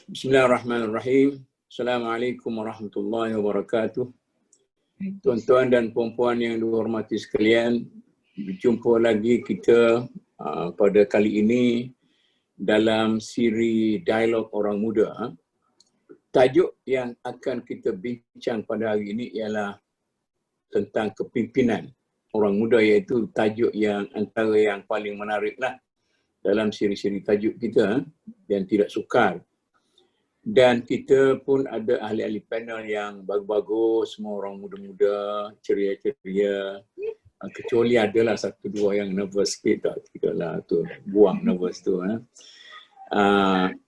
Bismillahirrahmanirrahim. Assalamualaikum warahmatullahi wabarakatuh. Tuan-tuan dan puan-puan yang dihormati sekalian, berjumpa lagi kita pada kali ini dalam siri Dialog Orang Muda. Tajuk yang akan kita bincang pada hari ini ialah tentang kepimpinan orang muda, iaitu tajuk yang antara yang paling menariklah dalam siri-siri tajuk kita dan tidak sukar. Dan kita pun ada ahli-ahli panel yang bagus-bagus, semua orang muda-muda, ceria-ceria. Kecuali adalah satu dua yang nervous sikit, tak tidaklah tu, buang nervous tu.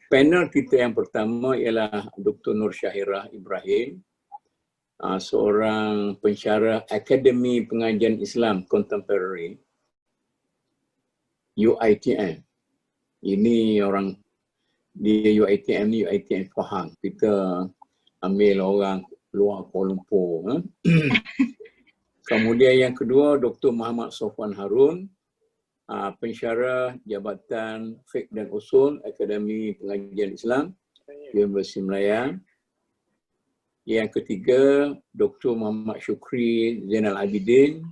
Panel kita yang pertama ialah Dr. Nur Syahirah Ibrahim, seorang pensyarah Akademi Pengajian Islam Contemporary, UiTM. Ini orang di UiTM ni, UiTM Pahang. Kita ambil orang luar Kuala Lumpur. Kemudian yang kedua, Dr. Muhammad Sofwan Harun, pensyarah Jabatan Fiqh dan Usul Akademi Pengajian Islam, Universiti Malaya. Yang ketiga, Dr. Muhammad Syukri Zainal Abidin,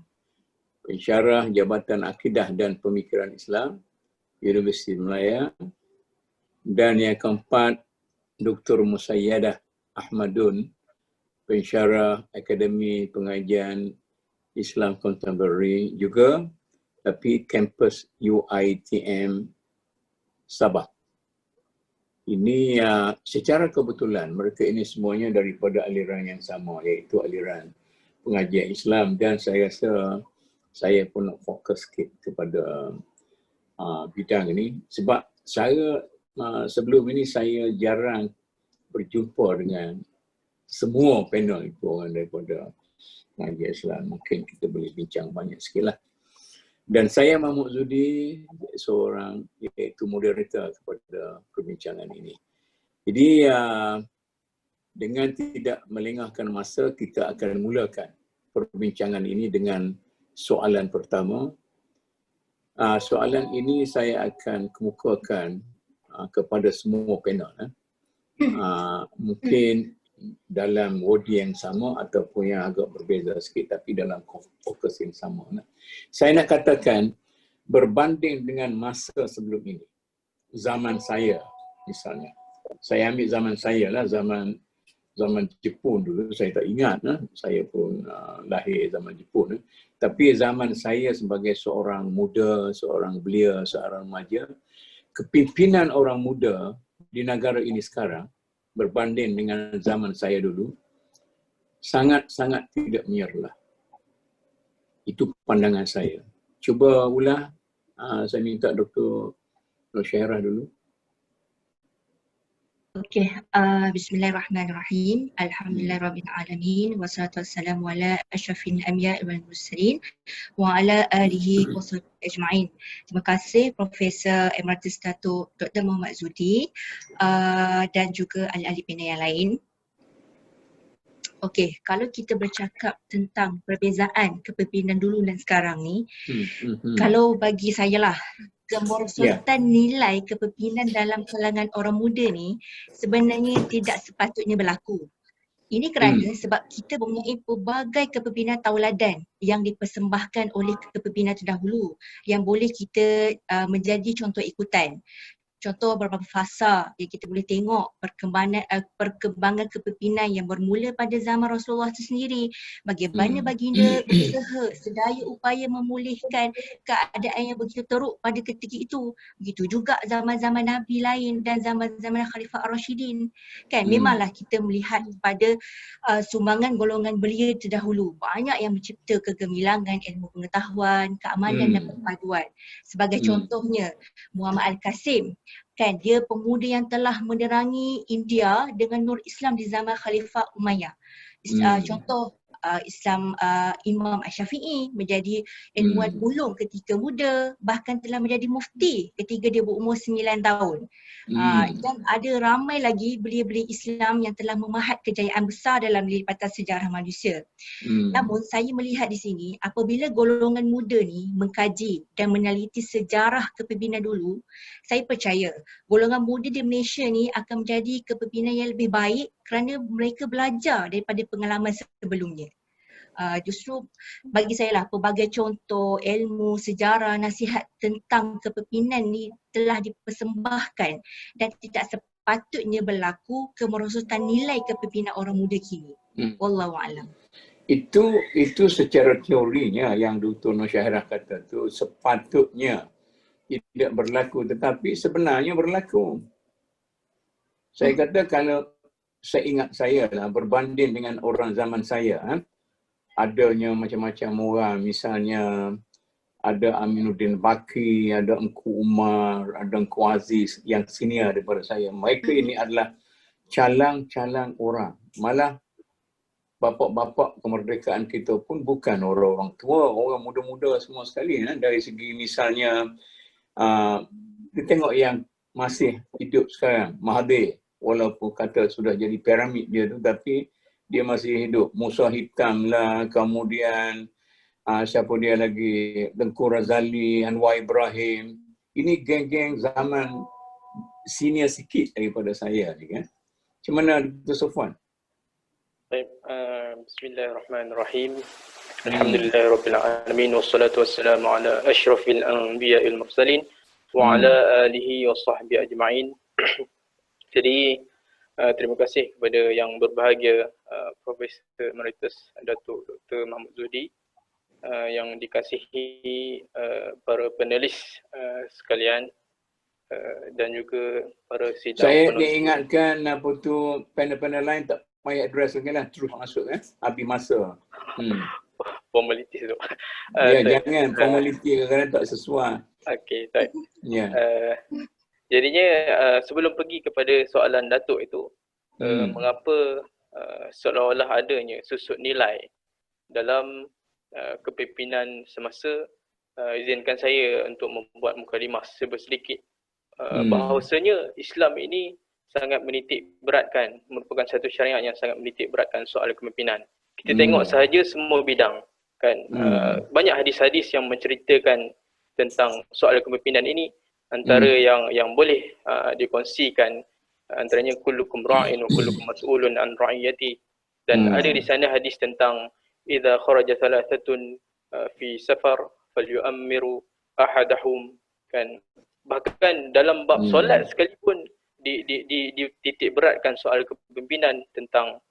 pensyarah Jabatan Akidah dan Pemikiran Islam, Universiti Malaya. Dan yang keempat, Dr. Musayyadah Ahmadun, pensyarah Akademi Pengajian Islam Contemporary juga, tapi kampus UiTM Sabah. Ini secara kebetulan mereka ini semuanya daripada aliran yang sama, iaitu aliran pengajian Islam, dan saya rasa saya pun nak fokus sikit kepada bidang ini sebab saya sebelum ini saya jarang berjumpa dengan semua panel itu orang daripada pengajian Islam. Mungkin kita boleh bincang banyak sikit lah. Dan saya Mahmud Zudi, seorang iaitu moderator kepada perbincangan ini. Jadi dengan tidak melengahkan masa, kita akan mulakan perbincangan ini dengan soalan pertama. Soalan ini saya akan kemukakan kepada semua panel. Mungkin dalam body yang sama ataupun yang agak berbeza sikit, tapi dalam fokus yang sama. Saya nak katakan, berbanding dengan masa sebelum ini, zaman saya misalnya, saya ambil zaman saya lah, zaman Jepun dulu, saya tak ingat, saya pun lahir zaman Jepun. Tapi zaman saya sebagai seorang muda, seorang belia, seorang remaja, kepimpinan orang muda di negara ini sekarang berbanding dengan zaman saya dulu sangat-sangat tidak menyerlah. Itu pandangan saya. Cuba ulah, saya minta Dr. Nur Syahirah dulu. Okey, bismillahirrahmanirrahim. Alhamdulillahirabbil alamin wassalatu wassalamu ala asyrafil anbiya'i wal mursalin wa ala alihi wasahbihi ajma'in. Terima kasih Profesor Emeritus Dato' Dr. Muhammad Zudi dan juga ahli-ahli panel yang lain. Okey, kalau kita bercakap tentang perbezaan kepimpinan dulu dan sekarang ni, kalau bagi saya lah, kemerosotan nilai kepimpinan dalam kalangan orang muda ni sebenarnya tidak sepatutnya berlaku. Ini kerana sebab kita mempunyai pelbagai kepimpinan tauladan yang dipersembahkan oleh kepimpinan terdahulu yang boleh kita menjadi contoh ikutan. Contoh beberapa fasa yang kita boleh tengok perkembangan kepimpinan yang bermula pada zaman Rasulullah itu sendiri. Bagaimana baginda usaha sedaya upaya memulihkan keadaan yang begitu teruk pada ketika itu. Begitu juga zaman-zaman Nabi lain dan zaman-zaman Khalifah Ar-Rasyidin. Kan memanglah kita melihat pada sumbangan golongan belia terdahulu. Banyak yang mencipta kegemilangan ilmu pengetahuan, keamanan dan perpaduan. Sebagai contohnya Muhammad Al-Qasim. Kan dia pemuda yang telah menerangi India dengan nur Islam di zaman Khalifah Umayyah. Contoh Islam Imam Asy-Syafi'i, menjadi ilmuwan ulum ketika muda, bahkan telah menjadi mufti ketika dia berumur 9 tahun. Dan ada ramai lagi belia-belia Islam yang telah memahat kejayaan besar dalam lipatan sejarah manusia. Namun saya melihat di sini, apabila golongan muda ni mengkaji dan meneliti sejarah kepimpinan dulu, saya percaya golongan muda di Malaysia ni akan menjadi kepimpinan yang lebih baik kerana mereka belajar daripada pengalaman sebelumnya. Justru bagi saya lah, pelbagai contoh, ilmu, sejarah, nasihat tentang kepimpinan ni telah dipersembahkan dan tidak sepatutnya berlaku kemerosotan nilai kepimpinan orang muda kini. Wallahualam. Itu secara teorinya yang Dr. Nusyairah kata tu sepatutnya tidak berlaku, tetapi sebenarnya berlaku. Saya kata kalau saya ingat saya lah, berbanding dengan orang zaman saya, adanya macam-macam orang, misalnya ada Aminuddin Baki, ada Engku Umar, ada Engku Aziz yang senior daripada saya. Mereka ini adalah calang-calang orang. Malah bapa-bapa kemerdekaan kita pun bukan orang-orang tua, orang muda-muda semua sekali. Dari segi misalnya, kita tengok yang masih hidup sekarang, Mahathir, walaupun kata sudah jadi piramid dia tu, tapi dia masih hidup. Musa Hitam lah, kemudian siapa dia lagi, Tengku Razali, Anwar Ibrahim. Ini geng-geng zaman senior sikit daripada saya ni kan. Macam mana Dr. Sofwan? Baik, bismillahirrahmanirrahim. Alhamdulillahirabbil alamin wassalatu wassalamu ala asyrafil anbiya'il mursalin wa ala alihi wa sahbihi ajma'in. Jadi terima kasih kepada yang berbahagia Profesor Emeritus Datuk Dr. Mahmud Zuhdi, yang dikasihi para panelis sekalian, dan juga para sidang saya penonton. diingatkan apa tu, panel-panel lain tak payah address lagi lah, terus masuk habis masa. Formalitis tu. Jangan formaliti kadang-kadang tak sesuai. Okey, baik. Ya. Jadinya sebelum pergi kepada soalan Datuk itu, mengapa seolah-olah adanya susut nilai dalam kepimpinan semasa, izinkan saya untuk membuat mukadimah sedikit. Bahawasanya Islam ini sangat menitik beratkan, merupakan satu syariat yang sangat menitik beratkan soal kepimpinan. Kita tengok sahaja semua bidang kan, banyak hadis-hadis yang menceritakan tentang soal kepimpinan ini. Antara yang boleh dikongsikan antaranya kullukum ra'in wa kullukum mas'ulun an ra'iyati, dan ada di sana hadis tentang idza kharaja thalathatun fi safar falyu'ammiru ahadahum kan. Bahkan dalam bab solat sekalipun dititik beratkan soal kepimpinan tentang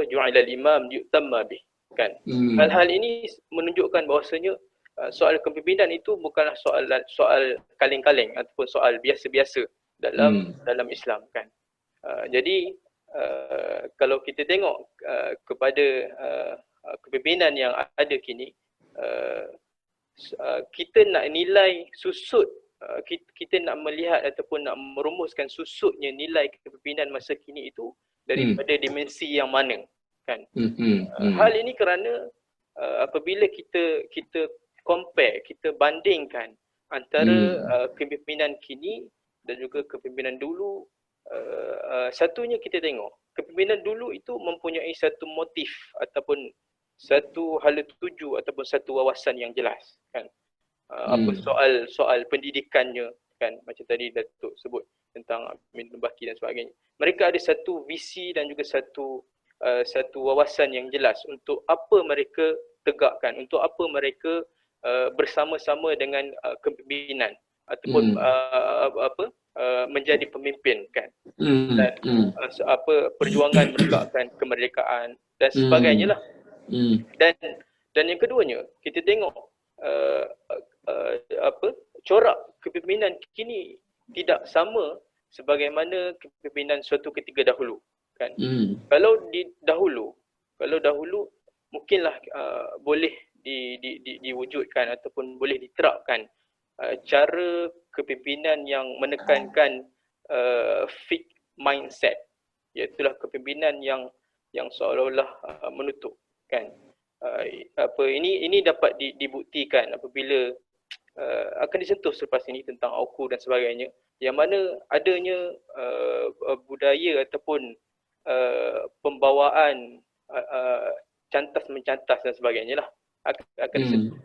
ju'ilal imam yu'tamma bih kan. Hal-hal ini menunjukkan bahawasanya soal kepimpinan itu bukanlah soal kaleng-kaleng ataupun soal biasa-biasa dalam Islam kan. Jadi kalau kita tengok kepada kepimpinan yang ada kini, kita nak nilai susut, kita nak melihat ataupun nak merumuskan susutnya nilai kepimpinan masa kini itu daripada dimensi yang mana kan. Hal ini kerana apabila kita compare, kita bandingkan antara kepimpinan kini dan juga kepimpinan dulu, satunya kita tengok kepimpinan dulu itu mempunyai satu motif ataupun satu hala tuju ataupun satu wawasan yang jelas kan. Apa soal pendidikannya kan, macam tadi Datuk sebut tentang Amin Baki dan sebagainya. Mereka ada satu visi dan juga satu wawasan yang jelas untuk apa mereka tegakkan, untuk apa mereka bersama-sama dengan kepimpinan ataupun menjadi pemimpin kan. Dan perjuangan menegakkan kemerdekaan dan sebagainya lah. Dan yang keduanya, kita tengok corak kepimpinan kini tidak sama sebagaimana kepimpinan suatu ketika dahulu kan. Kalau dahulu mungkinlah boleh diwujudkan ataupun boleh diterapkan cara kepimpinan yang menekankan fixed mindset, iaitu kepimpinan yang yang seolah-olah menutup, kan. Ini dapat dibuktikan apabila akan disentuh selepas ini tentang auku dan sebagainya, yang mana adanya budaya ataupun pembawaan cantas mencantas dan sebagainya lah akan disentuh.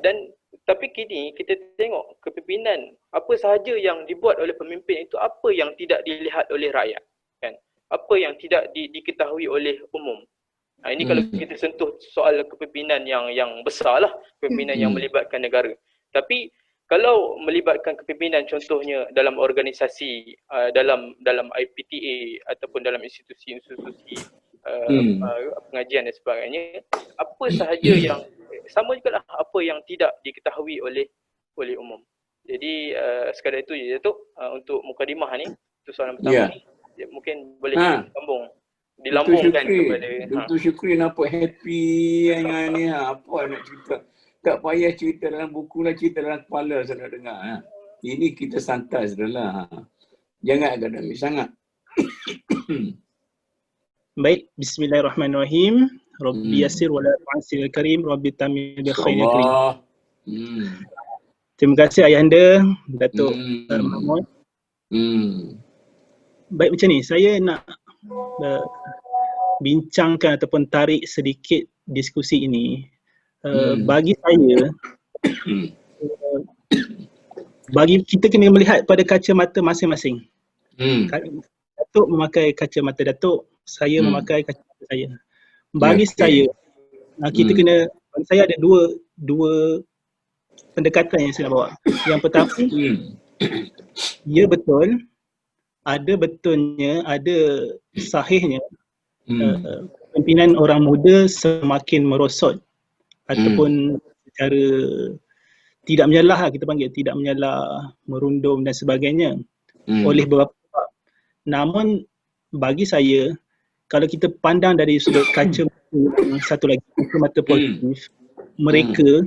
Dan tapi kini kita tengok kepimpinan, apa sahaja yang dibuat oleh pemimpin itu apa yang tidak dilihat oleh rakyat, kan, apa yang tidak diketahui oleh umum. Ini kalau kita sentuh soal kepimpinan yang besar lah, kepimpinan yang melibatkan negara. Tapi kalau melibatkan kepimpinan contohnya dalam organisasi, dalam IPTA ataupun dalam institusi-institusi pengajian dan sebagainya, apa sahaja yang sama juga lah apa yang tidak diketahui oleh umum. Jadi sekadar itu je Datuk, untuk mukadimah ni, untuk soalan pertama ni, mungkin boleh dilambungkan kepada Dr. Syukri nampak happy dengan ni, apa nak cerita. Tak payah cerita dalam buku lah, cerita dalam kepala saya nak dengar. Ini kita santai sajalah. Jangan akademik sangat. Baik, bismillahirrahmanirrahim. Rabbi yassir wa la tu'assir karim, Rabbi tamim bi khairil karim. Terima kasih Ayahanda Datuk Mahmud. Baik, macam ni, saya nak bincangkan ataupun tarik sedikit diskusi ini. Bagi saya, bagi kita kena melihat pada kacamata masing-masing. Datuk memakai kacamata Datuk, saya memakai kacamata saya. Bagi saya, kita kena, saya ada dua pendekatan yang saya nak bawa. Yang pertama, ya betul, ada betulnya, ada sahihnya pimpinan orang muda semakin merosot ataupun secara tidak menyalah, kita panggil tidak menyalah, merundum dan sebagainya oleh beberapa sebab. Namun bagi saya, kalau kita pandang dari sudut kaca satu lagi, mata positif, mereka,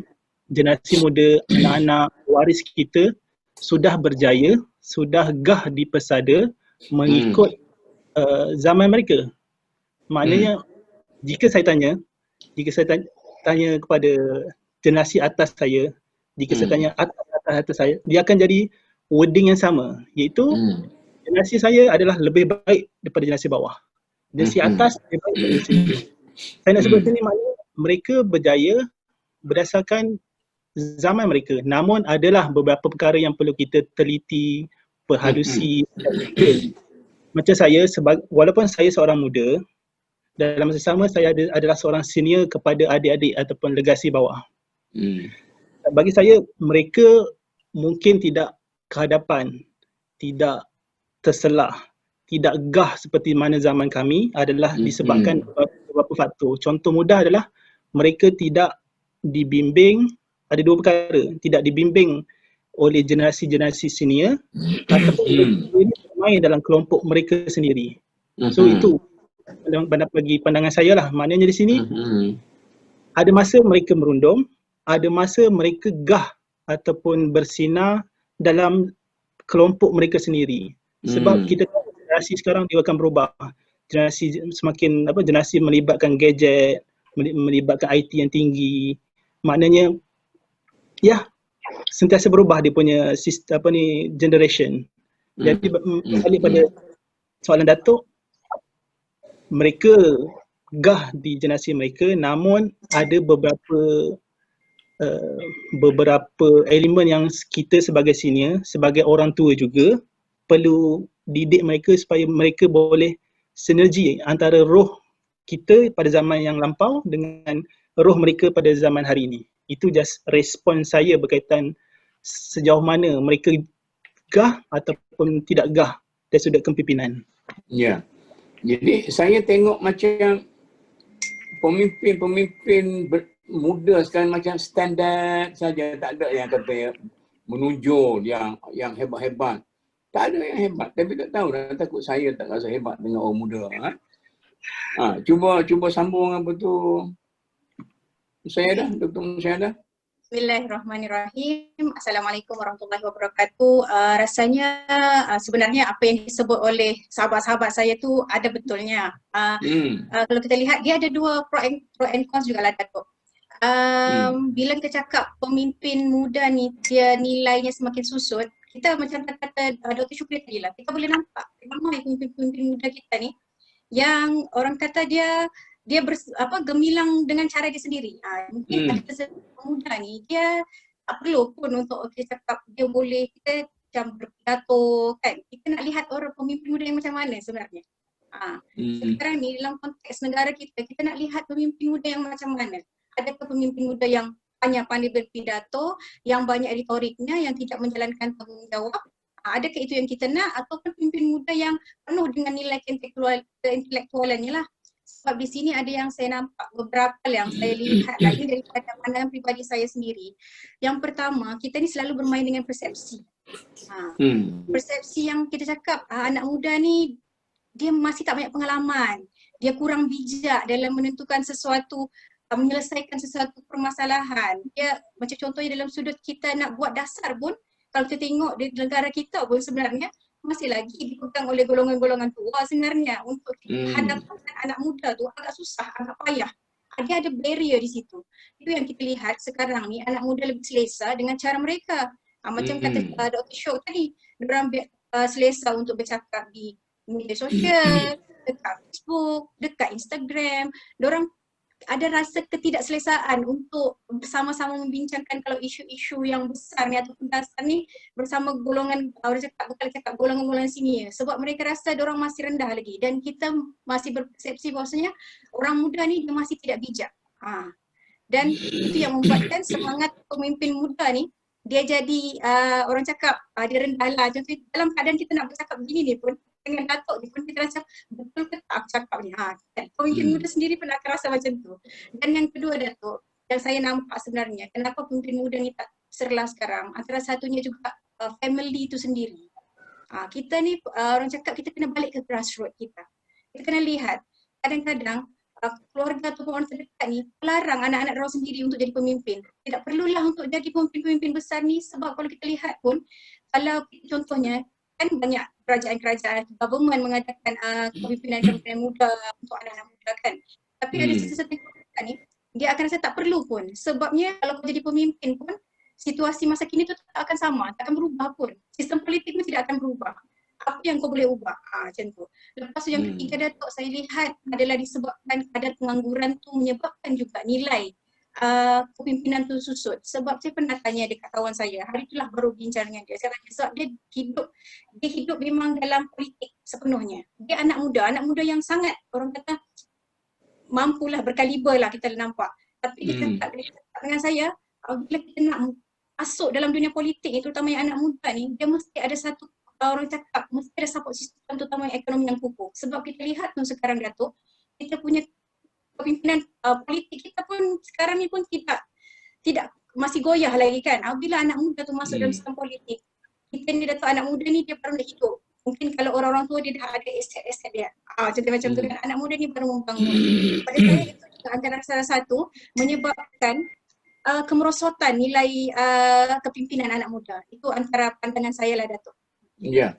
generasi muda, anak-anak waris kita sudah berjaya, sudah gah di pesada mengikut zaman mereka. Maknanya jika saya tanya kepada generasi atas saya, jika saya tanya atas saya, dia akan jadi wording yang sama, iaitu generasi saya adalah lebih baik daripada generasi bawah. Generasi atas lebih baik daripada generasi bawah. Saya nak sebut sini maknanya mereka berjaya berdasarkan zaman mereka. Namun adalah beberapa perkara yang perlu kita teliti, perhalusi. Macam saya, walaupun saya seorang muda, dalam masa sama saya adalah seorang senior kepada adik-adik ataupun legasi bawah. Bagi saya, mereka mungkin tidak kehadapan, tidak terselah, tidak gah seperti mana zaman kami adalah disebabkan beberapa faktor. Contoh mudah adalah mereka tidak dibimbing, ada dua perkara, tidak dibimbing oleh generasi-generasi senior ataupun mereka bermain dalam kelompok mereka sendiri. So itu bagi pandangan saya lah. Maknanya di sini ada masa mereka merundum, ada masa mereka gah ataupun bersinar dalam kelompok mereka sendiri. Sebab kita tahu generasi sekarang dia akan berubah. Generasi semakin generasi melibatkan gadget, melibatkan IT yang tinggi. Maknanya sentiasa berubah dia punya sistem generation. Jadi balik pada soalan Datuk, mereka gah di generasi mereka, namun ada beberapa elemen yang kita sebagai senior, sebagai orang tua juga perlu didik mereka supaya mereka boleh sinergi antara roh kita pada zaman yang lampau dengan roh mereka pada zaman hari ini. Itu just respon saya berkaitan sejauh mana mereka gah ataupun tidak gah dari sudut kepimpinan. Ya. Jadi saya tengok macam pemimpin muda sekarang macam standard saja, tak ada yang kata menunjuk yang hebat-hebat. Tak ada yang hebat, tapi tak tahu dah, takut saya tak rasa hebat dengan orang muda. Cuba sambung apa tu. Saya dah, Dr. Musyadah. Bismillahirrahmanirrahim. Assalamualaikum warahmatullahi wabarakatuh. Rasanya sebenarnya apa yang disebut oleh sahabat-sahabat saya tu ada betulnya. Kalau kita lihat dia ada dua pro and cons juga lah Datuk. Bila kita cakap pemimpin muda ni dia nilainya semakin susut, kita macam kata Dr. Syukri tadi lah, kita boleh nampak ramai pemimpin muda kita ni yang orang kata dia gemilang dengan cara dia sendiri. Mungkin ada seorang muda ni dia tak perlu pun untuk kita cakap dia boleh, kita macam berpidato kan. Kita nak lihat orang pemimpin muda yang macam mana sebenarnya. Sekarang ni dalam konteks negara kita, kita nak lihat pemimpin muda yang macam mana. Adakah pemimpin muda yang hanya pandai berpidato, yang banyak retoriknya, yang tidak menjalankan tanggungjawab? Adakah itu yang kita nak, ataupun pemimpin muda yang penuh dengan nilai intelektualannya lah. Sebab di sini ada yang saya nampak beberapa yang saya lihat lagi daripada pandangan pribadi saya sendiri. Yang pertama, kita ni selalu bermain dengan persepsi. Persepsi yang kita cakap anak muda ni dia masih tak banyak pengalaman. Dia kurang bijak dalam menentukan sesuatu, menyelesaikan sesuatu permasalahan. Dia macam contohnya dalam sudut kita nak buat dasar pun, kalau kita tengok di negara kita pun sebenarnya masih lagi dipegang oleh golongan-golongan tua sebenarnya. Untuk hadapkan anak muda tu agak susah, agak payah. Dia ada barrier di situ. Itu yang kita lihat sekarang ni, anak muda lebih selesa dengan cara mereka. Macam kata Dr. Syok tadi, diorang selesa untuk bercakap di media sosial, dekat Facebook, dekat Instagram. Diorang ada rasa ketidakselesaan untuk bersama-sama membincangkan kalau isu-isu yang besar ni ataupun dasar ni bersama golongan, orang cakap golongan-golongan sini, sebab mereka rasa diorang masih rendah lagi dan kita masih berpersepsi bahawasanya orang muda ni dia masih tidak bijak. Dan itu yang membuatkan semangat pemimpin muda ni dia jadi orang cakap dia rendah lah. Contoh dalam keadaan kita nak bercakap begini ni pun dengan Datuk ni pun kita rasa betul ke tak aku cakap ni. Pemimpin muda sendiri pun akan rasa macam tu. Dan yang kedua Datuk, yang saya nampak sebenarnya kenapa pemimpin muda ni tak serlah sekarang, antara satunya juga family itu sendiri. Kita ni orang cakap kita kena balik ke grassroots kita. Kita kena lihat kadang-kadang keluarga ataupun orang terdekat ni melarang anak-anak mereka sendiri untuk jadi pemimpin. Tidak perlulah untuk jadi pemimpin-pemimpin besar ni, sebab kalau kita lihat pun, kalau contohnya kan banyak kerajaan-kerajaan, government mengadakan kepimpinan muda untuk anak-anak muda kan. Tapi ada satu ni, dia akan rasa tak perlu pun. Sebabnya kalau kau jadi pemimpin pun, situasi masa kini tu tak akan sama, tak akan berubah pun. Sistem politik pun tidak akan berubah. Apa yang kau boleh ubah? Macam tu. Lepas tu yang ketiga Datuk saya lihat adalah disebabkan kadar pengangguran tu menyebabkan juga nilai kepimpinan tu susut. Sebab saya pernah tanya dekat kawan saya, hari itulah baru bincang dengan dia. Saya tanya sebab dia hidup memang dalam politik sepenuhnya. Dia anak muda yang sangat orang kata mampulah, berkaliber lah kita nampak. Tapi dia cakap dengan saya, bila kita nak masuk dalam dunia politik ni, terutama yang anak muda ni, dia mesti ada satu orang cakap, mesti ada support sistem terutama ekonomi yang kukuh. Sebab kita lihat tu sekarang Datuk, kita punya kepimpinan politik kita pun sekarang ni pun tidak masih goyah lagi kan. Bila anak muda tu masuk dalam sistem politik, kita ni Datuk anak muda ni dia baru nak hidup. Mungkin kalau orang-orang tua dia dah ada aset-aset dia. Macam tu kan, anak muda ni baru membangun. Pada saya itu juga antara salah satu menyebabkan kemerosotan nilai kepimpinan anak muda. Itu antara pandangan saya lah Datuk. Ya,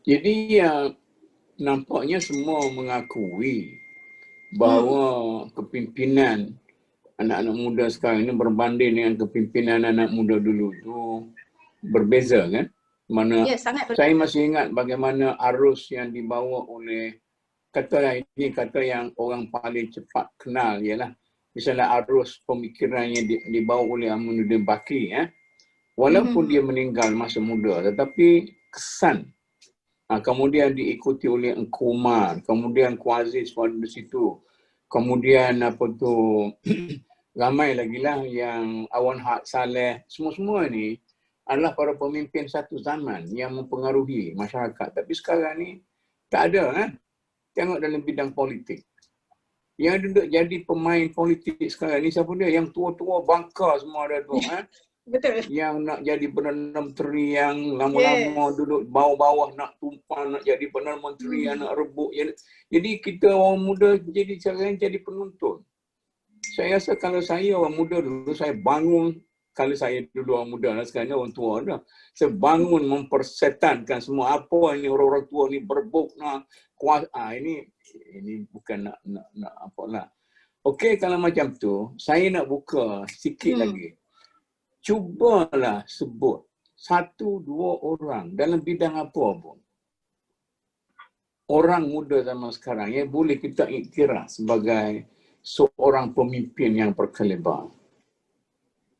jadi nampaknya semua mengakui bahawa kepimpinan anak-anak muda sekarang ini berbanding dengan kepimpinan anak muda dulu tu berbeza kan? Mana saya masih ingat bagaimana arus yang dibawa oleh, katalah ini kata yang orang paling cepat kenal ialah misalnya arus pemikiran yang dibawa oleh Aminuddin Baki. Walaupun dia meninggal masa muda, tetapi kesan kemudian diikuti oleh Engku Umar, kemudian Engku Aziz pada di situ, kemudian ramai lagi lah yang Awan Haq Saleh, semua ni adalah para pemimpin satu zaman yang mempengaruhi masyarakat. Tapi sekarang ni tak ada tengok dalam bidang politik. Yang duduk jadi pemain politik sekarang ni siapa dia? Yang tua-tua bangka semua ada tu. Betul. Yang nak jadi Perdana Menteri, yang lama-lama duduk bawah-bawah nak tumpang, nak jadi Perdana Menteri, yang nak rebut. Jadi kita orang muda jadi penonton. Saya rasa kalau saya orang muda dulu, saya bangun Kalau saya dulu orang muda, sekarang orang tua dah. Saya bangun mempersetankan semua apa ini orang-orang tua ni berebut nak kuasa. Ini bukan nak apalah. Okey, kalau macam tu, saya nak buka sikit lagi. Cubalah sebut 1-2 orang dalam bidang apa pun. Orang muda zaman sekarang yang boleh kita iktiraf sebagai seorang pemimpin yang berkaliber.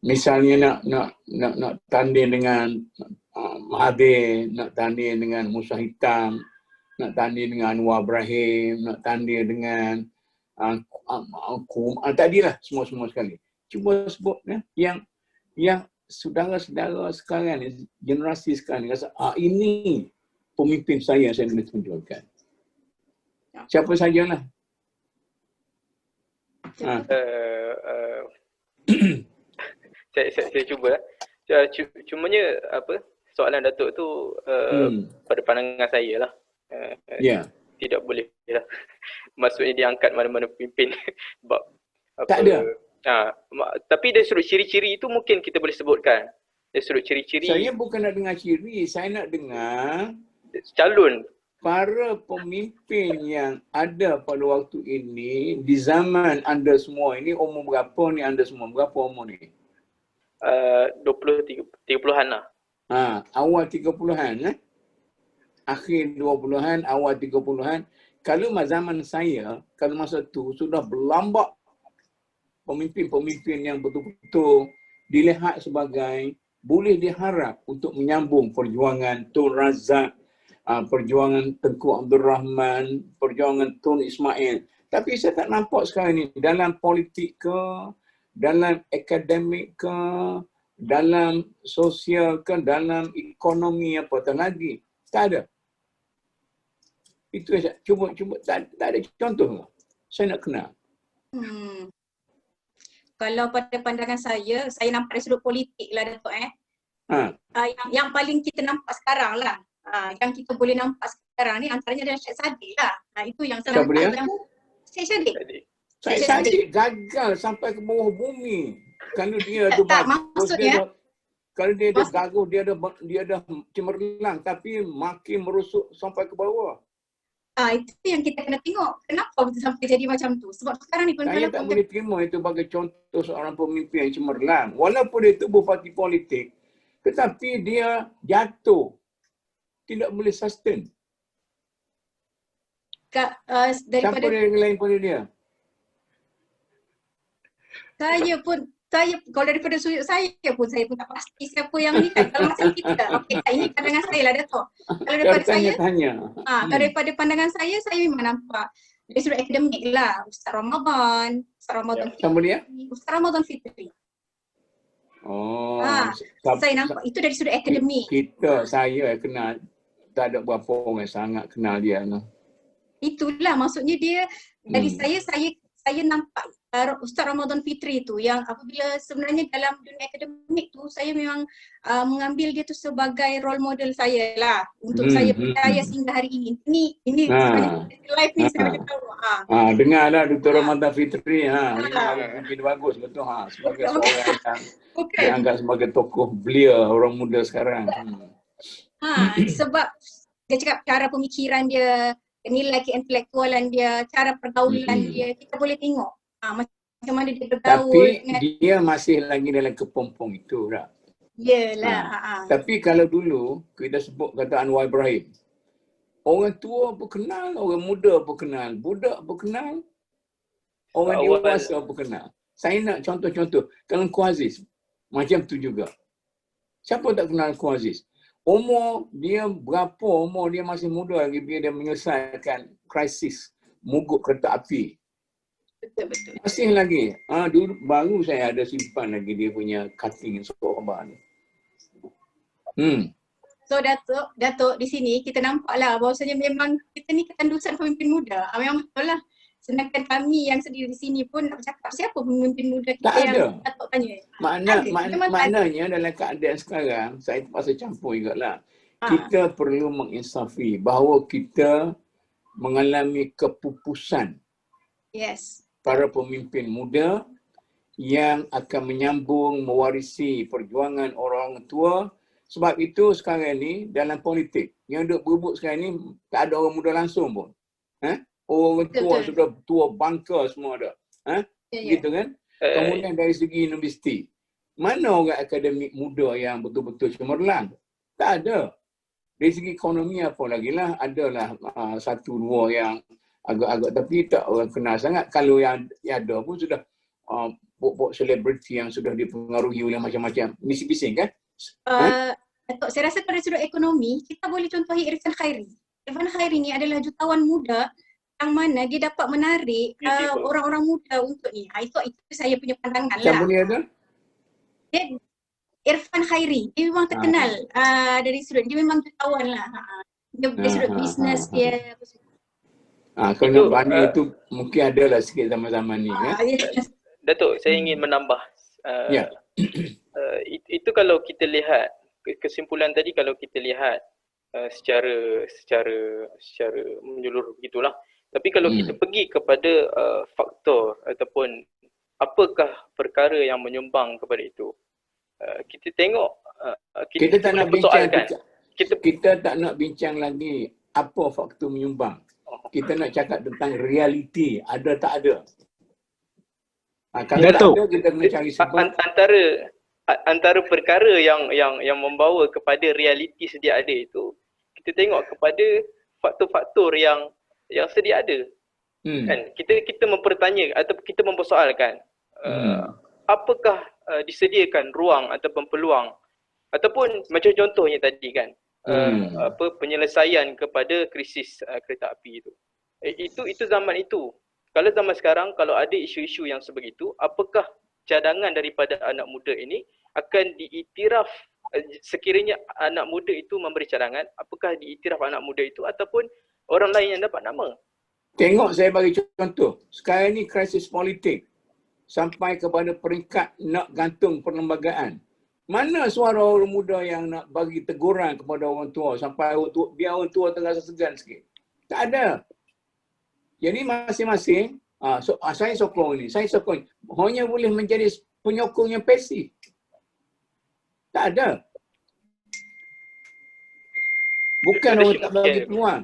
Misalnya nak tanding dengan Mahathir, nak tanding dengan Musa Hitam, nak tanding dengan Anwar Ibrahim, nak tanding dengan tadilah semua sekali. Cuba sebut yang saudara-saudara sekarang ni, generasi sekarang ni rasa ini pemimpin saya nak tunjukkan. Siapa sajalah. Saya cuba. Cumanya soalan Datuk tu pada pandangan saya lah. Tidak boleh lah. Maksudnya dia angkat mana-mana pemimpin. Sebab tak ada. Tapi dari sudut ciri-ciri itu mungkin kita boleh sebutkan. Dari sudut ciri-ciri. Saya bukan nak dengar ciri, saya nak dengar calon. Para pemimpin yang ada pada waktu ini, di zaman anda semua ini, umur berapa ni anda semua? Berapa umur ni? 30-an lah. Awal 30-an akhir 20-an, awal 30-an. Kalau zaman saya, kalau masa tu sudah berlambak pemimpin-pemimpin yang betul-betul dilihat sebagai boleh diharap untuk menyambung perjuangan Tun Razak, perjuangan Tengku Abdul Rahman, perjuangan Tun Ismail. Tapi saya tak nampak sekarang ni dalam politik ke, dalam akademik ke, dalam sosial ke, dalam ekonomi apa tak lagi. Tak ada. Itu saja. Cuba tak ada contoh. Saya nak kenal. Kalau pada pandangan saya nampak dari sudut politik lah Datuk yang paling kita nampak sekarang lah. Yang kita boleh nampak sekarang ni antaranya adalah Syed Saddiq lah. Itu yang saya nampak. Syed Saddiq. Syed Saddiq gagal sampai ke bawah bumi. Kalau dia ada bagus, kalau dia ada gaguh, dia ada cemerlang, tapi makin merusuk sampai ke bawah. Itu yang kita kena tengok. Kenapa kita sampai jadi macam tu? Sebab sekarang ni saya tak boleh terima itu sebagai contoh seorang pemimpin yang cemerlang. Walaupun dia tubuh parti politik, tetapi dia jatuh. Tidak boleh sustain. Siapa dia yang lain pada dia? Saya kalau daripada sudut saya pun tak pasti siapa yang ni kan. Kalau macam kita, ini pandangan saya lah Datuk. Kalau daripada saya, kalau daripada pandangan saya memang nampak dari sudut akademik lah. Ustaz Ramadan Fitri. Ustaz Ramadan Fitri. Saya nampak itu dari sudut akademik. Saya kenal, tak ada berapa orang sangat kenal dia. Itulah maksudnya dia dari saya nampak Ustaz Ramadan Fitri tu yang apabila sebenarnya dalam dunia akademik tu saya memang mengambil dia tu sebagai role model saya lah untuk saya percaya sehingga hari ini. Ini live ni saya nak tahu. Dengarlah Dr. Ramadan Fitri mungkin bagus betul sebagai seorang yang dianggap sebagai tokoh belia orang muda sekarang. Sebab dia cakap cara pemikiran dia, nilai keintelektualan dia, cara pergaulan dia, kita boleh tengok macam mana dia bergaul. Tapi dia masih lagi dalam kepompong itu tak? Yelah. Tapi kalau dulu kita sebut kata Anwar Ibrahim, orang tua pun kenal, orang muda pun kenal, budak pun kenal, orang dewasa pun kenal. Saya nak contoh-contoh. Kalau Khaku Aziz macam tu juga. Siapa tak kenal Khaku Aziz? Umur dia berapa, umur dia masih muda lagi bila dia menyelesaikan krisis mogok kereta api. Betul. Masih lagi. Dulu baru saya ada simpan lagi dia punya cutting sahabat ni. So Datuk di sini kita nampaklah bahawasanya memang kita ni ketandusan pemimpin muda. Memang betul lah. Sedangkan kami yang sendiri di sini pun nak bercakap siapa pemimpin muda kita yang Datuk tanya. Maknanya dalam keadaan sekarang, saya terpaksa campur juga lah. Kita perlu menginsafi bahawa kita mengalami kepupusan. Yes. Para pemimpin muda yang akan menyambung, mewarisi perjuangan orang tua. Sebab itu sekarang ni dalam politik yang duk berebut sekarang ni tak ada orang muda langsung pun. Orang tua sudah tua bangka semua ada. Gitu kan? Kemudian dari segi universiti, mana orang akademik muda yang betul-betul cemerlang? Tak ada. Dari segi ekonomi apa lagi lah, adalah satu dua yang agak-agak, tapi tak orang kenal sangat. Kalau yang ada pun sudah pokok selebriti yang sudah dipengaruhi oleh macam-macam bising-bising kan? Datuk, saya rasa pada sudut ekonomi, kita boleh contohi Irfan Khairi. Irfan Khairi ni adalah jutawan muda yang mana dia dapat menarik orang-orang muda untuk ni. Itu saya punya pandangan lah. Siapa dia ada? Irfan Khairi, dia memang terkenal dari sudut, dia memang jutawan lah. Dia dari sudut bisnes dia. Kalau nak banding itu mungkin ada lah sikit zaman-zaman ni kan? Datuk, saya ingin menambah. Itu kalau kita lihat, kesimpulan tadi kalau kita lihat secara menyeluruh begitulah. Tapi kalau kita pergi kepada faktor ataupun apakah perkara yang menyumbang kepada itu, kita tengok kita tak nak bincang, kita tak nak bincang lagi apa faktor menyumbang. Kita nak cakap tentang realiti, ada tak ada. Kalau tak ada, kita kena cari sebab. Antara perkara yang membawa kepada realiti sedia ada itu, kita tengok kepada faktor-faktor yang sedia ada. Kan? Kita mempertanya atau kita mempersoalkan apakah disediakan ruang ataupun peluang ataupun macam contohnya tadi kan, penyelesaian kepada krisis kereta api itu. Itu zaman itu. Kalau zaman sekarang, kalau ada isu-isu yang sebegitu, apakah cadangan daripada anak muda ini akan diiktiraf sekiranya anak muda itu memberi cadangan, apakah diiktiraf anak muda itu ataupun orang lain yang dapat nama? Tengok, saya bagi contoh. Sekarang ni krisis politik sampai kepada peringkat nak gantung perlembagaan. Mana suara orang muda yang nak bagi teguran kepada orang tua sampai biar orang tua terasa segan sikit? Tak ada. Jadi masing-masing, saya sokong ni, saya sokong. Hanya boleh menjadi penyokong yang pasif. Tak ada. Bukan orang tak bagi peluang.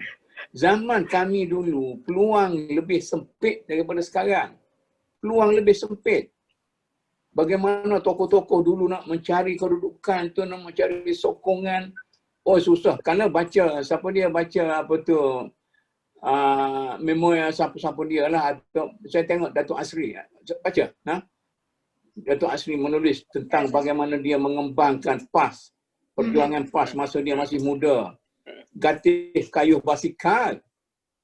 Zaman kami dulu, peluang lebih sempit daripada sekarang. Peluang lebih sempit. Bagaimana tokoh-tokoh dulu nak mencari kedudukan tu, nak mencari sokongan. Oh susah. Kerana baca, siapa dia baca apa tu, memori siapa dia lah. Saya tengok Datuk Asri. Baca. Datuk Asri menulis tentang bagaimana dia mengembangkan PAS. Perjuangan PAS masa dia masih muda. Gatih kayuh basikal.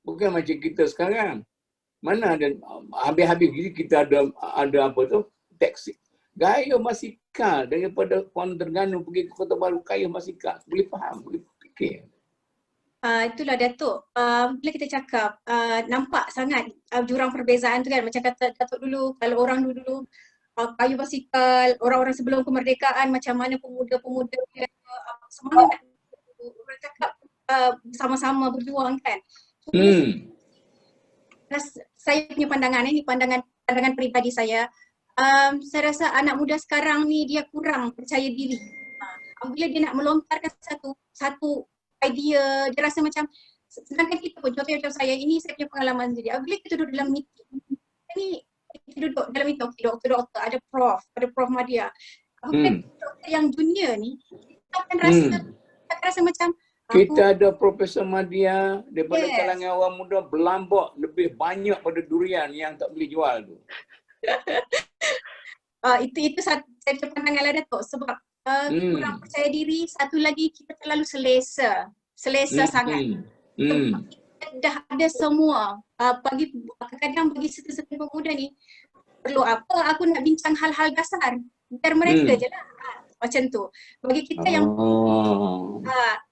Bukan macam kita sekarang. Mana ada habis-habis kita ada apa tu? Taksi. Kayuh basikal daripada Kuala Terengganu pergi ke Kota Baru, kayuh basikal. Boleh faham, boleh fikir. Itulah Datuk, bila kita cakap nampak sangat jurang perbezaan tu kan, macam kata Datuk dulu, kalau orang dulu kayuh basikal, orang-orang sebelum kemerdekaan macam mana pemuda-pemuda semangat orang cakap sama-sama berjuang kan. Saya punya pandangan ini, pandangan peribadi saya. Saya rasa anak muda sekarang ni dia kurang percaya diri. Bila dia nak melontarkan satu idea, dia rasa macam, sedangkan kita pun, contohnya macam saya, ini saya punya pengalaman sendiri. Bila kita duduk dalam meeting, kita duduk dalam meeting, okay, doktor, ada prof Madia. Doktor yang junior ni, kita akan rasa macam, kita ada Profesor Madia daripada kalangan orang muda berlambak lebih banyak pada durian yang tak boleh jual tu. Itu saya punya pandangan lah Datuk, sebab kurang percaya diri. Satu lagi, kita terlalu selesa sangat. Kita dah ada semua. Kadang-kadang bagi serta-serta pemuda ni, perlu apa aku nak bincang hal-hal dasar, biar mereka je lah. Macam tu. Bagi kita yang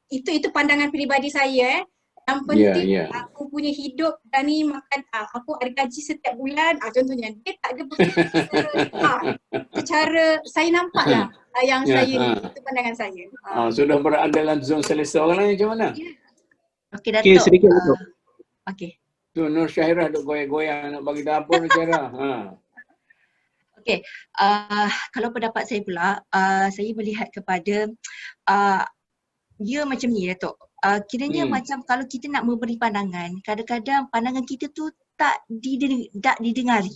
itu pandangan peribadi saya. Yang penting aku punya hidup dan ni makan, aku ada gaji setiap bulan, contohnya. Dia tak ada secara saya nampak lah yang saya ni, itu pandangan saya. Sudah berada dalam zon selesa. Orang lain macam mana? Okey Datuk. Sedikit Datuk. Okey. Tu Nur Syahirah duk goyang-goyang nak bagi tahu apa Nur Syahirah. Okey, kalau pendapat saya pula, saya melihat kepada dia macam ni Datuk. Kiranya macam kalau kita nak memberi pandangan, kadang-kadang pandangan kita tu tak didengari.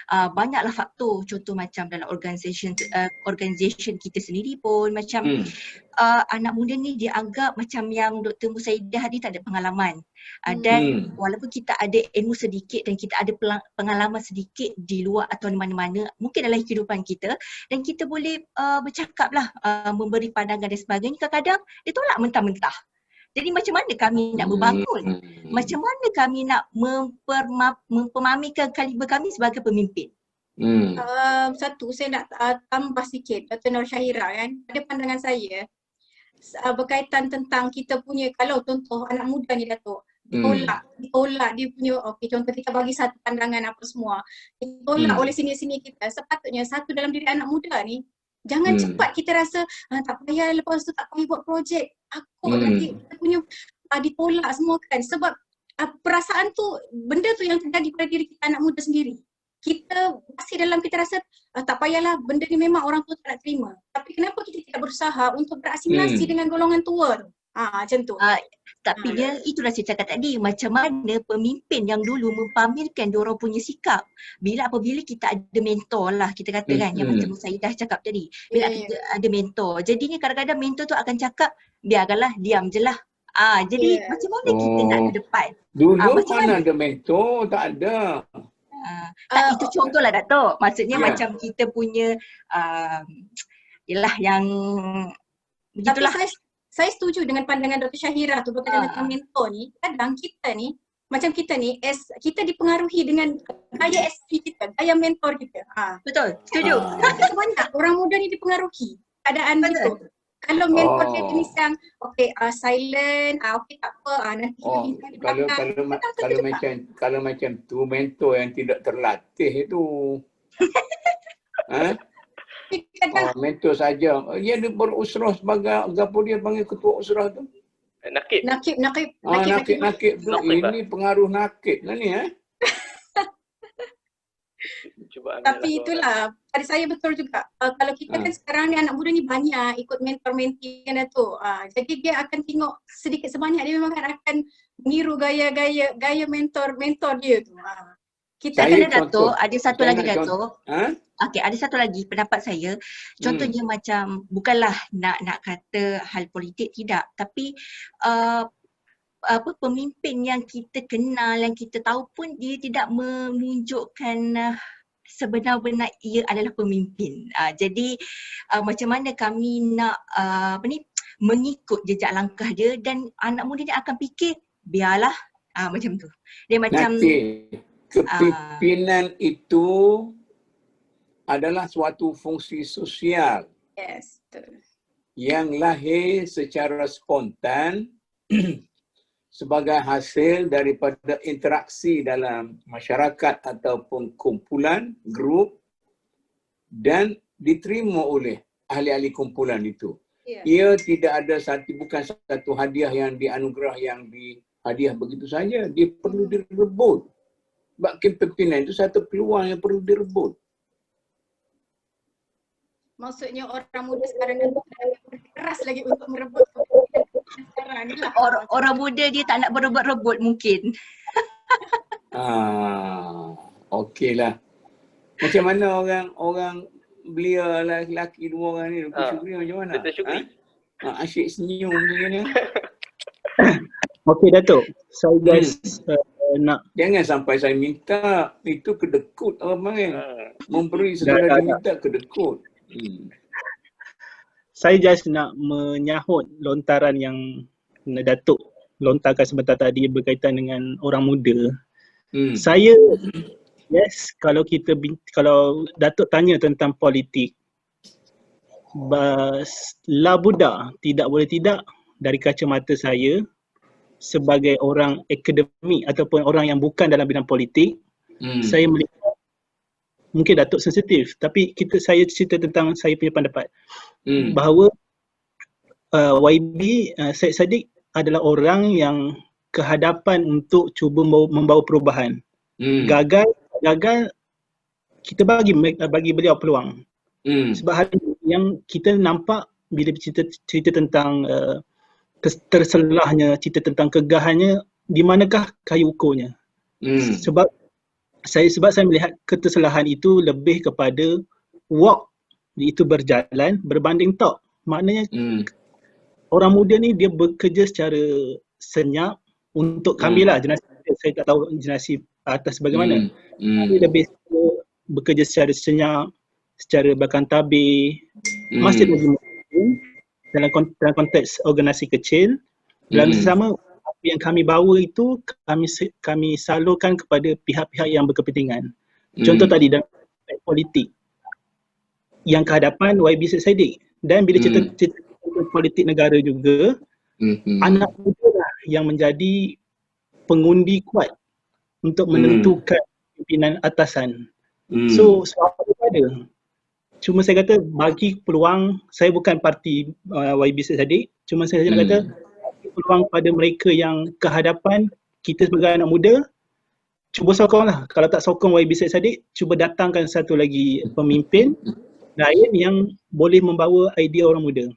Banyaklah faktor, contoh macam dalam organisation kita sendiri pun macam anak muda ni dia anggap macam yang Dr. Musaidah tadi tak ada pengalaman. Dan walaupun kita ada ilmu sedikit dan kita ada pengalaman sedikit di luar atau di mana-mana, mungkin dalam kehidupan kita, dan kita boleh bercakap lah, memberi pandangan dan sebagainya, kadang-kadang dia tolak mentah-mentah. Jadi macam mana kami nak membangun? Macam mana kami nak mempermamikan kaliber kami sebagai pemimpin? Satu, saya nak tambah sikit, Dr. Nur Syahira kan. Ada pandangan saya berkaitan tentang kita punya, kalau contoh anak muda ni Datuk, ditolak dia punya, okey contoh kita bagi satu pandangan apa semua, ditolak oleh senior-senior kita. Sepatutnya satu dalam diri anak muda ni, jangan cepat kita rasa tak payah, lepas tu tak payah buat projek. Aku nanti kita punya ditolak semua kan. Sebab perasaan tu, benda tu yang terjadi pada diri kita anak muda sendiri. Kita masih dalam kita rasa tak payahlah, benda ni memang orang tua tak nak terima. Tapi kenapa kita tidak berusaha untuk berasimilasi dengan golongan tua tu? Macam tu. Tapi dia, itulah saya cakap tadi, macam mana pemimpin yang dulu mempamerkan diorang punya sikap. Apabila kita ada mentor lah, kita katakan yang macam saya dah cakap tadi. Bila kita ada mentor, jadinya kadang-kadang mentor tu akan cakap, biarkanlah, diam je lah. Jadi macam mana kita nak ke depan? Dulu mana ada mentor, tak ada. Itu contohlah Datuk. Maksudnya macam kita punya yelah yang begitulah. Tapi saya setuju dengan pandangan Dr. Syahira tu berkaitan dengan mentor ni. Kadang kita ni, macam kita ni, kita dipengaruhi dengan gaya SP kita, gaya mentor kita. Betul, setuju. Banyak orang muda ni dipengaruhi keadaan gitu. Kalau mentor dia jenis yang silent, tak apa, nanti kalau macam tu mentor yang tidak terlatih itu. Mentor saja. Dia berusrah sebagai apa dia panggil ketua usrah tu? Nakib. Nakib tu. Ini pengaruh nakib lah ni Tapi itulah, pada saya betul juga. Kalau kita kan sekarang ni anak muda ni banyak ikut mentor-mentee kan tu. Jadi dia akan tengok sedikit sebanyak dia memang akan meniru gaya mentor dia tu. Kita ada Datuk, ada satu lagi Datuk. Okey, ada satu lagi pendapat saya. Contohnya macam, bukanlah nak kata hal politik, tidak. Tapi pemimpin yang kita kenal, yang kita tahu pun dia tidak menunjukkan sebenar-benar ia adalah pemimpin. Jadi macam mana kami nak mengikut jejak langkah dia, dan anak muda dia akan fikir biarlah macam tu. Dia macam kepimpinan itu adalah suatu fungsi sosial. Yes, betul. Yang lahir secara spontan sebagai hasil daripada interaksi dalam masyarakat ataupun kumpulan, grup, dan diterima oleh ahli-ahli kumpulan itu. Ia tidak ada bukan satu hadiah yang dianugerah, yang dihadiah begitu saja. Dia perlu direbut. Sebab kepimpinan itu satu peluang yang perlu direbut. Maksudnya orang muda sekarang ni keras lagi untuk merebut kepimpinan sekarang ni lah. Orang muda dia tak nak berebut-rebut mungkin. Okeylah. Macam mana orang belia lelaki dua orang ni, Dr. Syukri macam mana? Dr. Syukri. Asyik senyum ni. Okey Datuk, saya guys nak, jangan sampai saya minta itu kedekut orang panggil. Memberi segala diminta kedekut. Saya just nak menyahut lontaran yang Datuk lontarkan sebentar tadi berkaitan dengan orang muda. Saya kalau Datuk tanya tentang politik, labuda tidak boleh tidak dari kacamata saya sebagai orang akademik ataupun orang yang bukan dalam bidang politik, saya melihat mungkin Datuk sensitif, tapi saya cerita tentang saya punya pendapat bahawa YB Syed Saddiq adalah orang yang kehadapan untuk cuba membawa perubahan. Gagal kita bagi beliau peluang. Sebab hari yang kita nampak bila cerita tentang terselahnya, cerita tentang kegahannya, di manakah kayu ukurnya? Sebab saya melihat keterselahan itu lebih kepada walk, itu berjalan berbanding talk. Maknanya orang muda ni dia bekerja secara senyap untuk kami lah, generasi saya tak tahu generasi atas bagaimana. Kami lebih bekerja secara senyap, secara belakang tabir, masih lagi dalam konteks organisasi kecil. Dalam sama apa yang kami bawa itu kami salurkan kepada pihak-pihak yang berkepentingan. Contoh tadi dalam konteks politik yang kehadapan YB Syed Saddiq, dan bila cerita politik negara juga, anak muda lah yang menjadi pengundi kuat untuk menentukan pimpinan atasan. So soal itu ada. Cuma saya kata bagi peluang, saya bukan parti YB Syed Saddiq, cuma saya nak kata bagi peluang pada mereka yang kehadapan, kita sebagai anak muda, cuba sokonglah. Kalau tak sokong YB Syed Saddiq, cuba datangkan satu lagi pemimpin lain yang boleh membawa idea orang muda.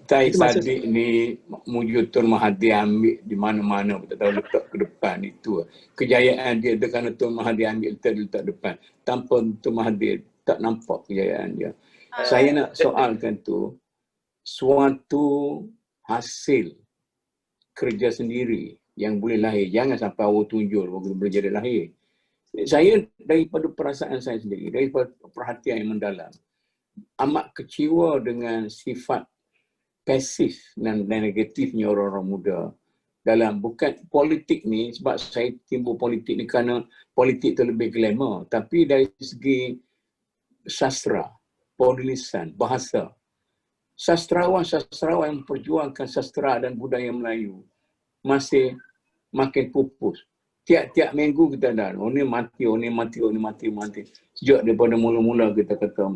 Syed Saddiq ni Mujur Tun Mahathir ambil di mana-mana, tak tahu letak ke depan itu. Kejayaan dia kerana Tun Mahathir ambil letak depan. Tanpa Tun Mahathir tak nampak kejayaan dia. Saya nak soalkan tu, suatu hasil kerja sendiri yang boleh lahir. Jangan sampai awal tunjul boleh jadi lahir. Saya daripada perasaan saya sendiri, daripada perhatian yang mendalam, amat kecewa dengan sifat pasif dan negatifnya orang-orang muda dalam bukan politik ni. Sebab saya timbul politik ni kerana politik tu lebih glamour, tapi dari segi sastra, penulisan, bahasa, sastrawan yang memperjuangkan sastra dan budaya Melayu masih makin pupus. Tiap-tiap minggu kita dah, ni mati. Sejak daripada mula-mula kita kata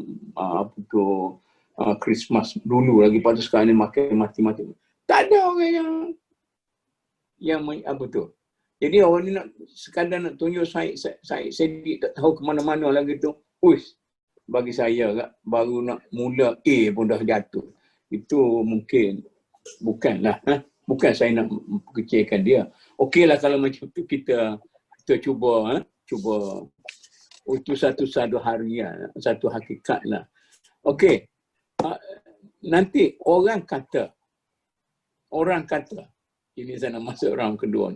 Christmas dulu lagi, pada sekarang ni makin mati. Tak ada orang yang apa tu. Jadi orang ni nak sekadar nak tunjuk saya tak tahu ke mana-mana lagi tu. Bagi saya baru nak mula A pun dah jatuh. Itu mungkin bukanlah. Bukan saya nak kecilkan dia. Okeylah kalau macam tu kita cuba itu satu harian, satu hakikat lah. Okey. Nanti orang kata ini saya nak masuk round kedua.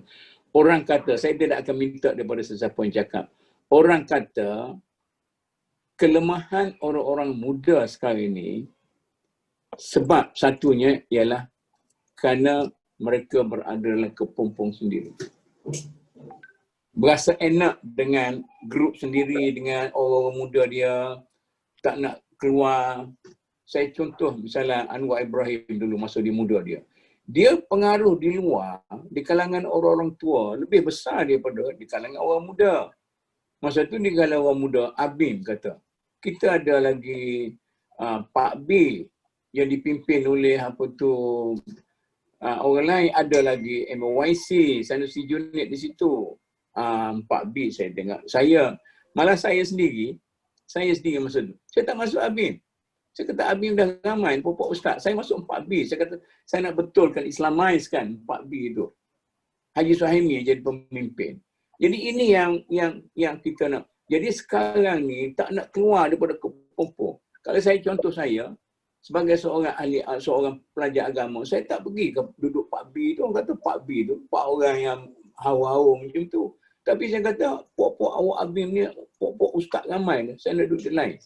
Orang kata, saya tidak akan minta daripada sesiapa yang cakap. Orang kata kelemahan orang-orang muda sekarang ini sebab satunya ialah kerana mereka berada dalam kepompong sendiri. Berasa enak dengan grup sendiri, dengan orang-orang muda dia, tak nak keluar. Saya contoh misalnya Anwar Ibrahim dulu masa dia muda dia. Dia pengaruh di luar, di kalangan orang-orang tua lebih besar daripada di kalangan orang muda. Masa tu di kalangan orang muda, Abim kata, kita ada lagi Pak B yang dipimpin oleh orang lain, ada lagi MYC, Sanusi Junid di situ. Pak B saya dengar. Malah saya sendiri masa tu, saya tak masuk Abim. Saya kata Abim dah ramai, pokok ustaz. Saya masuk 4B. Saya kata saya nak betulkan, islamizekan 4B itu. Haji Suhaimi jadi pemimpin. Jadi ini yang kita nak. Jadi sekarang ni tak nak keluar daripada kepompong. Kalau contoh saya sebagai seorang pelajar agama, saya tak pergi ke duduk 4B tu. Orang kata 4B tu 4 orang yang hawa-hawa macam tu. Tapi saya kata pokok awak Abim ni, pokok ustaz ramai. Saya nak duduk di lain.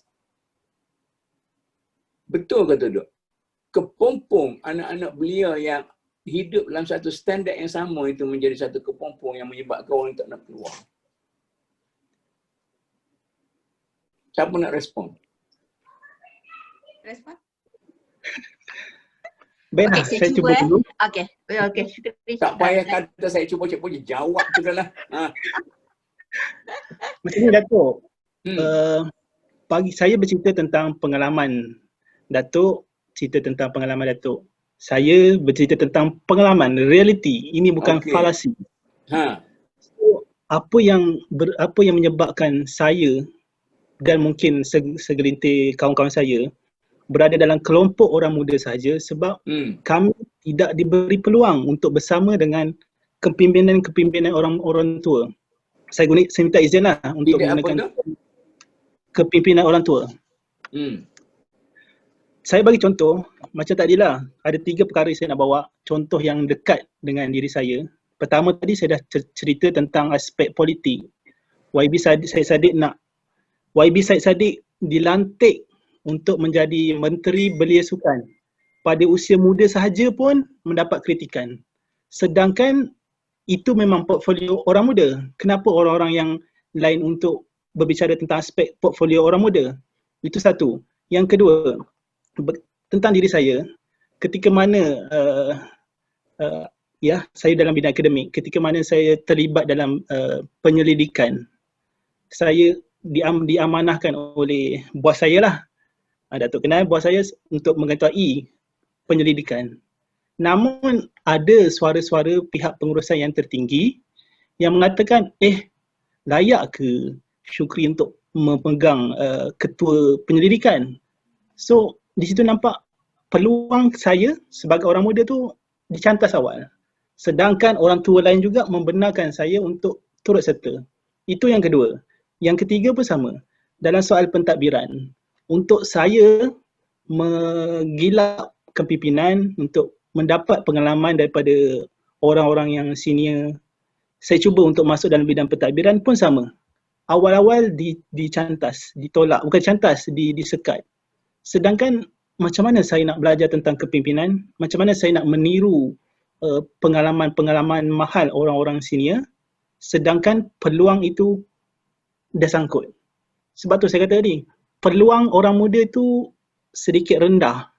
Betul kata dok. Kepompong anak-anak belia yang hidup dalam satu standard yang sama itu menjadi satu kepompong yang menyebabkan orang tak nak keluar. Siapa nak respon? Ben, okay, saya cuba dulu. Okey. Tak payah kata saya cuba jawab tu dah lah. Macam ni Datuk. Pagi saya bercerita tentang pengalaman Datuk, cerita tentang pengalaman Datuk. Saya bercerita tentang pengalaman, reality. Ini bukan falasi. So, apa yang menyebabkan saya dan mungkin segelintir kawan-kawan saya berada dalam kelompok orang muda sahaja sebab kami tidak diberi peluang untuk bersama dengan kepimpinan orang tua. Saya minta izin lah untuk menggunakan kepimpinan orang tua. Saya bagi contoh, macam tadilah ada 3 perkara saya nak bawa, contoh yang dekat dengan diri saya. Pertama tadi saya dah cerita tentang aspek politik. YB Said Saddiq dilantik untuk menjadi Menteri Belia Sukan. Pada usia muda sahaja pun mendapat kritikan. Sedangkan itu memang portfolio orang muda. Kenapa orang-orang yang lain untuk berbicara tentang aspek portfolio orang muda? Itu satu. Yang kedua, tentang diri saya, ketika mana saya dalam bidang akademik, ketika mana saya terlibat dalam penyelidikan, saya diamanahkan oleh bos saya lah, Datuk Kenal, bos saya untuk mengetuai penyelidikan. Namun ada suara-suara pihak pengurusan yang tertinggi yang mengatakan, layak ke Syukri untuk memegang ketua penyelidikan? So di situ nampak peluang saya sebagai orang muda tu dicantas awal. Sedangkan orang tua lain juga membenarkan saya untuk turut serta. Itu yang kedua. Yang ketiga pun sama. Dalam soal pentadbiran, untuk saya menggilap kepimpinan, untuk mendapat pengalaman daripada orang-orang yang senior, saya cuba untuk masuk dalam bidang pentadbiran pun sama. Awal-awal dicantas, ditolak, bukan cantas, disekat. Sedangkan macam mana saya nak belajar tentang kepimpinan, macam mana saya nak meniru pengalaman-pengalaman mahal orang-orang senior, sedangkan peluang itu dah sangkut. Sebab tu saya kata tadi, peluang orang muda tu sedikit rendah.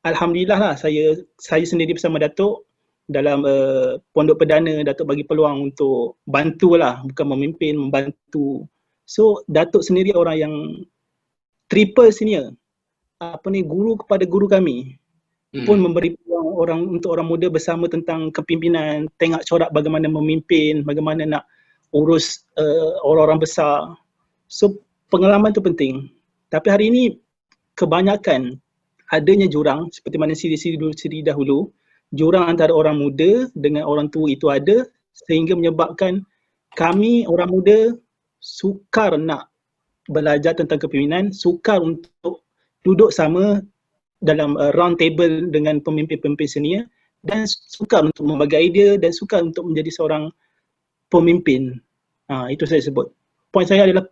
Alhamdulillah lah, saya sendiri bersama Datuk dalam Pondok Perdana, Datuk bagi peluang untuk bantulah, bukan memimpin, membantu. So Datuk sendiri orang yang triple senior, guru kepada guru kami, pun memberi peluang untuk orang muda bersama tentang kepimpinan, tengok corak bagaimana memimpin, bagaimana nak urus orang-orang besar. So pengalaman tu penting. Tapi hari ini kebanyakan adanya jurang seperti mana siri dahulu, jurang antara orang muda dengan orang tua itu ada, sehingga menyebabkan kami orang muda sukar nak belajar tentang kepimpinan, sukar untuk duduk sama dalam round table dengan pemimpin-pemimpin senior, dan sukar untuk membagi idea dan sukar untuk menjadi seorang pemimpin. Itu saya sebut. Poin saya adalah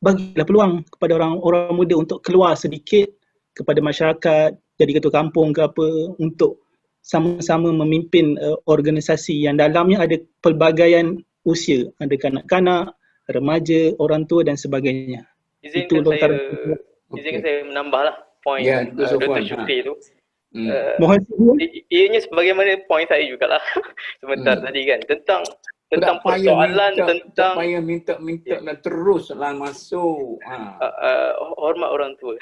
bagilah peluang kepada orang muda untuk keluar sedikit kepada masyarakat, jadi ketua kampung ke apa, untuk sama-sama memimpin organisasi yang dalamnya ada pelbagaian usia, ada kanak-kanak, remaja, orang tua dan sebagainya. Izinkan saya menambahlah poin Dr. Syukri tu. Mohon ianya sebagaimana poin saya jugalah sebentar tadi kan, tentang persoalan tentang tak payah minta nak teruslah masuk. Hormat orang tua.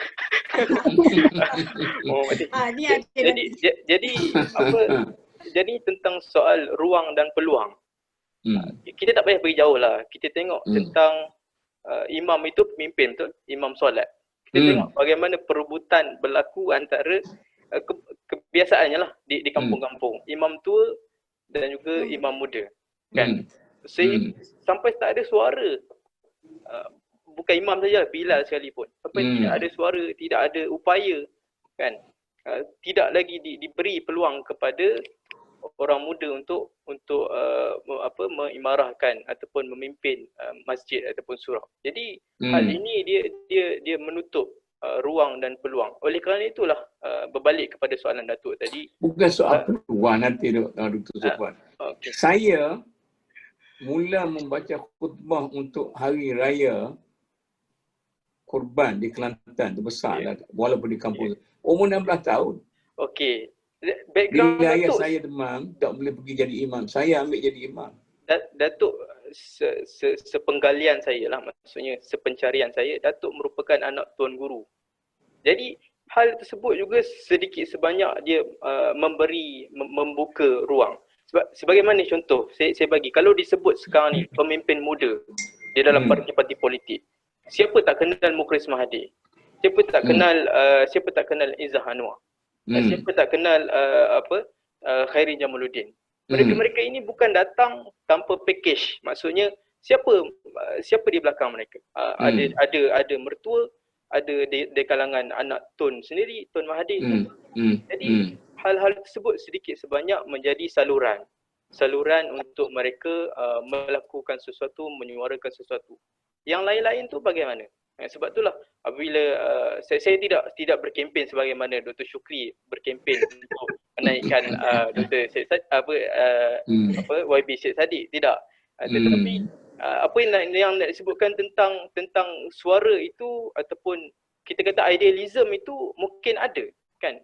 Jadi tentang soal ruang dan peluang. Kita tak payah pergi jauh lah. Kita tengok tentang imam itu pemimpin, betul? Imam solat. Kita tengok bagaimana perebutan berlaku antara kebiasaannya lah di kampung-kampung. Imam tua dan juga imam muda. Kan? Sampai tak ada suara. Bukan imam saja, Bilal sekalipun. Sampai tidak ada suara, tidak ada upaya. Kan? Tidak lagi diberi peluang kepada orang muda untuk mengimarahkan ataupun memimpin masjid ataupun surau. Jadi hal ini dia menutup ruang dan peluang. Oleh kerana itulah berbalik kepada soalan Datuk tadi. Bukan soal peluang nanti Dr. Sofwan. Saya mula membaca khutbah untuk hari raya Kurban di Kelantan, tu besar lah, walaupun di kampung. Umur 16 tahun. Okey. Background bila ayah Datuk, saya demam, tak boleh pergi jadi imam. Saya ambil jadi imam. Datuk, sepenggalian saya lah, maksudnya sepencarian saya, Datuk merupakan anak tuan guru. Jadi hal tersebut juga sedikit sebanyak dia membuka ruang. Sebagaimana contoh, saya bagi, kalau disebut sekarang ni pemimpin muda di dalam parti-parti politik, siapa tak kenal Mukhlis Mahathir? Siapa tak kenal Izzah Anwar? Siapa tak kenal Khairi Jamaluddin? Mereka ini bukan datang tanpa package. Maksudnya siapa di belakang mereka? Ada mertua, ada di kalangan anak Tun sendiri, Tun Mahathir. Jadi hal-hal tersebut sedikit sebanyak menjadi saluran untuk mereka melakukan sesuatu, menyuarakan sesuatu. Yang lain-lain tu bagaimana? Sebab itulah apabila saya tidak berkempen sebagaimana Dr. Syukri berkempen untuk menaikkan Dr. YB Syed Saddiq, tidak. Tetapi apa yang nak disebutkan tentang suara itu ataupun kita kata idealism itu mungkin ada kan,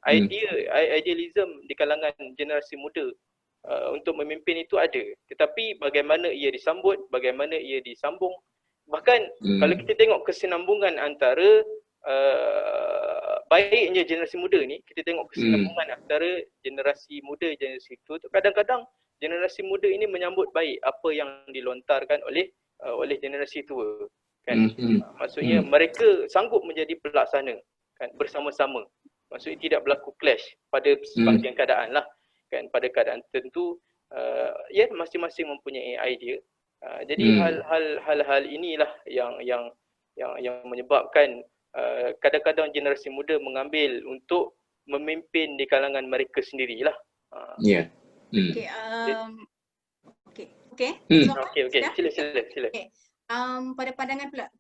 idealism di kalangan generasi muda untuk memimpin itu ada, tetapi bagaimana ia disambut, bagaimana ia disambung. Bahkan kalau kita tengok kesinambungan antara baiknya generasi muda ni, kita tengok kesinambungan antara generasi muda, generasi tua tu, kadang-kadang generasi muda ini menyambut baik apa yang dilontarkan oleh generasi tua kan. Maksudnya mereka sanggup menjadi pelaksana kan, bersama-sama. Maksudnya tidak berlaku clash pada sebahagian keadaan lah kan. Pada keadaan tertentu ya masing-masing mempunyai idea. Jadi hal-hal inilah yang menyebabkan kadang-kadang generasi muda mengambil untuk memimpin di kalangan mereka sendirilah. Ya. Okey. Sila. Pada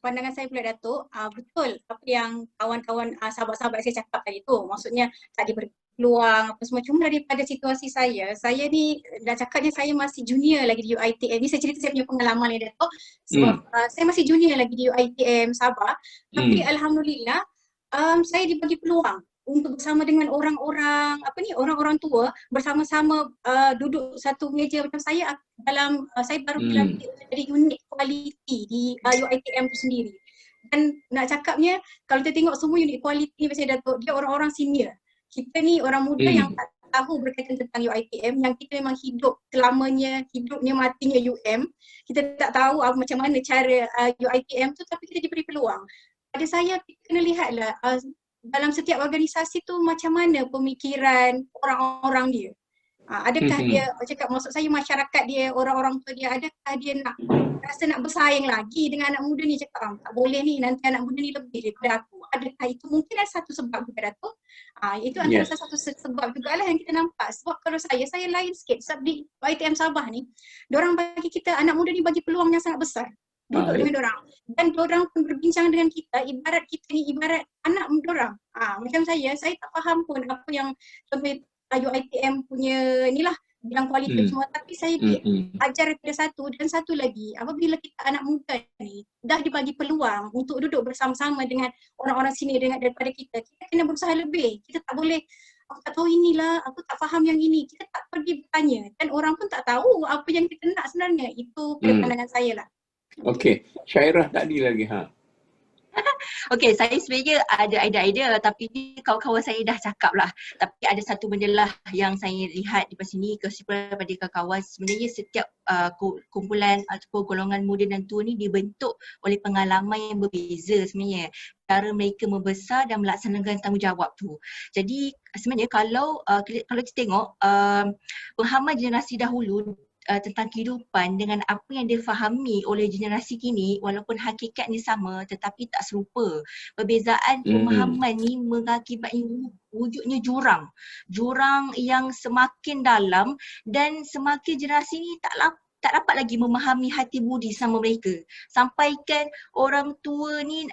pandangan saya pula Datuk, betul apa yang kawan-kawan sahabat-sahabat saya cakap tadi tu. Maksudnya tak diberi peluang apa semua. Cuma daripada situasi saya ni dah cakapnya saya masih junior lagi di UiTM. Ni saya cerita saya punya pengalaman ni Datuk. Sebab saya masih junior lagi di UiTM Sabah. Tapi alhamdulillah saya dibagi peluang untuk bersama dengan orang-orang tua, bersama-sama duduk satu meja macam saya dalam saya baru dilantik dari unit kualiti di UiTM tu sendiri. Dan nak cakapnya kalau kita tengok semua unit kualiti macam Datuk, dia orang-orang senior. Kita ni orang muda yang tak tahu berkaitan tentang UiTM, yang kita memang hidup selamanya, hidupnya matinya UM. Kita tak tahu macam mana cara UiTM tu, tapi kita diberi peluang. Pada saya kita kena lihatlah dalam setiap organisasi tu macam mana pemikiran orang-orang dia. Adakah dia, cakap maksud saya masyarakat dia, orang-orang tua dia, adakah dia rasa nak bersaing lagi dengan anak muda ni, cakap tak boleh ni, nanti anak muda ni lebih daripada aku. Adakah itu mungkin ada satu sebab juga Datuk? Itu antara satu sebab jugalah yang kita nampak. Sebab kalau saya lain sikit. Sebab di UiTM Sabah ni, diorang bagi kita, anak muda ni bagi peluang yang sangat besar. Duduk dengan diorang. Dan diorang pun berbincang dengan kita, ibarat kita ni ibarat anak diorang. Macam saya tak faham pun apa yang contoh UiTM punya ni lah, bilang kualiti semua, tapi saya ajar daripada satu dan satu lagi, apabila kita anak muda ni dah dibagi peluang untuk duduk bersama-sama dengan orang-orang sini daripada kita kena berusaha lebih. Kita tak boleh, aku tak tahu inilah, aku tak faham yang ini, kita tak pergi bertanya dan orang pun tak tahu apa yang kita nak sebenarnya. Itu pandangan saya lah. Okey, Syairah tadi lagi Okey, saya sebenarnya ada idea tapi kawan-kawan saya dah cakap lah. Tapi ada satu benda lah yang saya lihat di sini, kesimpulan daripada kawan-kawan, sebenarnya setiap kumpulan ataupun golongan muda dan tua ni dibentuk oleh pengalaman yang berbeza sebenarnya. Cara mereka membesar dan melaksanakan tanggungjawab tu. Jadi sebenarnya kalau kita tengok pemahaman generasi dahulu tentang kehidupan dengan apa yang difahami oleh generasi kini, walaupun hakikatnya sama tetapi tak serupa. Perbezaan pemahaman ni mengakibatkan wujudnya jurang yang semakin dalam dan semakin generasi ni tak dapat lagi memahami hati budi sama mereka. Sampaikan orang tua ni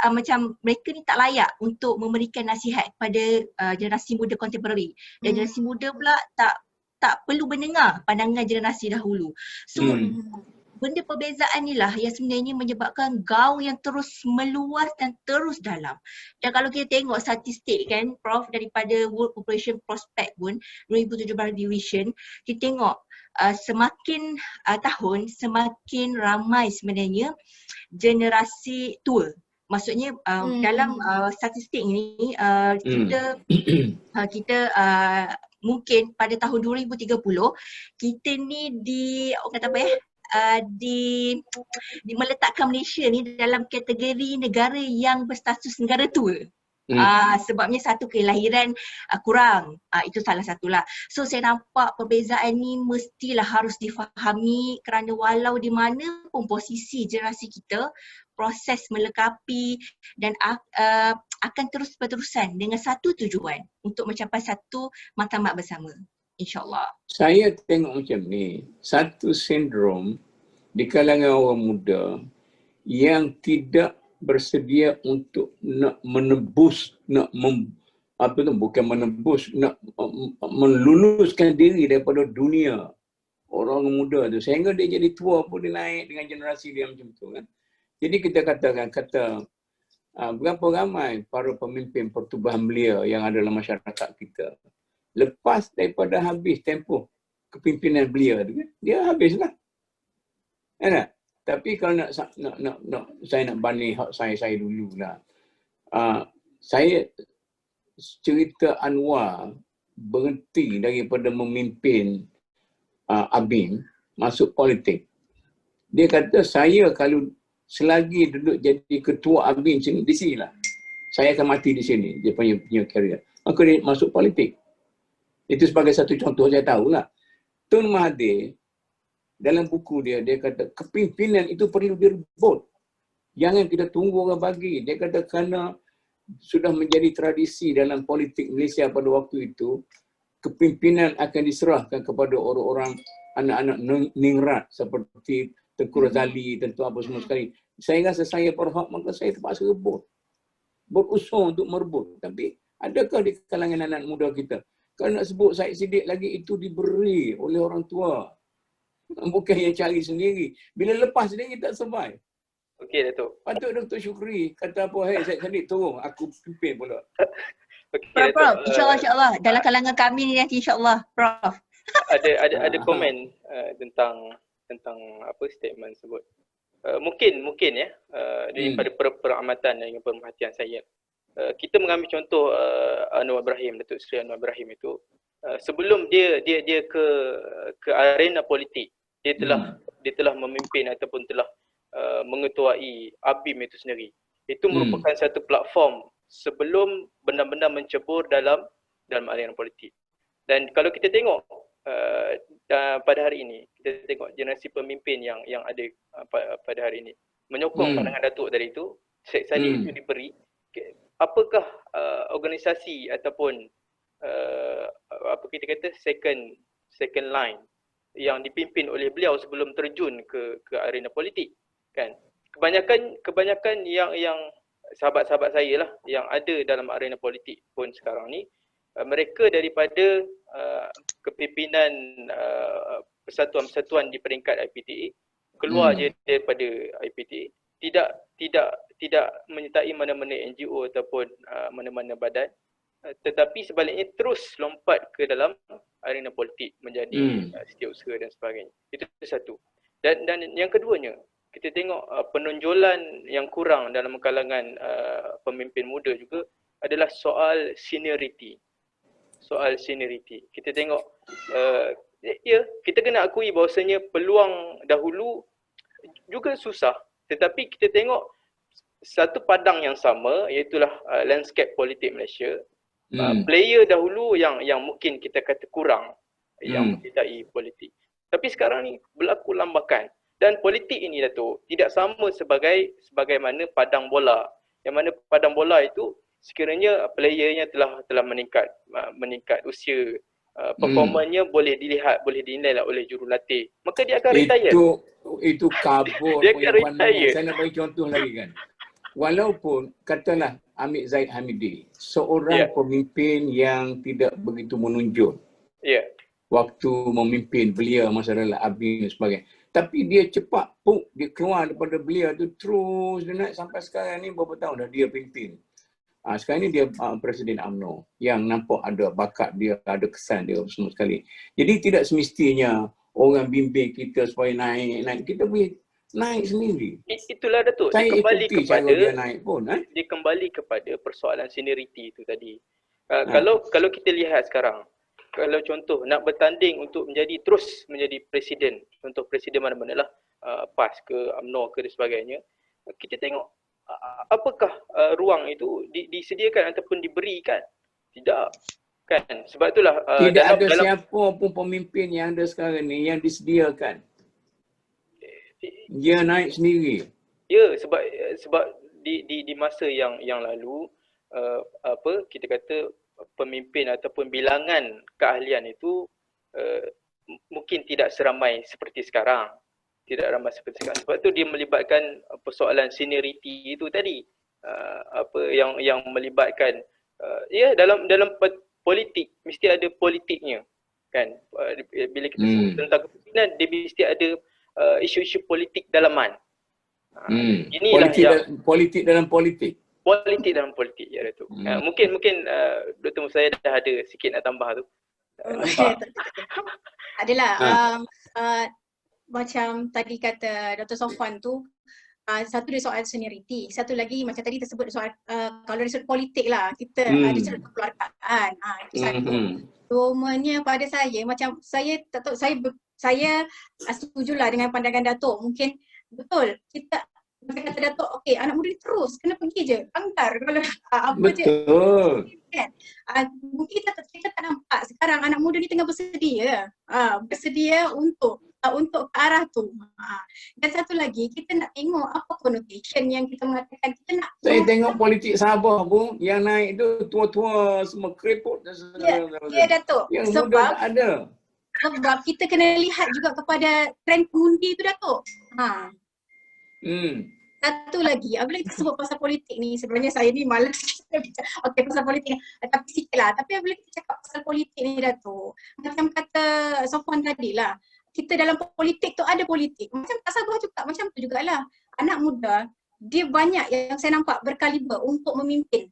macam mereka ni tak layak untuk memberikan nasihat pada generasi muda kontemporari. Dan generasi muda pula tak perlu mendengar pandangan generasi dahulu. So, benda perbezaan inilah yang sebenarnya menyebabkan gaung yang terus meluas dan terus dalam. Dan kalau kita tengok statistik kan, Prof, daripada World Population Prospect pun 2017 division, kita tengok semakin tahun semakin ramai sebenarnya generasi tua. Maksudnya dalam statistik ni kita mungkin pada tahun 2030 kita ni meletakkan Malaysia ni dalam kategori negara yang berstatus negara tua. Sebabnya satu kelahiran kurang, itu salah satulah. So saya nampak perbezaan ni mestilah harus difahami, kerana walau di mana pun posisi generasi kita, proses melengkapi dan akan terus berterusan dengan satu tujuan untuk mencapai satu matlamat bersama, insyaAllah. Saya tengok macam ni, satu sindrom di kalangan orang muda yang tidak bersedia untuk nak menebus, bukan menebus, nak meluluskan diri daripada dunia orang muda tu, sehingga dia jadi tua pun dia naik dengan generasi dia macam tu kan. Jadi kita kata berapa ramai para pemimpin pertubuhan belia yang ada dalam masyarakat kita, lepas daripada habis tempoh kepimpinan belia tu, dia habislah. Kan tak? Tapi kalau saya nak banding hak saya dululah. Saya cerita Anwar berhenti daripada memimpin ABIN masuk politik. Dia kata saya kalau selagi duduk jadi ketua ABIN di sinilah, saya akan mati di sini, dia punya karier. Maka dia masuk politik. Itu sebagai satu contoh saya tahulah. Tun Mahathir dalam buku dia kata kepimpinan itu perlu direbut. Jangan kita tunggu orang bagi. Dia kata kerana sudah menjadi tradisi dalam politik Malaysia pada waktu itu, kepimpinan akan diserahkan kepada orang-orang anak-anak ningrat seperti Tengku Razali, tentu apa semua sekali. Saya rasa saya berhak, maka saya terpaksa rebut. Berusaha untuk merebut. Tapi adakah di kalangan anak muda kita, kalau nak sebut Syed Siddiq lagi, itu diberi oleh orang tua. Bukan yang cari sendiri. Bila lepas sendiri tak survive. Okey Datuk. Patut Dr. Syukri kata apa, hey Syed Siddiq turun, aku pimpin pula. Okay, Prof, insyaAllah, dalam kalangan kami ni nanti insyaAllah, Prof. Ada komen tentang apa statement tersebut. Mungkin ya, daripada peramatan dan pemerhatian saya. Kita mengambil contoh Anwar Ibrahim, Datuk Seri Anwar Ibrahim itu, sebelum dia ke arena politik, dia telah memimpin ataupun telah mengetuai ABIM itu sendiri. Itu merupakan satu platform sebelum benar-benar mencebur dalam arena politik. Dan kalau kita tengok pada hari ini, kita tengok generasi pemimpin yang ada pada hari ini menyokong pandangan Datuk tadi itu, Syed Saddiq itu diberi. Apakah organisasi ataupun apa kita kata second line yang dipimpin oleh beliau sebelum terjun ke arena politik, kan? Kebanyakan yang sahabat-sahabat saya lah yang ada dalam arena politik pun sekarang ni, mereka daripada kepimpinan persatuan-persatuan di peringkat IPTA, keluar je daripada IPTA, tidak menyertai mana-mana NGO ataupun mana-mana badan, tetapi sebaliknya terus lompat ke dalam arena politik menjadi setiausaha dan sebagainya. Itu satu. Dan yang keduanya, kita tengok penonjolan yang kurang dalam kalangan pemimpin muda juga adalah soal seniority. Kita tengok kita kena akui bahawasanya peluang dahulu juga susah, tetapi kita tengok satu padang yang sama, iaitulah landscape politik Malaysia. Player dahulu yang mungkin kita kata kurang yang menyertai politik. Tapi sekarang ni berlaku lambakan. Dan politik ini Datuk tidak sama sebagaimana padang bola. Yang mana padang bola itu sekiranya playernya telah meningkat usia, performanya boleh dilihat, boleh dinilai oleh jurulatih, maka dia akan retire. Itu kabur dia akan retire. Saya nak bagi contoh lagi kan. Walaupun katalah Amit Zaid Hamidi, seorang pemimpin yang tidak begitu menonjol waktu memimpin belia masa dalam ABIN dan sebagainya. Tapi dia cepat dia keluar daripada belia tu, terus dia naik sampai sekarang ni berapa tahun dah dia pimpin. Sekarang ni dia Presiden UMNO yang nampak ada bakat dia, ada kesan dia semua sekali. Jadi tidak semestinya orang bimbing kita supaya naik. Kita boleh naik sendiri. Itulah Datuk. Saya ikuti cara dia naik pun. Dia kembali kepada persoalan seniority itu tadi. Kalau kita lihat sekarang, kalau contoh nak bertanding untuk terus menjadi presiden, contoh presiden mana-mana lah, PAS ke UMNO ke dan sebagainya, kita tengok apakah ruang itu disediakan ataupun diberikan? Tidak, kan? Sebab itulah tidak ada siapa pun pemimpin yang ada sekarang ni yang disediakan. Dia naik sendiri. Ya, sebab di masa yang lalu kita kata pemimpin ataupun bilangan keahlian itu mungkin tidak seramai seperti sekarang. Tidak ramai seperti sekarang. Sebab tu dia melibatkan persoalan seniority itu tadi. Yang melibatkan dalam politik mesti ada politiknya, kan? Bila kita sebut tentang kepimpinan, dia mesti ada isu-isu politik dalaman. Inilah politik dalam politik. Politik dalam politik, ya Datuk. Mungkin Dr. Musaya dah ada sikit nak tambah tu. Adalah macam tadi kata Dr. Sofwan tu, satu dia soal seniority, satu lagi macam tadi tersebut soal kalau dari sudut politik lah, kita ada sudut kekeluargaan. Itu satu. Cumanya pada saya, macam saya tak tahu, saya setujulah dengan pandangan Datuk. Mungkin betul kita kata Datuk, okey anak muda ni terus kena pergi je, anggar kalau apa betul. Je kan. Mungkin kita tak nampak sekarang anak muda ni tengah bersedia untuk ke arah tu. Dan satu lagi, kita nak tengok apa connotation yang kita mengatakan. Kita nak tengok politik Sabah pun yang naik tu tua-tua semua kereput dan sebagainya. Ya Datuk. Yang muda tak ada. Sebab kita kena lihat juga kepada trend pengundi tu Datuk. Satu lagi, apabila kita sebut pasal politik ni, sebenarnya saya ni malas okey pasal politik tapi sikit lah. Tapi apabila kita cakap pasal politik ni Datuk, macam kata Sofwan tadi lah, kita dalam politik tu ada politik. Macam tak Sabah juga, macam tu jugalah. Anak muda, dia banyak yang saya nampak berkaliber untuk memimpin.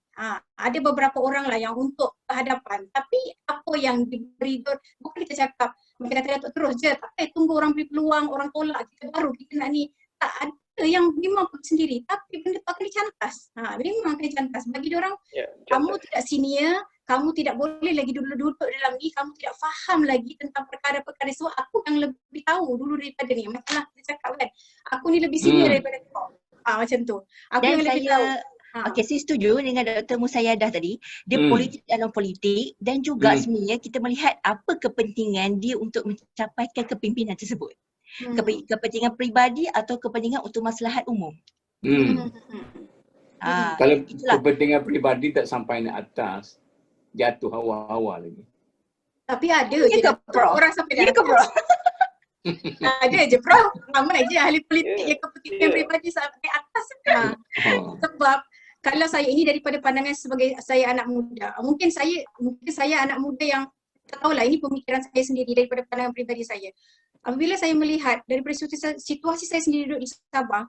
Ada beberapa orang lah yang untuk kehadapan. Tapi apa yang diberi, bukan kita cakap, macam kata Datuk terus je, tak tunggu orang beri peluang, orang tolak, kita baru kita nak ni. Tak ada yang memang sendiri, tapi benda tu akan dicantas. Memang akan dicantas. Bagi diorang, kamu tidak senior, kamu tidak boleh lagi duduk dalam ni, kamu tidak faham lagi tentang perkara-perkara. So aku yang lebih tahu dulu daripada ni. Macamlah kita cakap kan, aku ni lebih senior daripada kau. Macam tu. Aku dan yang lebih tahu. Okey, saya setuju dengan Dr. Musaidah tadi. Dia politik dalam politik dan juga sebenarnya kita melihat apa kepentingan dia untuk mencapaikan kepimpinan tersebut. Kepentingan peribadi atau kepentingan untuk maslahat umum. Kalau kepentingan peribadi tak sampai nak atas, jatuh awal-awal lagi. Tapi ada je orang sampai nak atas. Ada je Prof, ramai je ahli politik yang kepentingan peribadi sampai atas. Sebab kalau saya ini daripada pandangan sebagai saya anak muda, mungkin saya anak muda yang tak tahulah, ini pemikiran saya sendiri daripada pandangan peribadi saya. Apabila saya melihat daripada situasi saya sendiri duduk di Sabah,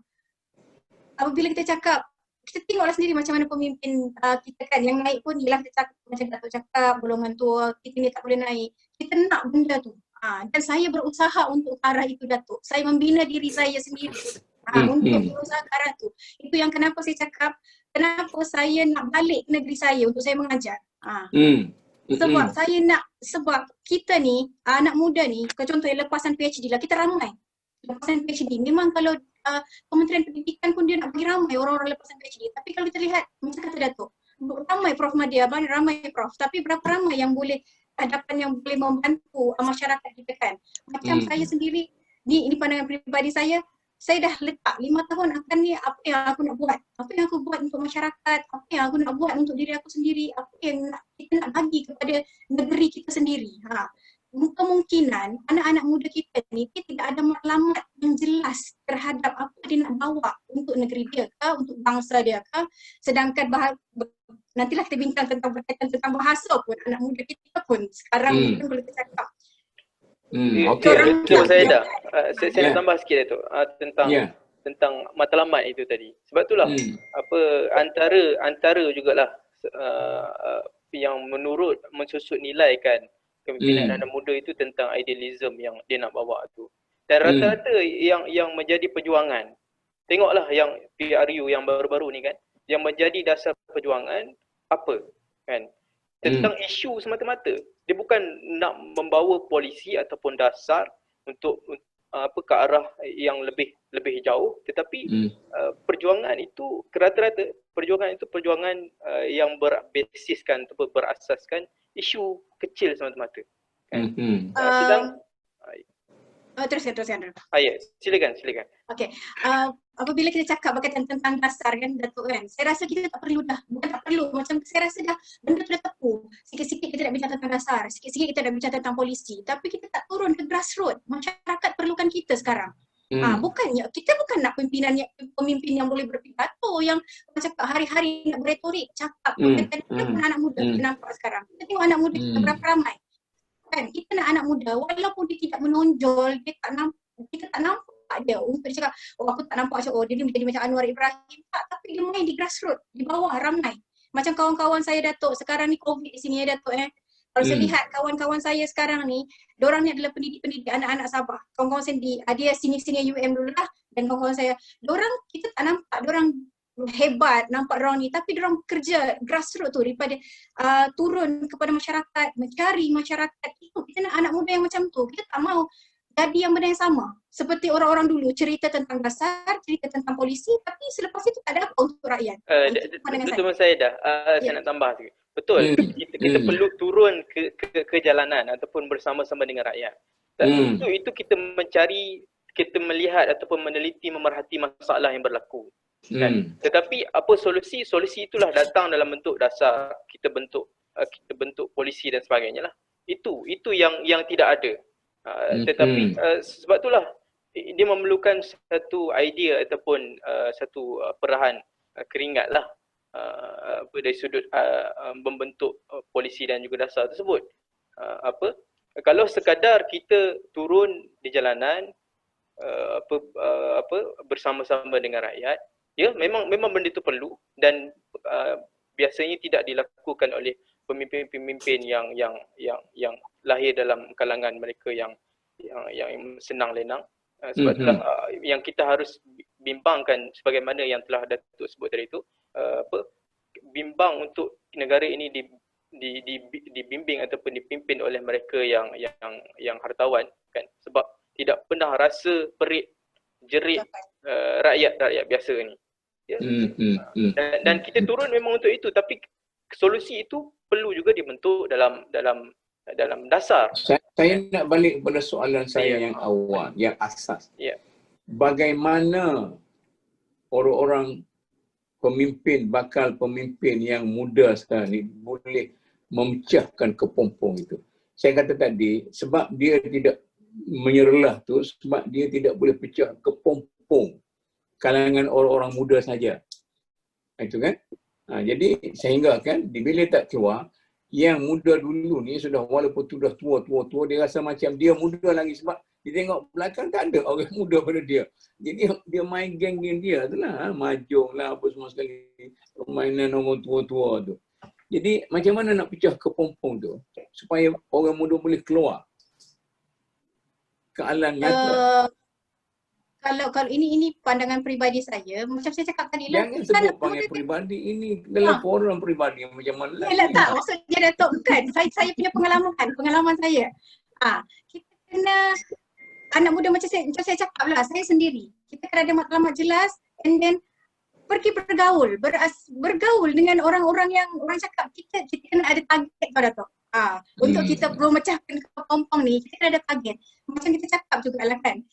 apabila kita cakap, kita tengoklah sendiri macam mana pemimpin kita kan, yang naik pun ialah kita cakap, macam Datuk cakap, golongan tua, kita ni tak boleh naik. Kita nak benda tu. Dan saya berusaha untuk ke arah itu Datuk. Saya membina diri saya sendiri untuk berusaha ke arah tu. Itu yang kenapa saya cakap, kenapa saya nak balik ke negeri saya untuk saya mengajar. Sebab saya nak, sebab kita ni, anak muda ni, contohnya lepasan PhD lah, kita ramai. Lepasan PhD, memang kalau Kementerian Pendidikan pun dia nak bagi ramai orang-orang lepasan PhD. Tapi kalau kita lihat, macam kata Datuk, ramai Prof Madia, ramai Prof. Tapi berapa ramai yang boleh, hadapan yang boleh membantu masyarakat kita kan. Macam saya sendiri, ini pandangan peribadi saya dah letak 5 tahun akan ni apa yang aku nak buat. Apa yang aku buat untuk masyarakat, apa yang aku nak buat untuk diri aku sendiri, apa yang kita nak bagi kepada negeri kita sendiri. Kemungkinan anak-anak muda kita ni dia tidak ada matlamat yang jelas terhadap apa dia nak bawa untuk negeri dia ke, untuk bangsa dia ke. Sedangkan nantilah kita bincang berkaitan tentang bahasa pun, anak muda kita pun sekarang mungkin boleh kita cakap. Saya nak tambah sikit tu tentang matlamat itu tadi. Sebab itulah antara jugalah yang menurut mensusut nilai kan kepimpinan anak muda itu tentang idealism yang dia nak bawa tu. Dan rata-rata yang menjadi perjuangan, tengoklah yang PRU yang baru-baru ni kan, yang menjadi dasar perjuangan apa kan, tentang isu semata-mata. dia bukan nak membawa polisi ataupun dasar untuk ke arah yang lebih jauh, tetapi perjuangan itu rata-rata perjuangan yang berbasiskan atau berasaskan isu kecil semata-mata kan. Sedang teruskan. Ya, silakan. Okey. Apabila kita cakap berkaitan tentang dasar kan Datuk kan, saya rasa kita tak perlu dah, bukan tak perlu, macam saya rasa dah benda tu dah tepu. Sikit-sikit kita nak bincang tentang dasar, sikit-sikit kita nak bincang tentang polisi, tapi kita tak turun ke grassroots. Masyarakat perlukan kita sekarang. Bukannya kita bukan nak pemimpin yang boleh berpidato, yang cakap hari-hari nak berretorik, cakap kita bukan anak muda kita nampak sekarang. Kita tengok anak muda kita berapa ramai. Kan kita nak anak muda walaupun dia tidak menonjol, kita tak nampak dia untuk dia cakap aku tak nampak macam dia menjadi macam Anwar Ibrahim, tak, tapi dia main di grassroots, di bawah ramai. Macam kawan-kawan saya Datuk sekarang ni COVID di sini ya Datuk Kalau saya lihat kawan-kawan saya sekarang ni, diorang ni adalah pendidik-pendidik anak-anak Sabah. Kawan-kawan saya dia senior UM dulu lah, dan kawan-kawan saya, diorang kita tak nampak diorang hebat, nampak diorang ni, tapi diorang kerja grassroots tu daripada turun kepada masyarakat, mencari masyarakat itu. Kita nak anak muda yang macam tu. Kita tak mau jadi yang benda yang sama. Seperti orang-orang dulu cerita tentang dasar, cerita tentang polisi, tapi selepas itu tak ada apa untuk rakyat. Betul saya dah. Saya nak tambah sikit. Betul. Kita perlu turun ke jalanan ataupun bersama-sama dengan rakyat. Itu kita mencari, kita melihat ataupun meneliti, memerhati masalah yang berlaku. Kan? Tetapi apa solusi? Solusi itulah datang dalam bentuk dasar, kita bentuk polisi dan sebagainya lah. Itu yang tidak ada. Tetapi sebab itulah dia memerlukan satu idea ataupun satu perahan keringat lah dari sudut membentuk polisi dan juga dasar tersebut. Kalau sekadar kita turun di jalanan bersama-sama dengan rakyat, ya memang benda itu perlu, dan biasanya tidak dilakukan oleh pemimpin-pemimpin yang lahir dalam kalangan mereka yang senang lenang. Sebab itulah yang kita harus bimbangkan, sebagaimana yang telah Datuk sebut tadi itu, bimbang untuk negara ini dibimbing ataupun dipimpin oleh mereka yang hartawan kan, sebab tidak pernah rasa perit jerit rakyat biasa ni. Ya? Dan kita turun memang untuk itu, tapi solusi itu perlu juga dibentuk dalam dasar. Saya nak balik kepada soalan saya yang awal, yang asas. Bagaimana orang-orang bakal pemimpin yang muda sekarang ni boleh memecahkan kepompong itu? Saya kata tadi, sebab dia tidak menyerlah tu, sebab dia tidak boleh pecah kepompong kalangan orang-orang muda saja. Itu kan? Jadi sehingga kan bila tak keluar, yang muda dulu ni sudah, walaupun sudah tua, dia rasa macam dia muda lagi, sebab dia tengok belakang tak ada orang muda pada dia. Jadi dia main geng-geng dia tu lah, mahjong lah apa semua sekali, permainan orang tua-tua tu. Jadi macam mana nak pecah kepompong tu supaya orang muda boleh keluar ke alam nyata? Kalau ini pandangan peribadi saya, macam saya cakap tadi lah. Jangan sebut pandangan peribadi, ini dalam forum peribadi macam mana lagi? Tak, maksudnya Datuk bukan. Saya punya pengalaman saya. Kita kena, anak muda macam saya cakap lah, saya sendiri. Kita kena ada matlamat jelas, and then pergi bergaul dengan orang-orang yang orang cakap kita kena ada target tau Datuk. Untuk kita memecahkan kepompong ni, kita kena ada target. Macam kita cakap jugalah kan.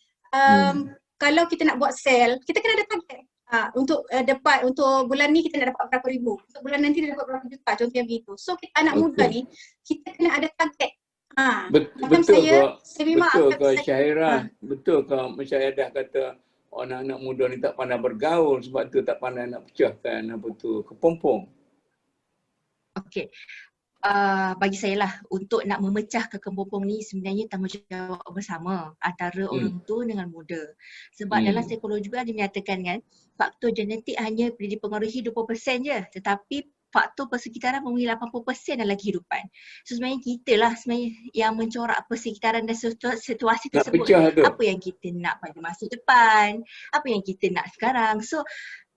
Kalau kita nak buat sel, kita kena ada target. Untuk bulan ni kita nak dapat berapa ribu, untuk bulan nanti kita dapat berapa juta, contohnya begitu. So kita anak muda ni, kita kena ada target. Betul ke Syahirah? Betul ke Musyahadah kata anak-anak muda ni tak pandai bergaul, sebab tu tak pandai nak pecahkan kepompong? Okey. Bagi saya lah, untuk nak memecahkan kepompong ni sebenarnya tanggungjawab bersama antara orang tua dengan muda. Sebab dalam psikologi juga dia menyatakan kan, faktor genetik hanya dipengaruhi 20% je, tetapi faktor persekitaran memenuhi 80% dalam kehidupan. So sebenarnya kita lah sebenarnya yang mencorak persekitaran dan situasi tersebut. Apa yang kita nak pada masa depan, apa yang kita nak sekarang. So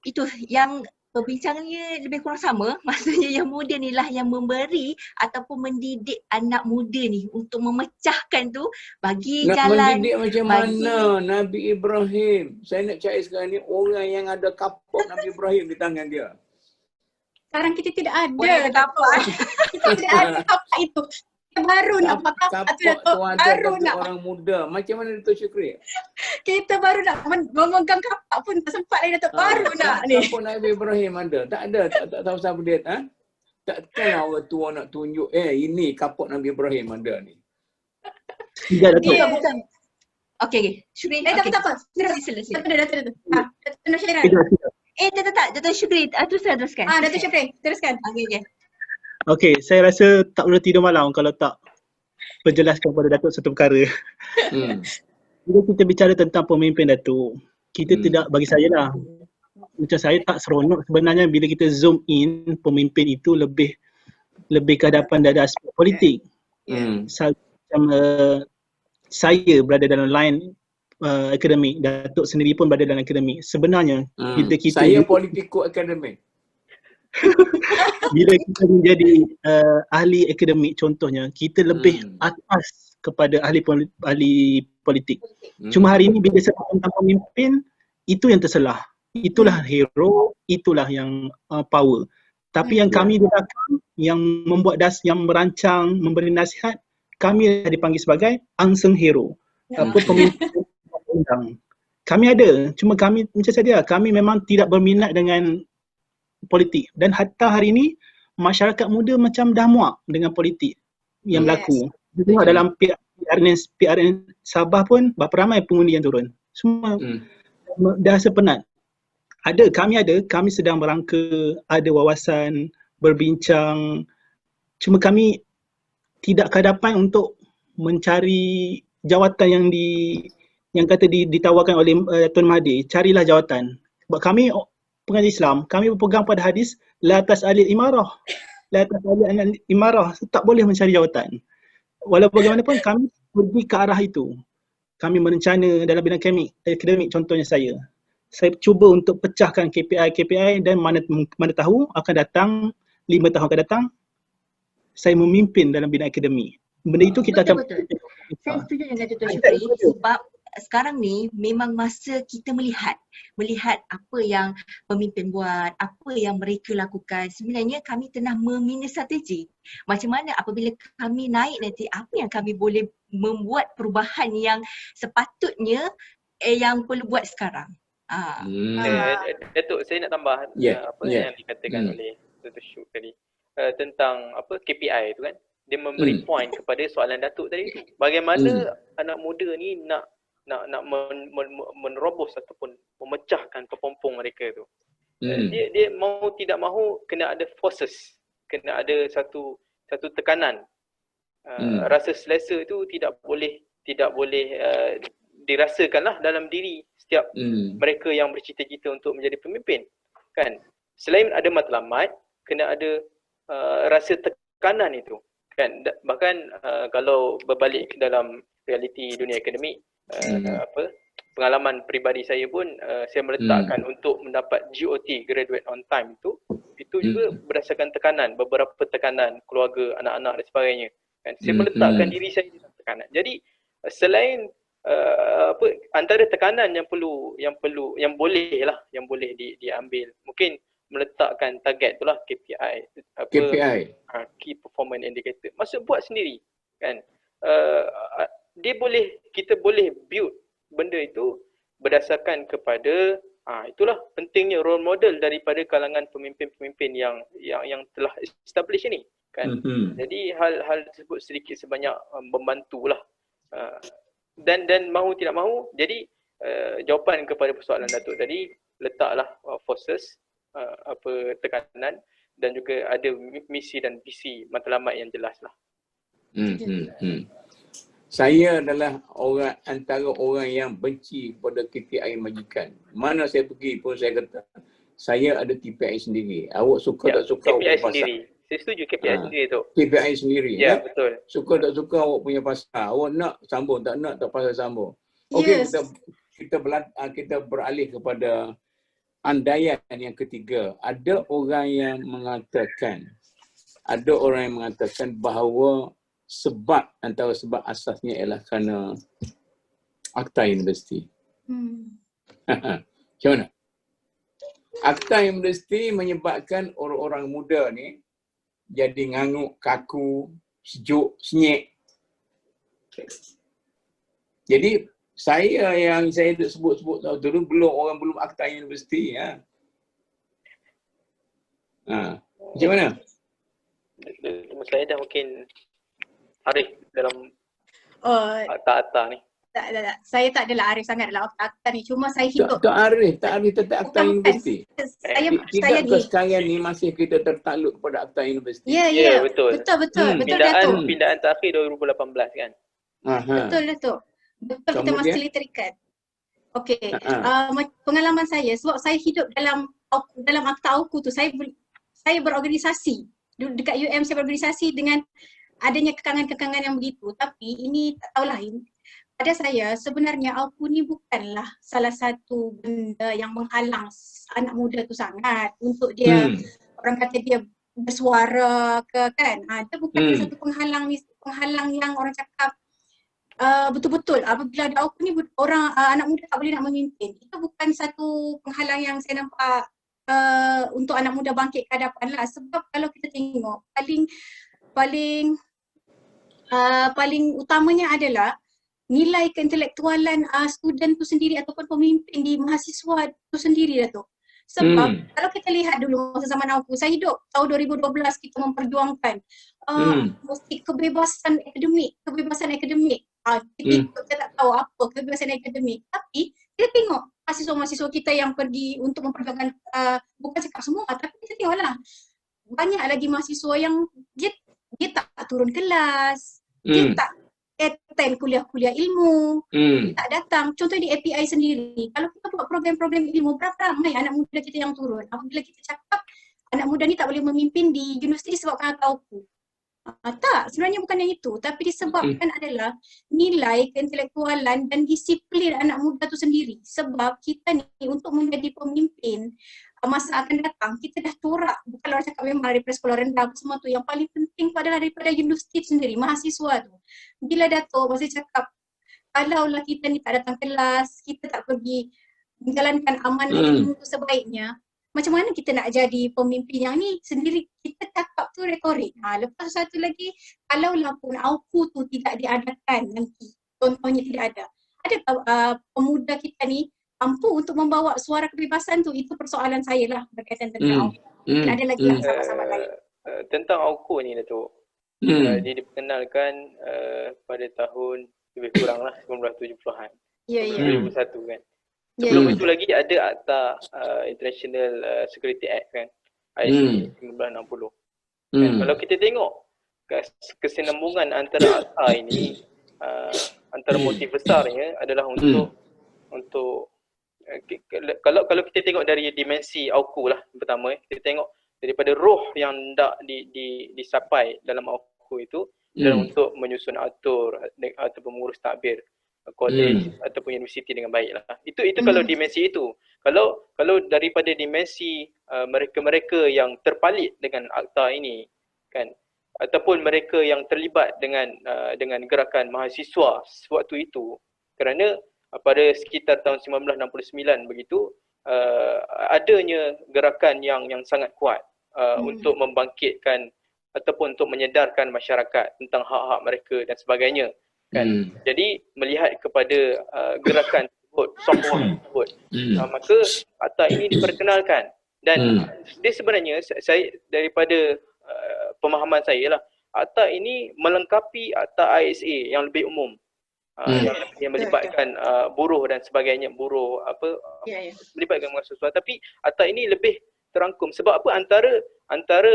itu yang perbincangannya lebih kurang sama. Maksudnya yang muda ni lah yang memberi ataupun mendidik anak muda ni untuk memecahkan tu, bagi Nak jalan, mendidik macam bagi mana Nabi Ibrahim? Saya nak cari sekarang ni orang yang ada kapok Nabi Ibrahim di tangan dia. Sekarang kita tidak orang yang ada terdapat. kita tidak ada kapak itu. Kita baru nak pakai Kapok tu Datuk. tu ada Baru bagi nak orang muda. Macam mana Datuk Syukri? kita baru nak memegang kapak pun tak sempat lagi Datuk. Baru nak ni. Kapok Nabi Ibrahim ada? Tak ada. Tak tahu siapa dia. Ha? Takkanlah orang tua nak tunjuk, ini kapok Nabi Ibrahim ada ni. Tidak, Datuk. Dia- Bukan. Okey. Syukri. Tak apa. Sila. Datuk. Datuk Nusyairan. Tidak. Tak. Datuk Syukri. Teruskan. Datuk Syafrin, teruskan. Okey. Okey, saya rasa tak boleh tidur malam kalau tak perjelaskan kepada Datuk satu perkara. Hmm. Bila kita bicara tentang pemimpin Datuk, kita tidak, bagi saya lah, macam saya tak seronok sebenarnya bila kita zoom in pemimpin itu lebih ke hadapan dari aspek politik. Macam saya berada dalam line akademik, Datuk sendiri pun berada dalam akademik. Sebenarnya bila kita Saya politiko akademik. bila kita menjadi ahli akademik contohnya, kita lebih atas kepada ahli politik. Cuma hari ini bila sebut tentang pemimpin, itu yang terselah. Itulah hero, itulah yang power. Tapi yang kami di belakang, yang membuat yang merancang, memberi nasihat, kami dipanggil sebagai unsung hero. Pemimpin undang. Kami ada, cuma kami macam saya, kami memang tidak berminat dengan politik. Dan hatta hari ini masyarakat muda macam dah muak dengan politik yang berlaku. Kita tengok dalam PRN Sabah pun berapa ramai pengundi yang turun. Semua dah rasa penat. Kami sedang merangka, ada wawasan, berbincang. Cuma kami tidak kehadapan untuk mencari jawatan yang kata ditawarkan oleh Tuan Mahathir. Carilah jawatan. Sebab kami pengaji Islam, kami berpegang pada hadis la tas'alil imarah. La tas'alil imarah. Tak boleh mencari jawatan. Walau bagaimanapun kami pergi ke arah itu. Kami merencana dalam bidang akademik, contohnya saya cuba untuk pecahkan KPI dan mana tahu akan datang 5 tahun akan datang saya memimpin dalam bidang akademik. Benda itu kita Betul. Saya setuju dengan Datuk Syukri sebab sekarang ni memang masa kita melihat apa yang pemimpin buat, apa yang mereka lakukan. Sebenarnya kami tengah membina strategi. Macam mana apabila kami naik nanti, apa yang kami boleh membuat perubahan yang sepatutnya yang perlu buat sekarang. Datuk, saya nak tambah yang dikatakan oleh Datuk Syuk tadi tentang KPI tu kan. Dia memberi point kepada soalan Datuk tadi tu. Bagaimana anak muda ni nak menerobos ataupun memecahkan kepompong mereka tu. Dia mau tidak mahu kena ada forces, kena ada satu tekanan. Rasa selesa itu tidak boleh dirasakanlah dalam diri setiap mereka yang bercita-cita untuk menjadi pemimpin, kan? Selain ada matlamat, kena ada rasa tekanan itu, kan? Bahkan kalau berbalik dalam realiti dunia akademik, pengalaman peribadi saya pun saya meletakkan untuk mendapat GOT, graduate on time itu juga berdasarkan tekanan, beberapa tekanan keluarga, anak-anak dan sebagainya, kan? Saya meletakkan diri saya dalam tekanan. Jadi selain antara tekanan yang boleh diambil, mungkin meletakkan target itulah KPI, key performance indicator. Maksud buat sendiri, kan? Kita boleh build benda itu berdasarkan kepada itulah pentingnya role model daripada kalangan pemimpin-pemimpin yang telah establish ini, kan? Jadi hal tersebut sedikit sebanyak membantulah. Dan mahu tidak mahu, jadi jawapan kepada persoalan Datuk tadi, letaklah forces, tekanan, dan juga ada misi dan visi matlamat yang jelas lah. Saya adalah antara orang yang benci pada KPI majikan. Mana saya pergi pun saya kata, saya ada KPI sendiri. Awak suka tak suka KPI awak sendiri. Saya setuju KPI sendiri tu. KPI sendiri. Ya, betul. Suka tak suka awak punya pasal. Awak nak sambung, tak nak tak pasal sambung. Okey, kita beralih kepada andaian yang ketiga, ada orang yang mengatakan bahawa antara sebab asasnya ialah kerana Akta Universiti. Macam mana? Akta Universiti menyebabkan orang-orang muda ni jadi nganuk, kaku, sejuk, senyek. Jadi saya sebut-sebut dulu orang belum Akta Universiti. Macam mana? Saya dah mungkin arif dalam akta-akta ni. Tak. Saya tak adalah arif sangat dalam akta ni. Cuma saya hidup. Tak arif tentang Akta Universiti. Tidakkah Saya sekarang ni masih kita tertakluk kepada Akta Universiti? Ya, betul. Betul Datuk. Pindaan terakhir 2018 kan. Betul Datuk. Betul, kita Kemudian? masih terikat. Okey. Pengalaman saya sebab saya hidup dalam akta AUKU tu, saya berorganisasi. Dekat UM saya berorganisasi dengan adanya kekangan-kekangan yang begitu. Tapi ini tak tahulah, pada saya sebenarnya AUKU ni bukanlah salah satu benda yang menghalang anak muda tu sangat untuk dia orang kata dia bersuara ke kan. Dia bukan satu penghalang yang orang cakap betul-betul apabila ada AUKU ni anak muda tak boleh nak memimpin. Itu bukan satu penghalang yang saya nampak untuk anak muda bangkit ke hadapan lah. Sebab kalau kita tengok paling utamanya adalah nilai keintelektualan student tu sendiri ataupun pemimpin di mahasiswa tu sendiri Datuk. Sebab kalau kita lihat dulu masa zaman AUKU, saya hidup tahun 2012 kita memperjuangkan mesti kebebasan akademik. Kita tak tahu apa kebebasan akademik. Tapi kita tengok mahasiswa-mahasiswa kita yang pergi untuk memperjuangkan, bukan cakap semua, tapi kita tengoklah banyak lagi mahasiswa yang dia tak turun kelas, dia tak attend kuliah-kuliah ilmu, dia tak datang. Contohnya di API sendiri, kalau kita buat program-program ilmu, berapa ramai anak muda kita yang turun. Apabila kita cakap anak muda ni tak boleh memimpin di universiti sebabkan AUKU. Tak, sebenarnya bukan yang itu. Tapi disebabkan adalah nilai keintelektualan dan disiplin anak muda tu sendiri. Sebab kita ni untuk menjadi pemimpin masa akan datang, kita dah corak, bukan orang cakap memang daripada sekolah rendah semua tu, yang paling penting adalah daripada universiti sendiri, mahasiswa tu. Bila Datuk masih cakap, kalaulah kita ni tak datang kelas, kita tak pergi menjalankan amanah ilmu tu sebaiknya, macam mana kita nak jadi pemimpin yang ni sendiri? Kita cakap tu retorik. Lepas satu lagi, kalaulah pun AUKU tu tidak diadakan nanti, contohnya tidak ada, adakah pemuda kita ni mampu untuk membawa suara kebebasan tu? Itu persoalan saya lah berkaitan tentang AUKU. Mungkin ada lagi yang sahabat-sahabat lain. Tentang AUKU ni Datuk, dia diperkenalkan pada tahun lebih kurang lah 1970-an. Ya. 2001 kan. Sebelum itu lagi ada Akta International Security Act kan, ISA 1960. Kan? Kalau kita tengok kesinambungan antara akta ini, antara motif besarnya adalah untuk kalau kita tengok dari dimensi AUKU lah pertama, kita tengok daripada roh yang hendak disapai dalam AUKU itu adalah untuk menyusun atur ataupun mengurus takbir college ataupun universiti dengan baiklah. Itu kalau dimensi itu. Kalau daripada dimensi mereka-mereka yang terpalit dengan akta ini kan, ataupun mereka yang terlibat dengan gerakan mahasiswa sewaktu itu, kerana pada sekitar tahun 1969 begitu adanya gerakan yang sangat kuat untuk membangkitkan ataupun untuk menyedarkan masyarakat tentang hak-hak mereka dan sebagainya kan. Jadi melihat kepada gerakan tersebut, sokongan tersebut, maka akta ini diperkenalkan dan dia sebenarnya saya daripada pemahaman saya lah, akta ini melengkapi akta ISA yang lebih umum. Yang melibatkan buruh dan sebagainya, melibatkan mahasiswa, tapi akta ini lebih terangkum. Sebab apa? Antara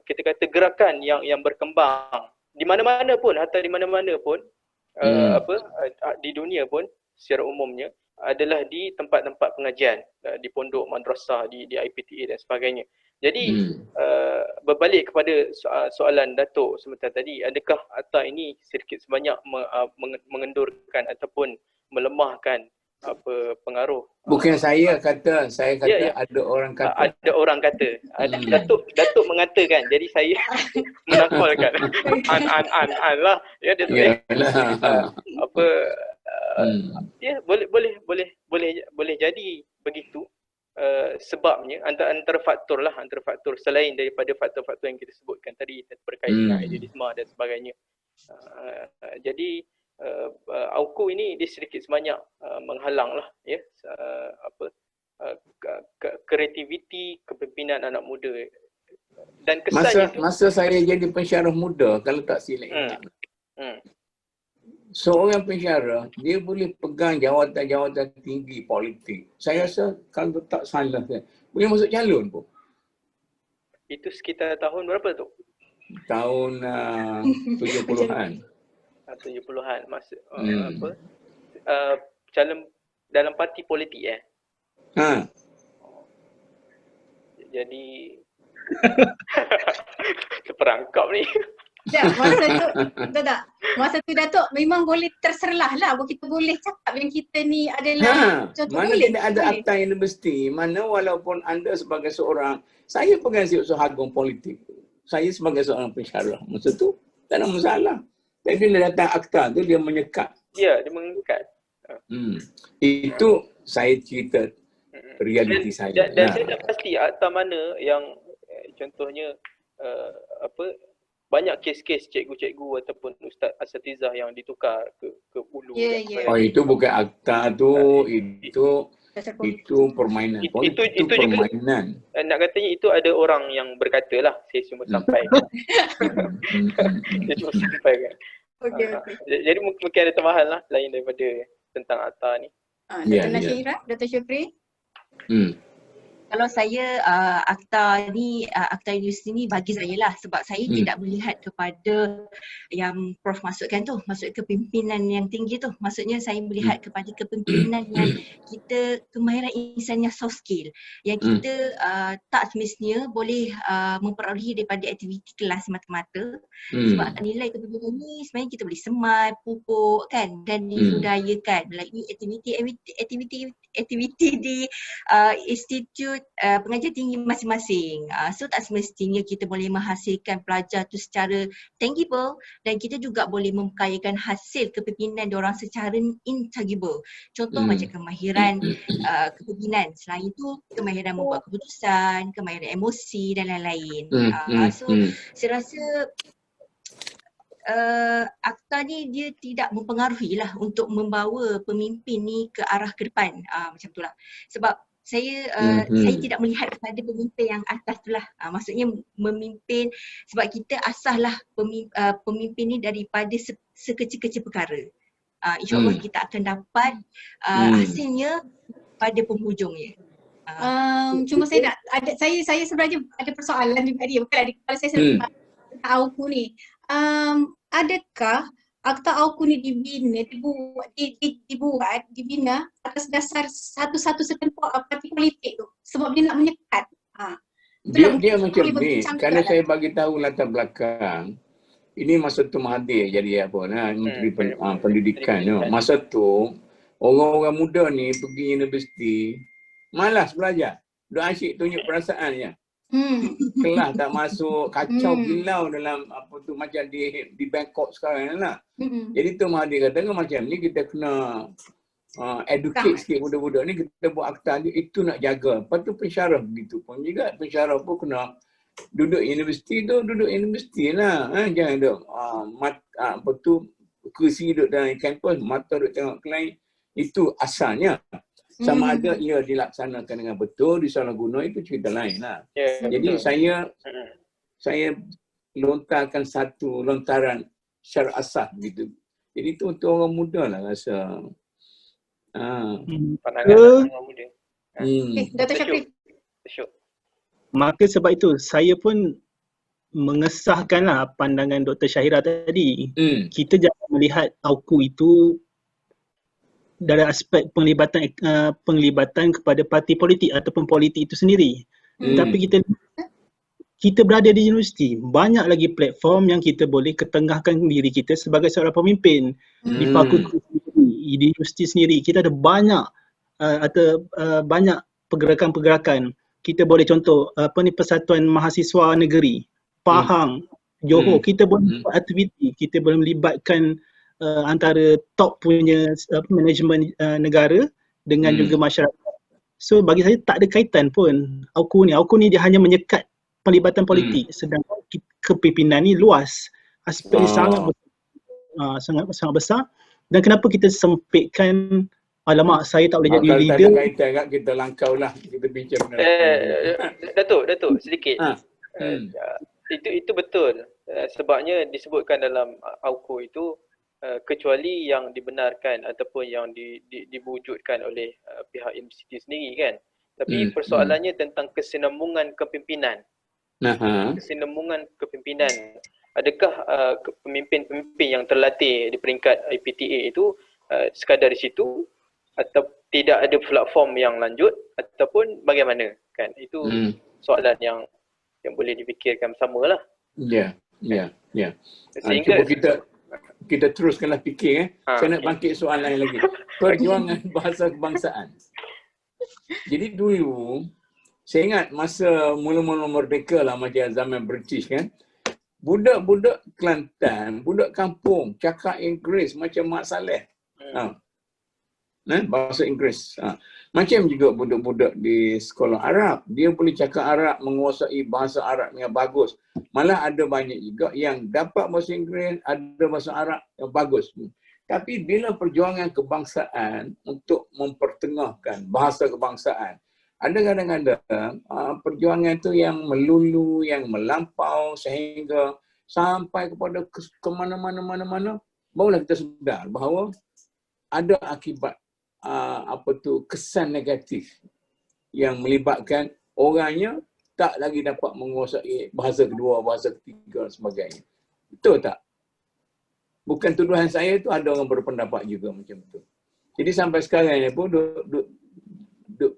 kita kata gerakan yang berkembang di mana-mana pun, hatta di mana-mana pun di dunia pun secara umumnya adalah di tempat-tempat pengajian, di pondok, madrasah, di IPTA dan sebagainya. Jadi berbalik kepada soalan Datuk sebentar tadi, adakah akta ini sedikit sebanyak mengendurkan ataupun melemahkan pengaruh. Bukan saya kata Ya. ada orang kata. Ada orang kata. Datuk mengatakan. Jadi saya menakalkan. An lah. Ya, dia tulis. Ya, boleh jadi begitu. Sebabnya antara faktor selain daripada faktor-faktor yang kita sebutkan tadi berkait dengan idealisme dan sebagainya. Jadi AUKU ini dia sedikit sebanyak menghalang lah ya kreativiti kepimpinan anak muda dan kesannya masa saya jadi pensyarah muda, kalau tak silap ingat, seorang pensyarah dia boleh pegang jawatan-jawatan tinggi politik. Saya rasa kalau tak salah boleh masuk calon pun. Itu sekitar tahun berapa tu? Tahun 70-an. 70-an masa calon dalam parti politik Jadi terperangkap ni. Masa tu Datuk memang boleh terserlah lah. Kita boleh cakap yang kita ni adalah contoh mana boleh. Tidak ada akta universiti. Mana walaupun anda sebagai seorang, saya pegang siap agung politik. Saya sebagai seorang pensyarah. Masa tu tak ada masalah. Tapi bila datang akta tu dia menyekat. Ya, dia mengikat. Itu saya cerita realiti saya. Dan saya tak pasti akta mana yang contohnya banyak kes-kes cikgu-cikgu ataupun ustaz asatizah yang ditukar ke Ulu. Oh, itu bukan akta tu, itu permainan. Itu permainan. Nak katanya itu ada orang yang berkata lah, saya cuma sampai. Saya cuma sampai kan. Okay. Jadi mungkin ada tambahan lah lain daripada tentang akta ni. Dr. Syukri. Kalau saya akta universiti ni bagi saya lah, sebab saya tidak melihat kepada yang Prof masukkan tu, masuk kepimpinan yang tinggi tu. Maksudnya saya melihat kepada kepimpinan yang kita kemahiran insannya soft skill yang kita tak semestinya boleh memperolehi daripada aktiviti kelas mata-mata. Sebab nilai kepimpinan ni sebenarnya kita boleh semai, pupuk kan, dan dibudayakan melalui aktiviti di institut pengajian tinggi masing-masing. So tak semestinya kita boleh menghasilkan pelajar tu secara tangible, dan kita juga boleh memperkayakan hasil kepimpinan diorang secara intangible. Contoh macam kemahiran kepimpinan. Selain itu kemahiran membuat keputusan, kemahiran emosi dan lain-lain. So saya rasa akta ni dia tidak mempengaruhi lah untuk membawa pemimpin ni ke arah ke depan. Macam itulah. Sebab saya tidak melihat kepada pemimpin yang atas tu lah. Maksudnya memimpin, sebab kita asahlah pemimpin ni daripada sekecil-kecil perkara. InsyaAllah kita akan dapat hasilnya pada penghujungnya. Cuma saya sebenarnya ada persoalan juga dia. Bukan ada kepala saya tentang AUKU ni. Adakah akta AUKU ni dibina atas dasar satu-satu sekelompok parti politik tu, sebab dia nak menyekat. Dia macam ni. Kerana saya bagi tahu latar belakang, ini masa tu Mahathir jadi Menteri Pendidikan. Masa tu orang-orang muda ni pergi universiti malas belajar. Dia asyik tunjuk perasaannya. Kelas tak masuk, kacau gilau dalam macam di Bangkok sekarang lah. Jadi tu Mahathir kata macam ni kita kena educate sikit budak-budak ni, kita buat akta ni, itu nak jaga. Lepas tu pensyarah begitu pun juga, pensyarah pun kena duduk universiti lah. Jangan duduk kursi duduk dalam kampus, mata duduk tengok klien. Itu asalnya. Sama ada ia dilaksanakan dengan betul, disalahguna, itu cerita lain lah. Jadi betul. saya lontarkan satu lontaran secara asas gitu. Jadi itu untuk orang muda lah rasa. Pandangan orang muda. Dr. Syafri. Maka sebab itu saya pun mengesahkanlah pandangan Dr. Syahira tadi. Kita jangan melihat AUKU itu dari aspek penglibatan kepada parti politik ataupun politik itu sendiri. Tapi kita berada di universiti, banyak lagi platform yang kita boleh ketengahkan diri kita sebagai seorang pemimpin. Di fakulti sendiri, di universiti sendiri, kita ada banyak atau banyak pergerakan-pergerakan. Kita boleh contoh Persatuan Mahasiswa Negeri, Pahang, Johor, kita boleh buat aktiviti, kita boleh melibatkan antara top punya manajemen negara dengan juga masyarakat. So bagi saya tak ada kaitan pun AUKU ni dia hanya menyekat pelibatan politik, sedangkan kepimpinan ni luas. Aspek ni sangat besar. Dan kenapa kita sempitkan, alamak saya tak boleh jadi kalau leader. tak ada kaitan kat kita langkau lah, kita bincang. Datuk sedikit. Itu betul. Sebabnya disebutkan dalam AUKU itu kecuali yang dibenarkan ataupun yang diwujudkan oleh pihak universiti sendiri kan. Tapi persoalannya tentang kesinambungan kepimpinan. Kesinambungan kepimpinan. Adakah pemimpin-pemimpin yang terlatih di peringkat IPTA itu sekadar di situ atau tidak ada platform yang lanjut ataupun bagaimana kan? Itu soalan yang boleh dipikirkan bersamalah. Ya. Sehingga cuba kita teruskanlah fikir. Saya nak bangkit soalan lain lagi. Perjuangan bahasa kebangsaan. Jadi dulu saya ingat masa mula-mula merdeka lah, macam zaman British kan. Budak-budak Kelantan, budak kampung cakap Inggeris macam Mak Saleh. Bahasa Inggeris. Macam juga budak-budak di sekolah Arab, dia boleh cakap Arab, menguasai bahasa Arab yang bagus. Malah ada banyak juga yang dapat bahasa Inggeris, ada bahasa Arab yang bagus. Tapi bila perjuangan kebangsaan untuk mempertengahkan bahasa kebangsaan, ada kadang-kadang perjuangan itu yang melulu, yang melampau sehingga sampai kepada kemana-mana, barulah kita sedar bahawa ada akibat kesan negatif yang melibatkan orangnya tak lagi dapat menguasai bahasa kedua, bahasa ketiga dan sebagainya. Betul tak? Bukan tuduhan saya, itu ada orang berpendapat juga macam itu. Jadi sampai sekarang ni pun duk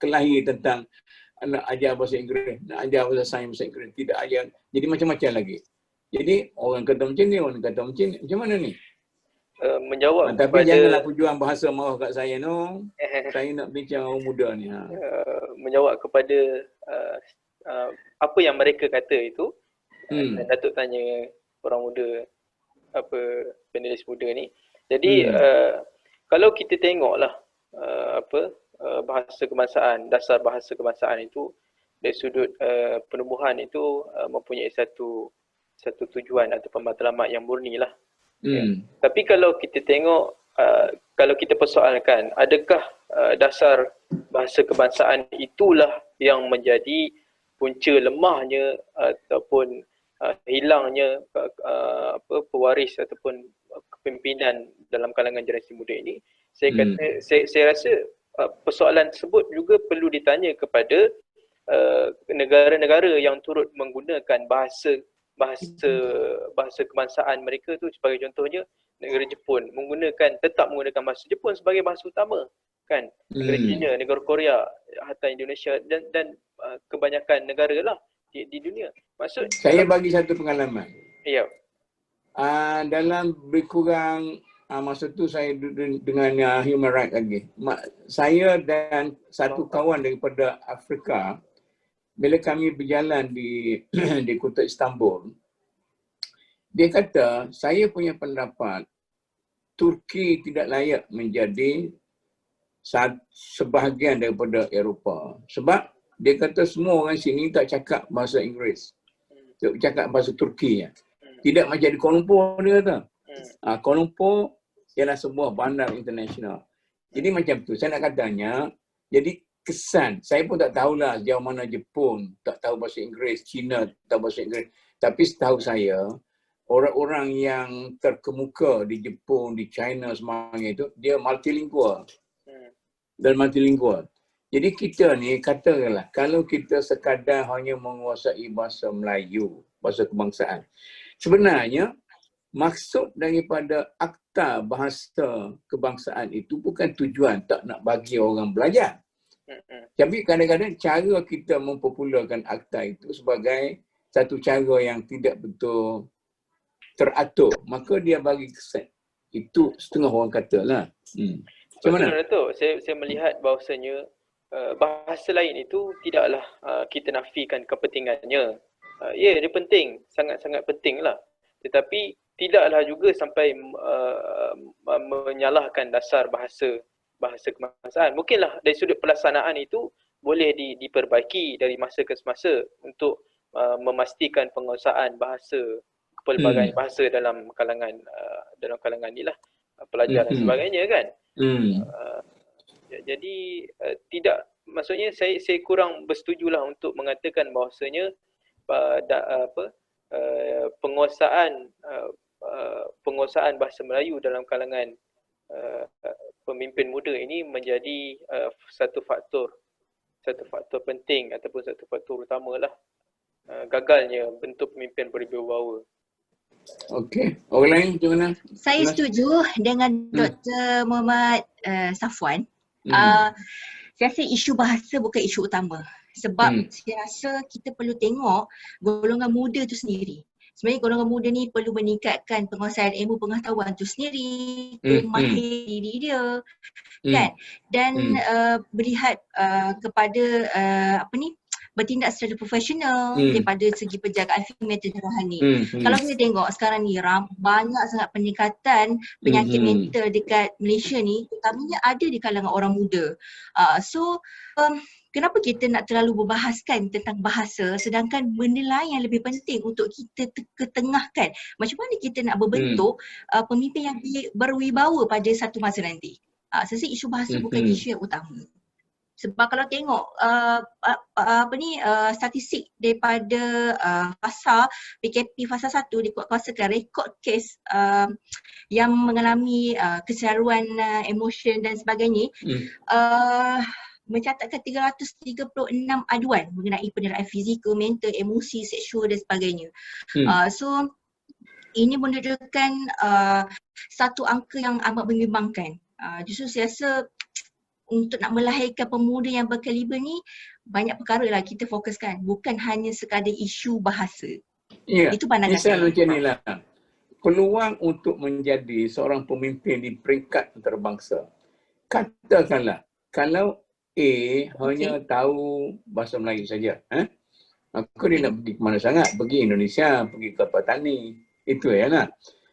kelahi tentang nak ajar bahasa Inggeris, nak ajar bahasa sains bahasa Inggeris, tidak ajar. Jadi macam-macam lagi. Jadi orang kata macam ni, orang kata macam ni. Macam mana ni? Menjawab tapi kepada, janganlah pejuang bahasa marah kat saya no. Saya nak bincang orang muda ni. Menjawab kepada apa yang mereka kata itu. Datuk tanya orang muda, panelis muda ni. Jadi kalau kita tengoklah bahasa kebangsaan, dasar bahasa kebangsaan itu dari sudut penubuhan itu mempunyai satu tujuan atau matlamat yang murni lah. Tapi kalau kita tengok, kalau kita persoalkan, adakah dasar bahasa kebangsaan itulah yang menjadi punca lemahnya ataupun hilangnya pewaris ataupun kepimpinan dalam kalangan generasi muda ini? Saya rasa persoalan tersebut juga perlu ditanya kepada negara-negara yang turut menggunakan bahasa kebangsaan mereka tu. Sebagai contohnya negara Jepun tetap menggunakan bahasa Jepun sebagai bahasa utama kan. Negara China, negara Korea, hatta Indonesia dan kebanyakan negara lah di dunia. Maksud saya bagi satu pengalaman. Ya. Dalam lebih kurang masa tu saya dengan human rights lagi. Saya dan satu kawan daripada Afrika, bila kami berjalan di kota Istanbul, dia kata, saya punya pendapat Turki tidak layak menjadi sebahagian daripada Eropah. Sebab dia kata semua orang sini tak cakap bahasa Inggeris. Dia cakap bahasa Turki. Tidak macam di Kuala Lumpur, dia kata. Kuala Lumpur ialah sebuah bandar internasional. Jadi macam tu. Saya nak katanya, jadi kesan, saya pun tak tahulah sejauh mana Jepun tak tahu bahasa Inggeris, China tak tahu bahasa Inggeris. Tapi setahu saya, orang-orang yang terkemuka di Jepun, di China semuanya itu, dia multilingual. Dan multilingual. Jadi kita ni katakanlah, kalau kita sekadar hanya menguasai bahasa Melayu, bahasa kebangsaan, sebenarnya maksud daripada Akta Bahasa Kebangsaan itu bukan tujuan tak nak bagi orang belajar. Tapi kadang-kadang cara kita mempopularkan akta itu sebagai satu cara yang tidak betul teratur, maka dia bagi kesan. Itu setengah orang katalah. Macam mana? Betul Datuk. Saya melihat bahawasanya bahasa lain itu tidaklah kita nafikan kepentingannya. Ya, dia penting, sangat-sangat penting lah. Tetapi tidaklah juga sampai menyalahkan dasar bahasa kebangsaan. Mungkinlah dari sudut pelaksanaan itu boleh diperbaiki dari masa ke semasa untuk memastikan penguasaan bahasa, pelbagai bahasa dalam kalangan ni lah, pelajar dan sebagainya kan. Jadi tidak, maksudnya saya kurang bersetujulah untuk mengatakan bahawasanya penguasaan bahasa Melayu dalam kalangan pemimpin muda ini menjadi satu faktor penting ataupun satu faktor utamalah gagalnya bentuk pemimpin berwibawa. Okey, orang lain macam mana? Saya setuju dengan Dr. Muhammad Safwan. Saya rasa isu bahasa bukan isu utama. Sebab saya rasa kita perlu tengok golongan muda tu sendiri. Sebenarnya golongan muda ni perlu meningkatkan penguasaan ilmu pengetahuan tu sendiri, mahir diri dia, kan? Dan melihat kepada bertindak secara profesional daripada segi penjagaan mental dan rohani. Kalau kita tengok sekarang ni banyak sangat peningkatan penyakit mental dekat Malaysia ni, terutamanya ada di kalangan orang muda. Kenapa kita nak terlalu berbahaskan tentang bahasa sedangkan benda lain yang lebih penting untuk kita ketengahkan. Macam mana kita nak berbentuk pemimpin yang berwibawa pada satu masa nanti. Saya rasa isu bahasa bukan isu yang utama. Sebab kalau tengok statistik daripada fasa PKP fasa 1 dikuatkuasakan rekod kes yang mengalami kesedaran emosi dan sebagainya, mencatatkan 336 aduan mengenai penderaan fizikal, mental, emosi, seksual dan sebagainya. So ini menunjukkan satu angka yang amat membimbangkan. Justru saya rasa untuk nak melahirkan pemuda yang berkaliber ni, banyak perkara lah kita fokuskan. Bukan hanya sekadar isu bahasa. Ya, itu pandangan saya. Macam inilah. Peluang untuk menjadi seorang pemimpin di peringkat antarabangsa. Katakanlah, kalau A hanya tahu bahasa Melayu saja. Maka dia nak pergi ke mana sangat? Pergi Indonesia, pergi ke Patani. Itu ya lah.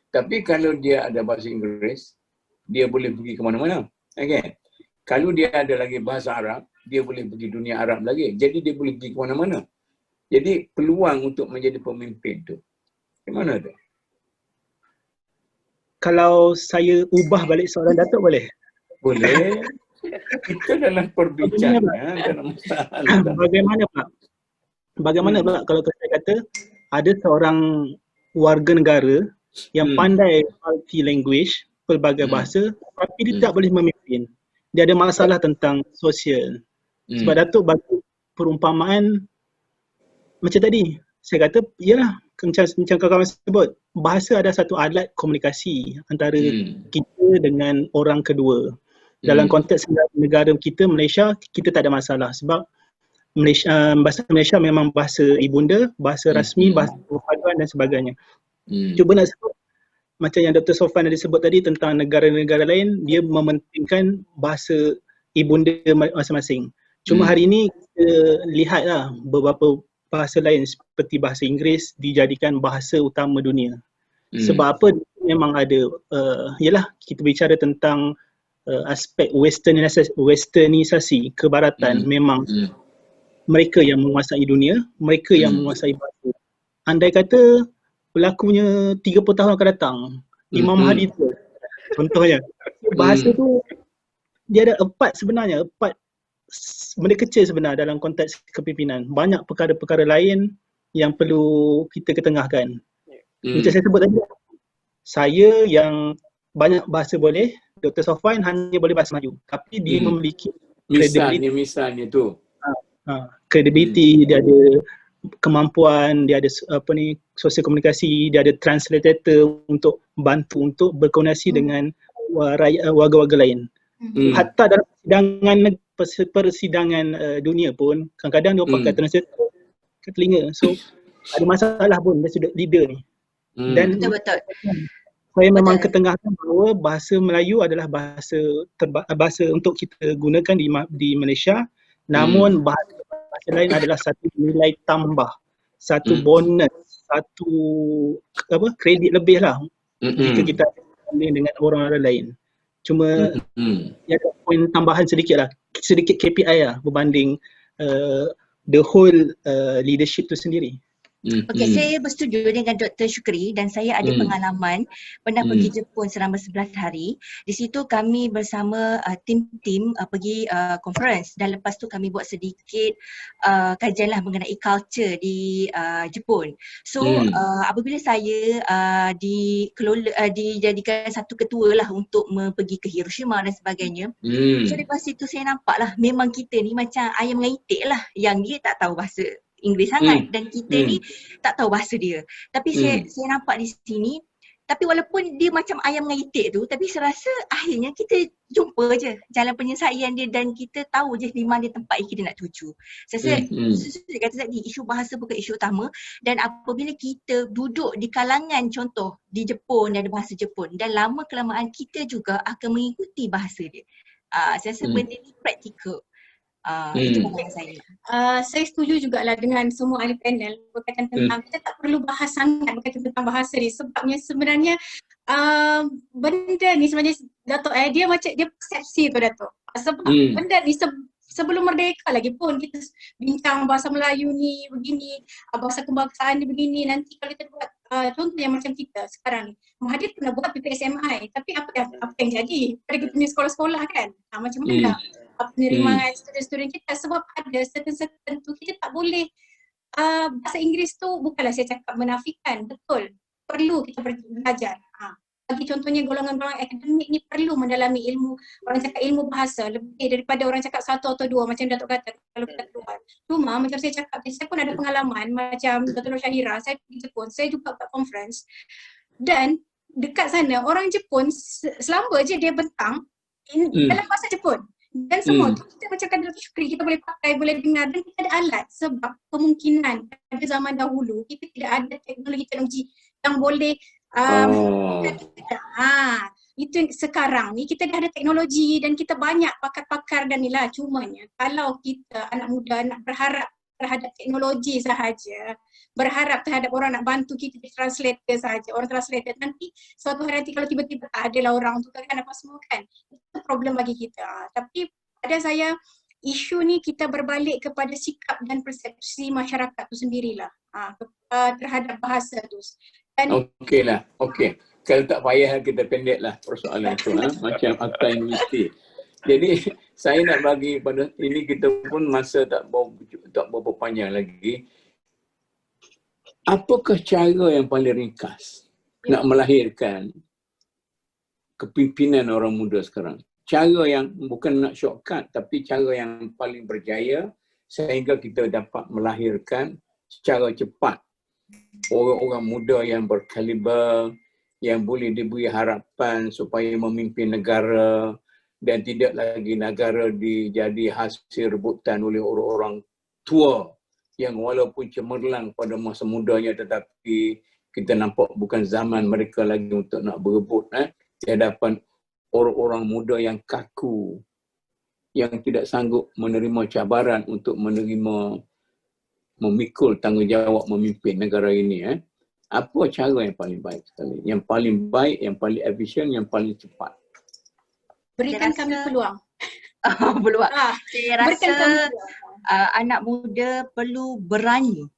Tapi kalau dia ada bahasa Inggeris, dia boleh pergi ke mana-mana. Okay? Kalau dia ada lagi bahasa Arab, dia boleh pergi dunia Arab lagi. Jadi dia boleh pergi ke mana-mana. Jadi peluang untuk menjadi pemimpin tu, di mana tu? Kalau saya ubah balik soalan Datuk boleh? Boleh. Kita dalam perbincangan, dalam masalah. Bagaimana pula kalau saya kata ada seorang warga negara yang pandai multi language, pelbagai bahasa, tapi dia tak boleh memimpin. Dia ada masalah tentang sosial. Sebab Datuk bagi perumpamaan macam tadi. Saya kata, yalah, macam kawan-kawan sebut, bahasa ada satu alat komunikasi antara kita dengan orang kedua. Dalam konteks negara kita, Malaysia, kita tak ada masalah. Sebab bahasa Malaysia memang bahasa ibunda, bahasa rasmi, bahasa propaganda dan sebagainya. Cuba nak sebut, macam yang Dr. Sofwan ada sebut tadi tentang negara-negara lain, dia mementingkan bahasa ibunda masing-masing. Cuma hari ini kita lihatlah beberapa bahasa lain seperti bahasa Inggeris dijadikan bahasa utama dunia. Sebab apa? Memang ada, yalah kita bicara tentang aspek westernisasi kebaratan. Memang mereka yang menguasai dunia, mereka yang menguasai bahasa. Andai kata berlakunya 30 tahun akan datang, Imam Mahdi tu contohnya, bahasa tu dia ada empat benda kecil sebenarnya dalam konteks kepimpinan. Banyak perkara-perkara lain yang perlu kita ketengahkan. Macam saya sebut tadi, saya yang banyak bahasa boleh, Dr. Sofwan hanya boleh bahasa Melayu, tapi dia memiliki misalnya tu credibility, dia ada kemampuan, dia ada sosial komunikasi, dia ada translator untuk bantu untuk berkomunikasi dengan warga-warga lain. Hatta dalam persidangan dunia pun kadang-kadang dia pakai translator ke telinga. So ada masalah pun dari sudut leader ni. Dan betul. saya memang Betul. ketengahkan bahawa bahasa Melayu adalah bahasa untuk kita gunakan di Malaysia, namun bahasa lain adalah satu nilai tambah, satu bonus, satu kredit lebih lah jika kita berbanding dengan orang lain. Cuma ada poin tambahan sedikit KPI lah berbanding the whole leadership tu sendiri. Okey, saya bersetuju dengan Dr. Syukri dan saya ada pengalaman pernah pergi Jepun selama 11 hari. Di situ kami bersama tim-tim pergi conference dan lepas tu kami buat sedikit kajian lah mengenai culture di Jepun. So apabila saya dijadikan satu ketua lah untuk pergi ke Hiroshima dan sebagainya. So lepas itu saya nampak lah memang kita ni macam ayam dengan itik lah, yang dia tak tahu bahasa Inggeris sangat dan kita ni tak tahu bahasa dia. Tapi saya nampak di sini, tapi walaupun dia macam ayam dengan itik tu, tapi saya rasa akhirnya kita jumpa je jalan penyelesaian dia dan kita tahu je di mana tempat yang kita nak tuju. Saya rasa saya kata tadi, isu bahasa bukan isu utama, dan apabila kita duduk di kalangan contoh di Jepun dan ada bahasa Jepun dan lama kelamaan kita juga akan mengikuti bahasa dia. Saya rasa benda ni praktikal. Itu pandangan saya. Saya setuju jugalah dengan semua ahli panel berkaitan tentang kita tak perlu bahas sangat berkaitan tentang bahasa ni, sebabnya sebenarnya benda ni sebenarnya Dato' dia macam dia persepsi tu Dato'. Sebab benda ni sebelum merdeka lagi pun kita bincang bahasa Melayu ni begini, bahasa kebangsaan ni begini. Nanti kalau kita buat contoh yang macam kita sekarang ni, Mahathir pernah buat PPSMI, tapi apa yang jadi pada kita punya sekolah-sekolah kan, macam mana penerimaan student-student kita, sebab ada certain tu kita tak boleh. Bahasa Inggeris tu bukanlah saya cakap menafikan, betul perlu kita belajar. Bagi contohnya golongan-golongan akademik ni perlu mendalami ilmu, orang cakap ilmu bahasa lebih daripada orang cakap satu atau dua macam Datuk kata kalau kita keluar. Cuma macam saya cakap, saya pun ada pengalaman macam Datuk Nur Syahira, saya pergi Jepun, saya juga buat conference dan dekat sana orang Jepun selamba je dia bentang dalam bahasa Jepun. Dan semua tu kita macam kata Dr. Syukri, kita boleh pakai, boleh dengar dan kita ada alat, sebab kemungkinan pada zaman dahulu kita tidak ada teknologi yang boleh itu sekarang ni kita dah ada teknologi dan kita banyak pakar-pakar dan inilah. Cumanya kalau kita anak muda nak berharap terhadap teknologi sahaja, berharap terhadap orang nak bantu kita di translator sahaja, orang translator, nanti suatu hari nanti kalau tiba-tiba tak adalah orang tu kan apa semua kan, itu problem bagi kita. Tapi pada saya isu ni kita berbalik kepada sikap dan persepsi masyarakat tu sendirilah terhadap bahasa tu. Okey. Kalau tak payah kita pendeklah persoalan tu macam akta universiti. Jadi saya nak bagi pada ini, kita pun masa tak berapa panjang lagi. Apakah cara yang paling ringkas nak melahirkan kepimpinan orang muda sekarang? Cara yang bukan nak shortcut, tapi cara yang paling berjaya sehingga kita dapat melahirkan secara cepat orang-orang muda yang berkaliber, yang boleh diberi harapan supaya memimpin negara dan tidak lagi negara dijadi hasil rebutan oleh orang-orang tua yang walaupun cemerlang pada masa mudanya, tetapi kita nampak bukan zaman mereka lagi untuk nak berebut di hadapan orang-orang muda yang kaku, yang tidak sanggup menerima cabaran untuk memikul tanggungjawab memimpin negara ini. Apa cara yang paling baik sekali? Yang paling baik, yang paling efisien, yang paling cepat? Berikan kami peluang. Peluang. Saya rasa anak muda perlu berani.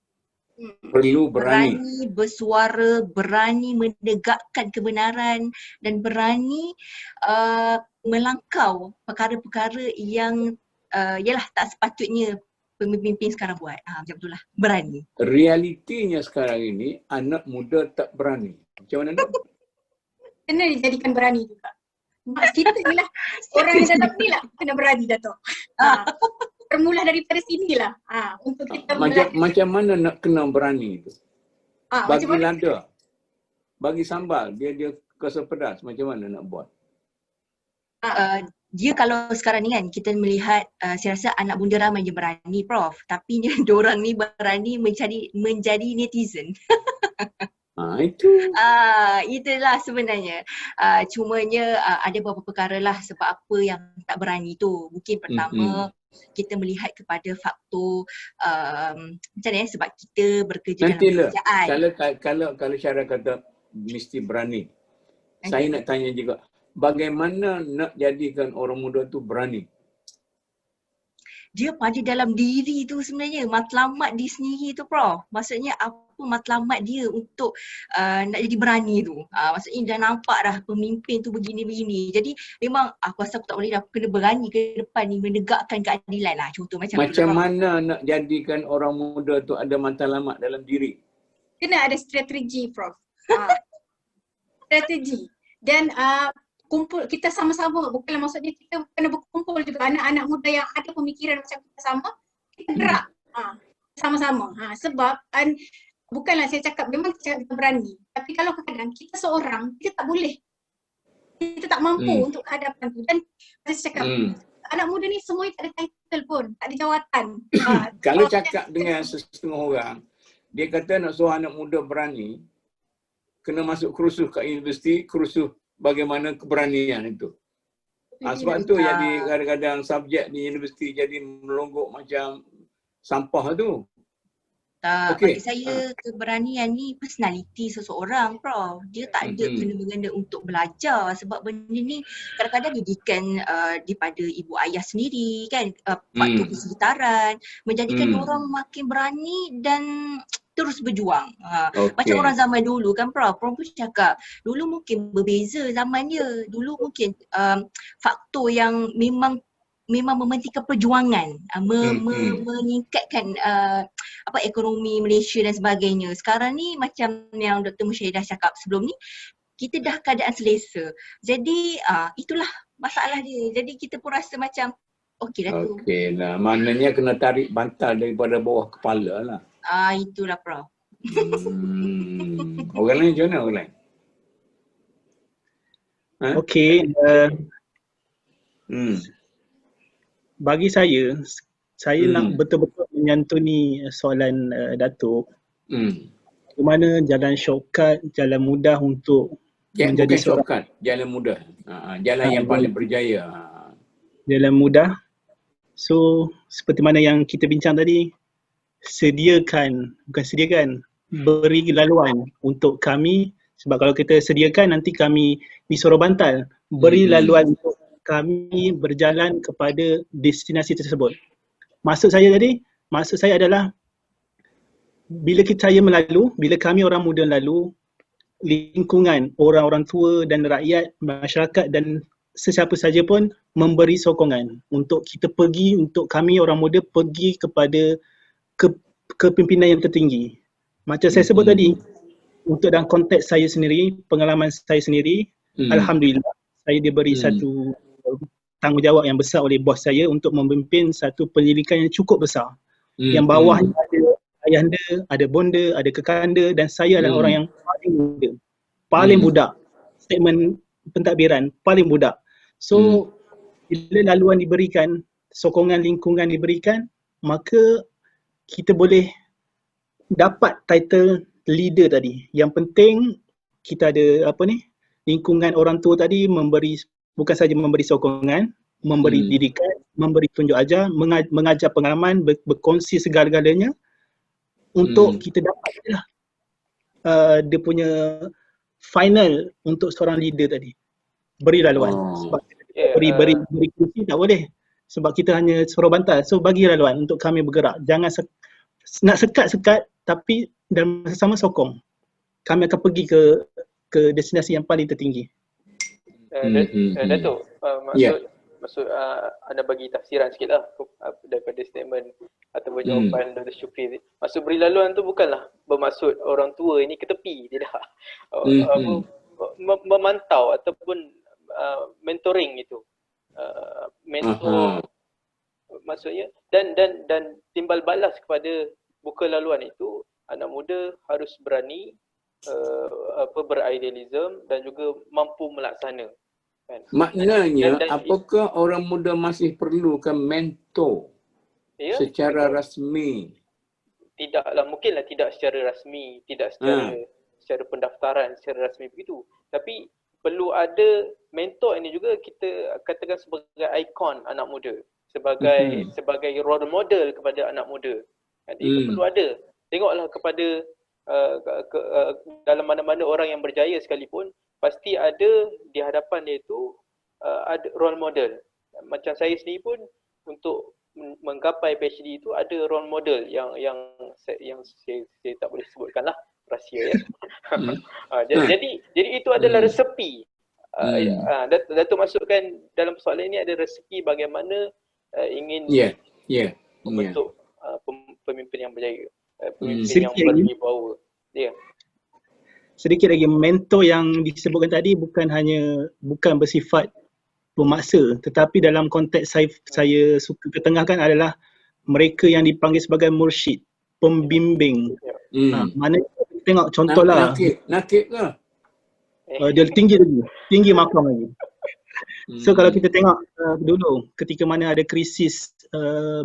Berani bersuara, berani menegakkan kebenaran dan berani melangkau perkara-perkara yang yalah tak sepatutnya pemimpin sekarang buat. Macam itulah, berani. Realitinya sekarang ini anak muda tak berani. Macam mana? Kena dijadikan berani juga. Kita ni lah, orang yang dalam ni lah kena berani Dato'. Bermula daripada sinilah untuk kita macam mana nak kena berani tu? Bagi lada, bagi sambal, dia rasa pedas, macam mana nak buat? Dia kalau sekarang ni kan kita melihat saya rasa anak muda ramai je berani Prof, tapi diorang ni berani menjadi netizen. Itu. Itulah sebenarnya. Cumanya ada beberapa perkara lah sebab apa yang tak berani tu. Mungkin pertama kita melihat kepada faktor macam ni sebab kita bekerja dalam pekerjaan. Kalau Syara kata mesti berani. Saya nak tanya juga, bagaimana nak jadikan orang muda tu berani? Dia pada dalam diri tu sebenarnya, matlamat dia sendiri tu Prof. Maksudnya apa matlamat dia untuk nak jadi berani tu. Maksudnya dah nampak dah pemimpin tu begini-begini. Jadi memang aku rasa aku tak boleh dah, aku kena berani ke depan ni menegakkan keadilan lah. Contoh macam mana nak jadikan orang muda tu ada matlamat dalam diri? Kena ada strategi Prof. Strategi. Dan kumpul kita sama-sama, bukanlah maksudnya kita kena berkumpul juga anak-anak muda yang ada pemikiran macam kita sama, kita gerak sama-sama. Sebab bukanlah saya cakap memang kita berani, tapi kalau kadang-kadang kita seorang, kita tak boleh, kita tak mampu untuk hadapan tu. Dan saya cakap anak muda ni semuanya tak ada title pun, tak ada jawatan. Kalau cakap dengan setengah orang, dia kata nak suruh anak muda berani, kena masuk kursus kat universiti, kursus bagaimana keberanian itu. Sebab tu jadi kadang-kadang subjek di universiti jadi melonggok macam sampah tu. Bagi saya keberanian ni personality seseorang Prof. Dia tak ada kena-mengena untuk belajar sebab benda ni kadang-kadang didikan daripada ibu ayah sendiri kan, faktor persekitaran menjadikan orang makin berani dan terus berjuang. Macam orang zaman dulu kan Prof. Prof pun cakap, dulu mungkin berbeza zaman dia. Dulu mungkin faktor yang memang mementingkan perjuangan, meningkatkan ekonomi Malaysia dan sebagainya. Sekarang ni macam yang Dr. Mushaidah cakap sebelum ni, kita dah keadaan selesa. Jadi itulah masalah dia. Jadi kita pun rasa macam okey dah tu. Okey lah. Maknanya kena tarik bantal daripada bawah kepala lah. Itulah Prof. Orang lain macam mana orang lain? Okey. Bagi saya nak betul-betul menyantuni soalan Datuk. Di mana jalan shortcut, jalan mudah untuk menjadi bukan shortcut, jalan mudah. Jalan yang paling berjaya. Jalan mudah. So seperti mana yang kita bincang tadi, beri laluan untuk kami, sebab kalau kita sediakan nanti kami disuruh bantal. Beri laluan untuk kami berjalan kepada destinasi tersebut. Maksud saya adalah bila kami orang muda lalu, lingkungan, orang-orang tua dan rakyat, masyarakat dan sesiapa saja pun memberi sokongan untuk kita pergi, untuk kami orang muda pergi kepada kepimpinan yang tertinggi. Macam saya sebut tadi, untuk dalam konteks saya sendiri, pengalaman saya sendiri, alhamdulillah saya diberi satu tanggungjawab yang besar oleh bos saya untuk memimpin satu penyelidikan yang cukup besar. Yang bawahnya ada ayahanda, ada bonda, ada kekanda dan saya adalah orang yang paling muda, paling budak. Statement pentadbiran paling budak. So bila laluan diberikan, sokongan lingkungan diberikan, maka kita boleh dapat title leader tadi. Yang penting kita ada lingkungan orang tua tadi memberi, bukan saja memberi sokongan, memberi didikan, memberi tunjuk ajar, mengajar pengalaman, berkongsi segala-galanya untuk kita dapat dia punya final untuk seorang leader tadi. Beri laluan. Sebab beri kursi tak boleh. Sebab kita hanya suruh bantal. So bagi laluan untuk kami bergerak. Jangan nak sekat-sekat, tapi dalam masa sama sokong. Kami akan pergi ke destinasi yang paling tertinggi. Datuk, maksud anda bagi tafsiran sikit lah daripada statement ataupun jawapan Dr. Syukri. Maksud beri laluan tu bukanlah bermaksud orang tua ini ke tepi, tidak. Memantau ataupun mentoring itu. Mentor maksudnya dan timbal balas kepada buka laluan itu, anak muda harus berani beridealism dan juga mampu melaksana. Kan? Maknanya apakah orang muda masih perlukan mentor secara rasmi? Tidaklah, mungkinlah tidak secara rasmi, tidak secara pendaftaran secara rasmi begitu. Tapi perlu ada mentor ini juga kita katakan sebagai ikon anak muda, sebagai role model kepada anak muda. Itu perlu ada. Tengoklah kepada dalam mana-mana orang yang berjaya sekalipun, pasti ada di hadapan dia itu ada role model. Macam saya sendiri pun untuk menggapai PhD itu ada role model yang saya tak boleh sebutkanlah, rahsia ya. Jadi itu adalah resepi. Datuk masukkan dalam persoalan ini ada resepi bagaimana ingin membentuk pemimpin yang berjaya, pemimpin yang berwibawa. Sedikit lagi, mentor yang disebutkan tadi bukan bersifat pemaksa, tetapi dalam konteks saya suka ketengahkan adalah mereka yang dipanggil sebagai mursyid, pembimbing. Mana tengok contohlah. Nakib ke? Dia tinggi makam lagi. So kalau kita tengok dulu ketika mana ada krisis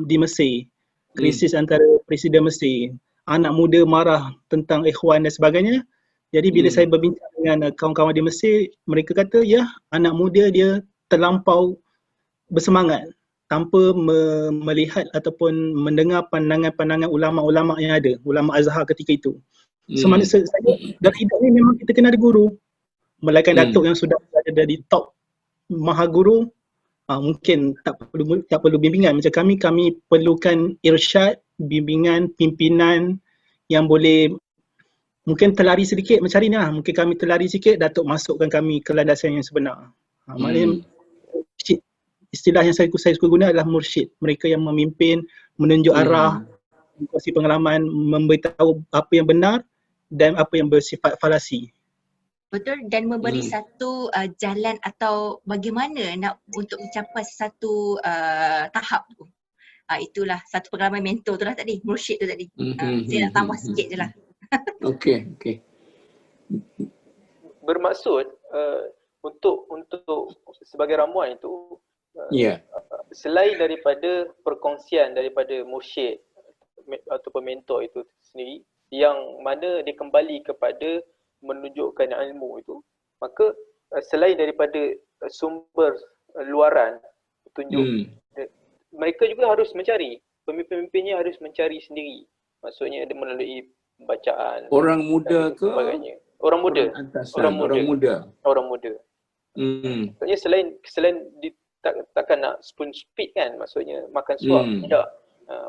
di Mesir, krisis antara Presiden Mesir, anak muda marah tentang ikhwan dan sebagainya. Jadi bila saya berbincang dengan kawan-kawan di Mesir, mereka kata ya, anak muda dia terlampau bersemangat tanpa melihat ataupun mendengar pandangan-pandangan ulama-ulama yang ada, ulama Azhar ketika itu. So mana saya dari hidup ni memang kita kena ada guru. Melainkan datuk yang sudah ada di top maha guru, mungkin tak perlu bimbingan. Macam kami perlukan irsyad, bimbingan, pimpinan yang boleh mungkin terlari sedikit mencari ni lah. Mungkin kami terlari sikit, datuk masukkan kami ke landasan yang sebenar. Maknanya istilah yang saya suka guna adalah mursyid. Mereka yang memimpin, menunjuk arah, mengkongsi pengalaman, memberitahu apa yang benar dan apa yang bersifat falasi. Betul, dan memberi satu jalan atau bagaimana untuk mencapai satu tahap tu. Itulah satu pengalaman mentor tu lah tadi, mursyid tu tadi. Saya nak tambah sikit je lah. Okey. Bermaksud untuk sebagai ramuan itu selain daripada perkongsian daripada mursyid ataupun mentor itu sendiri, yang mana dia kembali kepada menunjukkan ilmu itu, maka selain daripada sumber luaran petunjuk, mereka juga harus mencari, pemimpin-pemimpinnya harus mencari sendiri. Maksudnya melalui bacaan. Orang muda ke? Sebagainya. Orang muda. Maksudnya selain takkan nak spoon feed kan, maksudnya makan suap, tidak.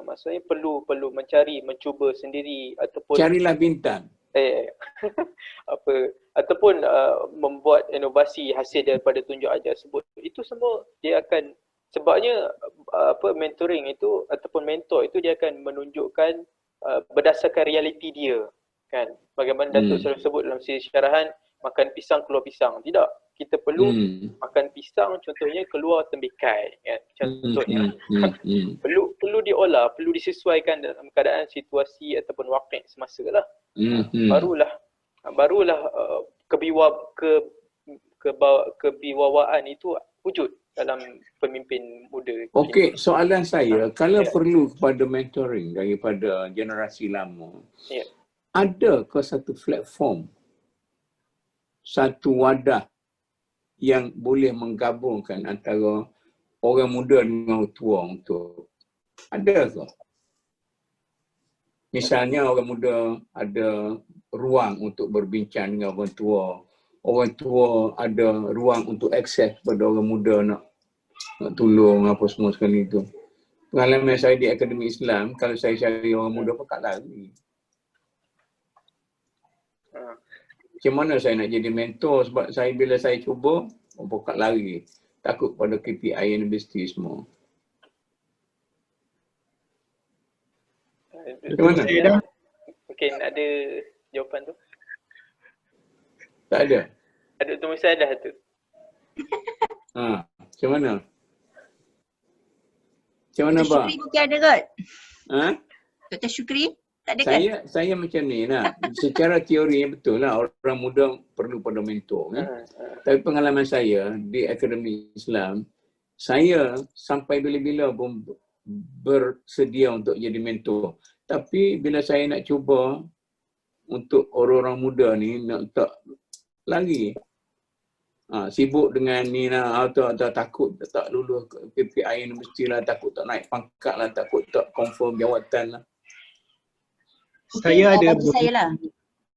Maksudnya perlu mencari, mencuba sendiri ataupun carilah bintang. Ataupun membuat inovasi hasil daripada tunjuk ajar tersebut. Itu semua dia akan, sebabnya mentoring itu ataupun mentor itu dia akan menunjukkan berdasarkan realiti dia kan. Bagaimana Datuk selalu sebut dalam siri syarahan, makan pisang keluar pisang. Tidak, kita perlu makan pisang contohnya keluar tembikai kan. Contohnya perlu diolah, perlu disesuaikan dalam keadaan situasi ataupun waqi' semasa lah. Barulah kewibawaan itu wujud dalam pemimpin muda. Okey, soalan saya, kalau perlu kepada mentoring daripada generasi lama, ada ke satu platform, satu wadah yang boleh menggabungkan antara orang muda dengan orang tua untuk, ada ke? Misalnya orang muda ada ruang untuk berbincang dengan orang tua ada ruang untuk akses pada orang muda nak tolong apa semua sekali itu. Pengalaman saya di Akademi Islam, kalau saya cari orang muda pekat lari. Macam mana saya nak jadi mentor, sebab bila saya cuba, pekat lari. Takut pada KPI universiti semua. Macam mana? Mungkin ada jawapan tu? Tak ada? Ada tulis saya dah tu. Macam mana? Macam mana Dr. bang? Syukri mungkin ada kot? Dr. Syukri? Tak ada kan? Saya macam ni lah. Secara teori betul lah, orang muda perlu pada mentor kan. Tapi pengalaman saya di Akademi Islam, saya sampai bila-bila pun bersedia untuk jadi mentor. Tapi bila saya nak cuba untuk orang-orang muda ni nak tak lagi sibuk dengan ni lah, takut tak lulus PPI ni mestilah, takut tak naik pangkat lah, takut tak confirm jawatan lah. Saya ada bagi saya lah.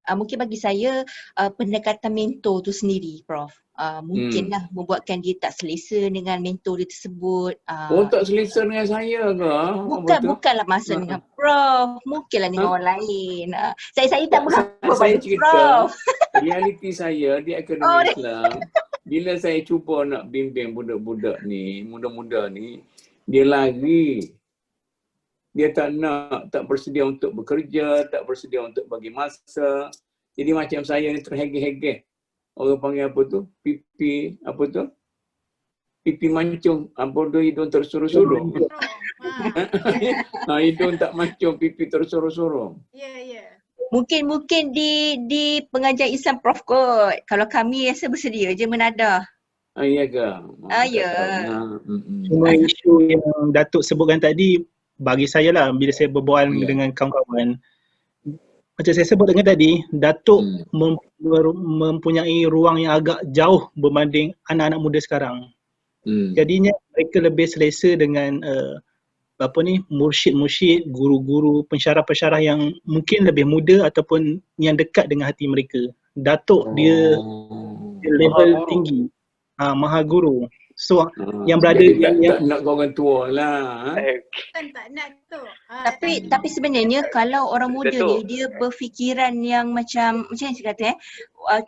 Mungkin bagi saya pendekatan mentor tu sendiri, Prof. Mungkinlah membuatkan dia tak selesa dengan mentor dia tersebut. Tak selesa dengan saya ke? Bukanlah masa dengan Prof. Mungkinlah dengan orang lain. Saya tak berapa saya bagi cerita, Prof. realiti saya di Akademi Islam, bila saya cuba nak bimbing budak-budak ni, muda-muda ni, dia lari. Dia tak bersedia untuk bekerja, tak bersedia untuk bagi masa. Jadi macam saya ni terhegeh-hegeh. Orang panggil apa tu? Pipi mancung. Hidung tersuruh-suruh. Hidung tak mancung, pipi tersuruh-suruh. Ya. Mungkin di pengajian Islam Prof kot. Kalau kami rasa bersedia je menadah. Ya ke? Ya. Cuma isu yang Datuk sebutkan tadi, bagi saya lah, bila saya berbual dengan kawan-kawan, macam saya sebutkan tadi, Datuk mempunyai ruang yang agak jauh berbanding anak-anak muda sekarang. Jadinya mereka lebih selesa dengan mursyid-mursyid, guru-guru, pensyarah-pensyarah yang mungkin lebih muda ataupun yang dekat dengan hati mereka. Datuk dia level tinggi, maha guru. So yang berada tak nak orang tua lah. Kan tak nak tu. Tapi sebenarnya kalau orang muda ni dia berfikiran yang macam yang saya kata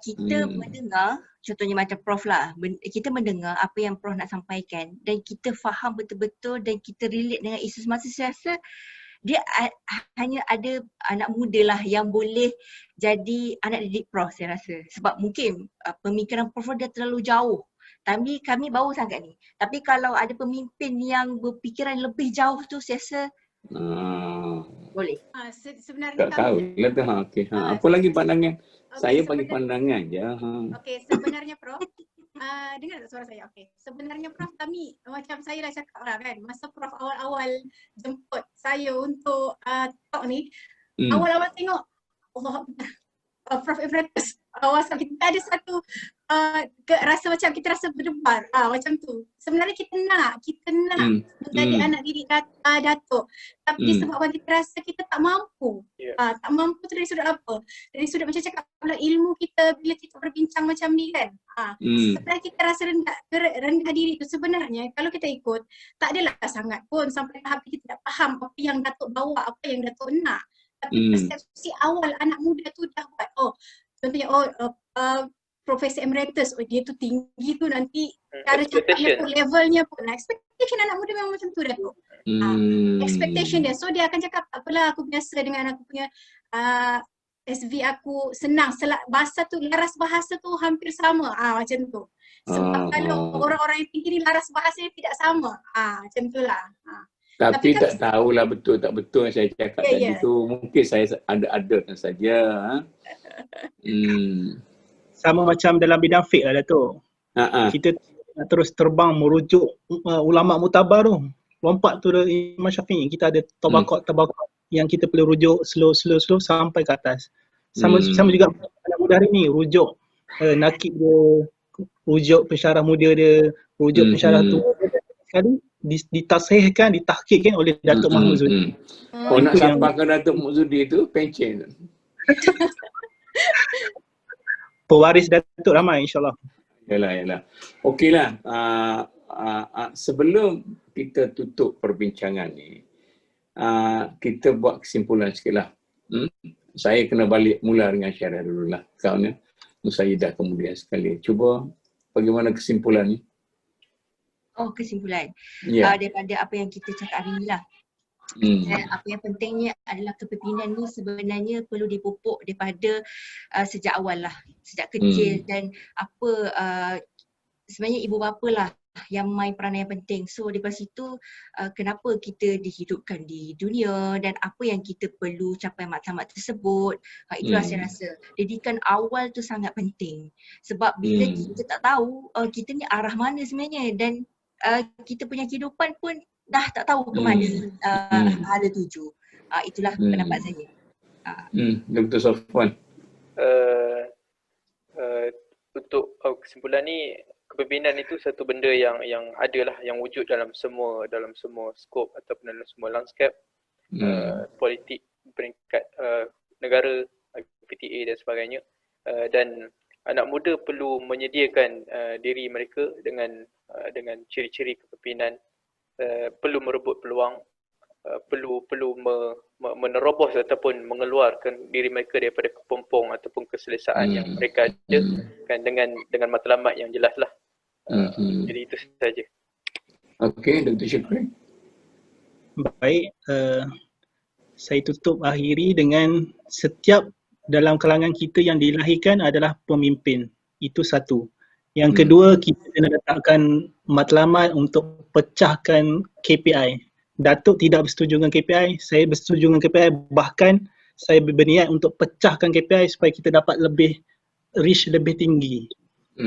kita mendengar, contohnya macam Prof lah, kita mendengar apa yang Prof nak sampaikan dan kita faham betul-betul dan kita relate dengan isu semasa, saya rasa dia hanya ada anak muda lah yang boleh jadi anak didik Prof, saya rasa. Sebab mungkin pemikiran Prof dia terlalu jauh. Tapi kami baru sangat ni. Tapi kalau ada pemimpin yang berfikiran lebih jauh tu, saya rasa boleh. Sebenarnya tak tahu lah tu. Apa lagi pandangan? Saya bagi pandangan je. Okey, sebenarnya Prof, dengar tak suara saya? Okey. Sebenarnya Prof, kami macam saya dah cakap lah kan, masa Prof awal-awal jemput saya untuk talk ni, awal-awal tengok Prof Emeritus, WhatsApp kita ada satu rasa macam kita rasa berdebar, macam tu. Sebenarnya kita nak menjadi anak didik Datuk, tapi disebabkan kita rasa kita tak mampu. Tak mampu tu dari sudut apa? Dari sudut macam cakap ilmu kita bila kita berbincang macam ni kan. Sebenarnya kita rasa rendah diri tu, sebenarnya kalau kita ikut tak adalah sangat pun sampai tahap kita tidak faham apa yang Datuk bawa, apa yang Datuk nak. Tapi persepsi awal anak muda tu dah buat, contohnya Profesor Emeritus, dia tu tinggi tu, nanti cara cakapnya pun, levelnya pun. Expectation anak muda memang macam tu dah tu. Expectation dia. So dia akan cakap, tak apalah, aku biasa dengan aku punya SV aku senang. Bahasa tu, laras bahasa tu hampir sama. Macam tu. Sebab kalau orang-orang yang tinggi ni laras bahasa dia tidak sama. Macam tu lah. Tapi tak tahulah betul tak betul yang saya cakap tadi tu. Mungkin saya ada-adakan saja. Sama macam dalam bidang fiqh lah Datuk. Kita terus terbang merujuk ulama' mutabar tu. Lompat tu Imam Syafi'i. Kita ada tabaqat yang kita perlu rujuk slow sampai ke atas. Sama juga anak muda hari ni, rujuk nakib dia, rujuk pensyarah muda dia, rujuk pensyarah tua dia. Sekali ditasihkan, ditahkikkan oleh Datuk Mahmud Zudi. Nak sampaikan Datuk Mahmud Zudi tu pencen. Pewaris Datuk ramai insyaAllah. Yalah. Okeylah. Sebelum kita tutup perbincangan ni, kita buat kesimpulan sikit lah. Saya kena balik mula dengan Syarah dululah. Kau ni, Musaidah kemudian sekali. Cuba bagaimana kesimpulan ni? Kesimpulan. Daripada apa yang kita cakap hari ni lah. Dan apa yang pentingnya adalah kepimpinan ni sebenarnya perlu dipupuk daripada sejak awal lah, sejak kecil. Dan apa sebenarnya ibu bapa lah yang main peranan yang penting. So daripada situ kenapa kita dihidupkan di dunia dan apa yang kita perlu capai matlamat tersebut. Itulah saya rasa didikan awal tu sangat penting. Sebab bila kita tak tahu kita ni arah mana sebenarnya, dan kita punya kehidupan pun dah tak tahu ke mana hala tuju. Itulah pendapat saya. Dr. Safwan. Untuk kesimpulan ni, kepimpinan itu satu benda yang adalah yang wujud dalam semua skop ataupun dalam semua landscape politik peringkat negara, PTA dan sebagainya. Dan anak muda perlu menyediakan diri mereka dengan ciri-ciri kepimpinan, perlu merebut peluang, perlu menerobos ataupun mengeluarkan diri mereka daripada kepompong ataupun keselesaan yang mereka ada kan, dengan matlamat yang jelas lah. Jadi itu saja. Okey, Dr. Syukri. Baik, saya tutup akhiri dengan setiap dalam kalangan kita yang dilahirkan adalah pemimpin. Itu satu. Yang kedua, kita kena letakkan matlamat untuk pecahkan KPI. Datuk tidak bersetuju dengan KPI, saya bersetuju dengan KPI, bahkan saya berniat untuk pecahkan KPI supaya kita dapat reach lebih tinggi.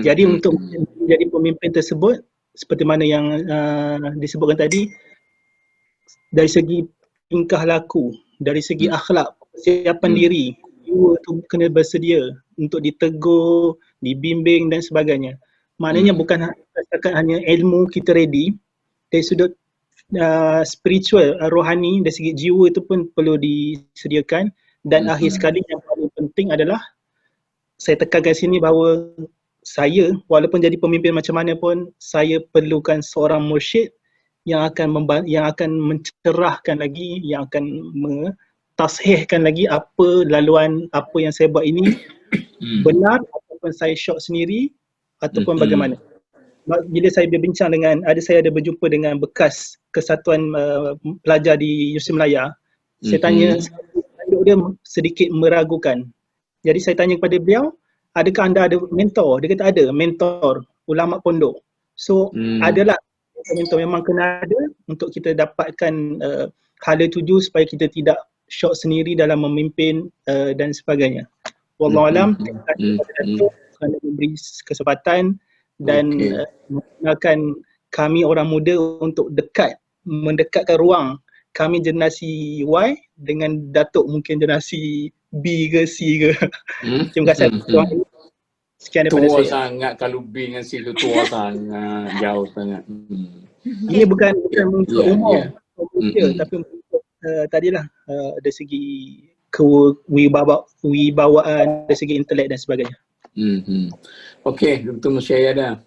Jadi untuk menjadi pemimpin tersebut, seperti mana yang disebutkan tadi, dari segi tingkah laku, dari segi akhlak, persiapan diri, jiwa tu kena bersedia untuk ditegur, dibimbing dan sebagainya. Maknanya bukan setakat hanya ilmu kita ready, dari sudut spiritual, rohani, dari segi jiwa itu pun perlu disediakan. Dan akhir sekali yang paling penting adalah saya tekankan sini bahawa saya walaupun jadi pemimpin macam mana pun, saya perlukan seorang mursyid yang akan mencerahkan lagi, yang akan mentashihkan lagi apa laluan, apa yang saya buat ini benar ataupun saya syok sendiri ataupun bagaimana. Bila saya berbincang dengan, saya ada berjumpa dengan bekas kesatuan pelajar di Universiti Melaya, saya tanya, dia sedikit meragukan. Jadi saya tanya kepada beliau, adakah anda ada mentor? Dia kata ada, mentor ulama pondok. So adalah mentor memang kena ada untuk kita dapatkan hala tuju supaya kita tidak syok sendiri dalam memimpin dan sebagainya. Wallahualam, terima kasih kepada Datuk kerana memberi kesempatan dan mengenalkan kami orang muda untuk mendekatkan ruang kami generasi Y dengan Datuk mungkin generasi B ke C ke. Terima kasih atas ruang ini. Sekian daripada tua saya. Sangat kalau B dengan C tu tua sangat, jauh sangat. Ini bukan untuk umur, tapi untuk tadilah dari segi kewibawaan, dari segi intelek dan sebagainya. Okey, Dr. Musyayadah.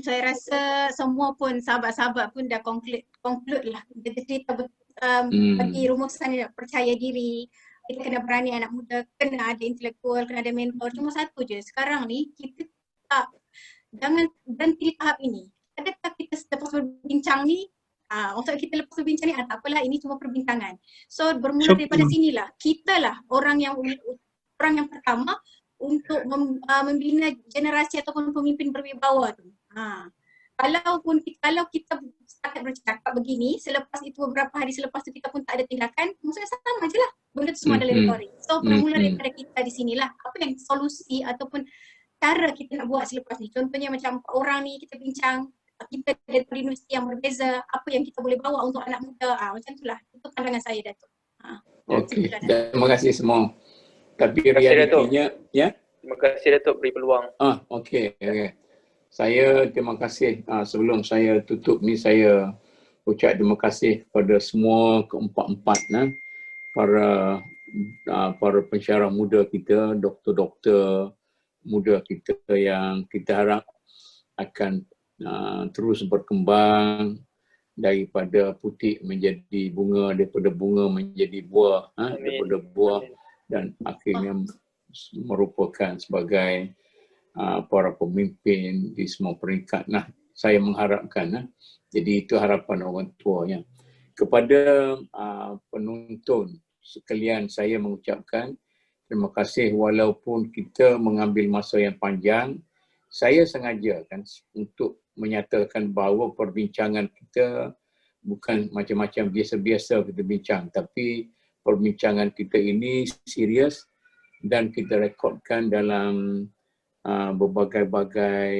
Saya rasa semua pun sahabat-sahabat pun dah conclude lah. Kita bagi rumusan percaya diri, kita kena berani, anak muda kena ada intelektual, kena ada mentor. Cuma satu je, sekarang ni kita jangan berhenti di tahap ini. Adakah kita selepas berbincang ni, untuk kita lepas berbincang ni, tak apalah, ini cuma perbincangan. So bermula daripada sinilah, kita lah orang yang pertama untuk membina generasi ataupun pemimpin berwibawa tu. Kalau kita setakat bercakap begini, selepas itu beberapa hari selepas tu kita pun tak ada tindakan, maksudnya sama je lah. Benda tu semua adalah retorik. So bermula daripada kita di sinilah, apa yang solusi ataupun cara kita nak buat selepas ni. Contohnya macam orang ni kita bincang, kita dari universiti yang berbeza, apa yang kita boleh bawa untuk anak muda, macam itulah. Itu pandangan saya, Datuk. Okey, terima kasih semua. Tapi realitinya, ya? Terima kasih Datuk beri peluang. Okey. Saya terima kasih. Sebelum saya tutup ni, saya ucap terima kasih kepada semua keempat-empat para pensyarah muda kita, doktor-doktor muda kita yang kita harap akan terus berkembang daripada putik menjadi bunga, daripada bunga menjadi buah, daripada buah dan akhirnya merupakan sebagai para pemimpin di semua peringkat. Saya mengharapkan, jadi itu harapan orang tuanya. Kepada penonton sekalian, saya mengucapkan terima kasih walaupun kita mengambil masa yang panjang. Saya sengaja untuk menyatakan bahawa perbincangan kita bukan macam-macam biasa-biasa kita bincang, tapi perbincangan kita ini serius dan kita rekodkan dalam berbagai-bagai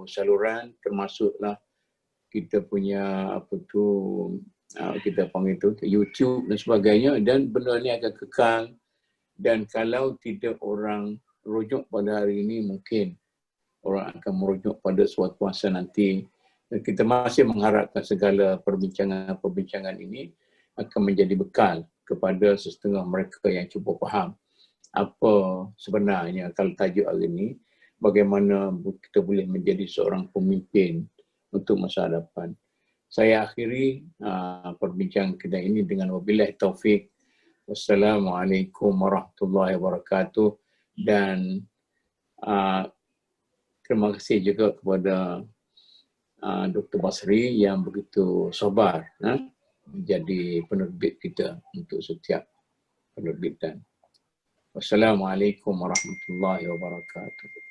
saluran, termasuklah kita punya kita panggil itu YouTube dan sebagainya, dan benda ni akan kekal. Dan kalau tidak orang rujuk pada hari ini, mungkin orang akan merujuk pada suatu masa nanti. Dan kita masih mengharapkan segala perbincangan ini akan menjadi bekal kepada setengah mereka yang cuba faham apa sebenarnya kalau tajuk hari ini, bagaimana kita boleh menjadi seorang pemimpin untuk masa depan. Saya akhiri perbincangan kita ini dengan wabillahi taufik. Wassalamualaikum warahmatullahi wabarakatuh. Dan terima kasih juga kepada Dr. Basri yang begitu sabar menjadi penerbit kita untuk setiap penerbitan. Wassalamualaikum warahmatullahi wabarakatuh.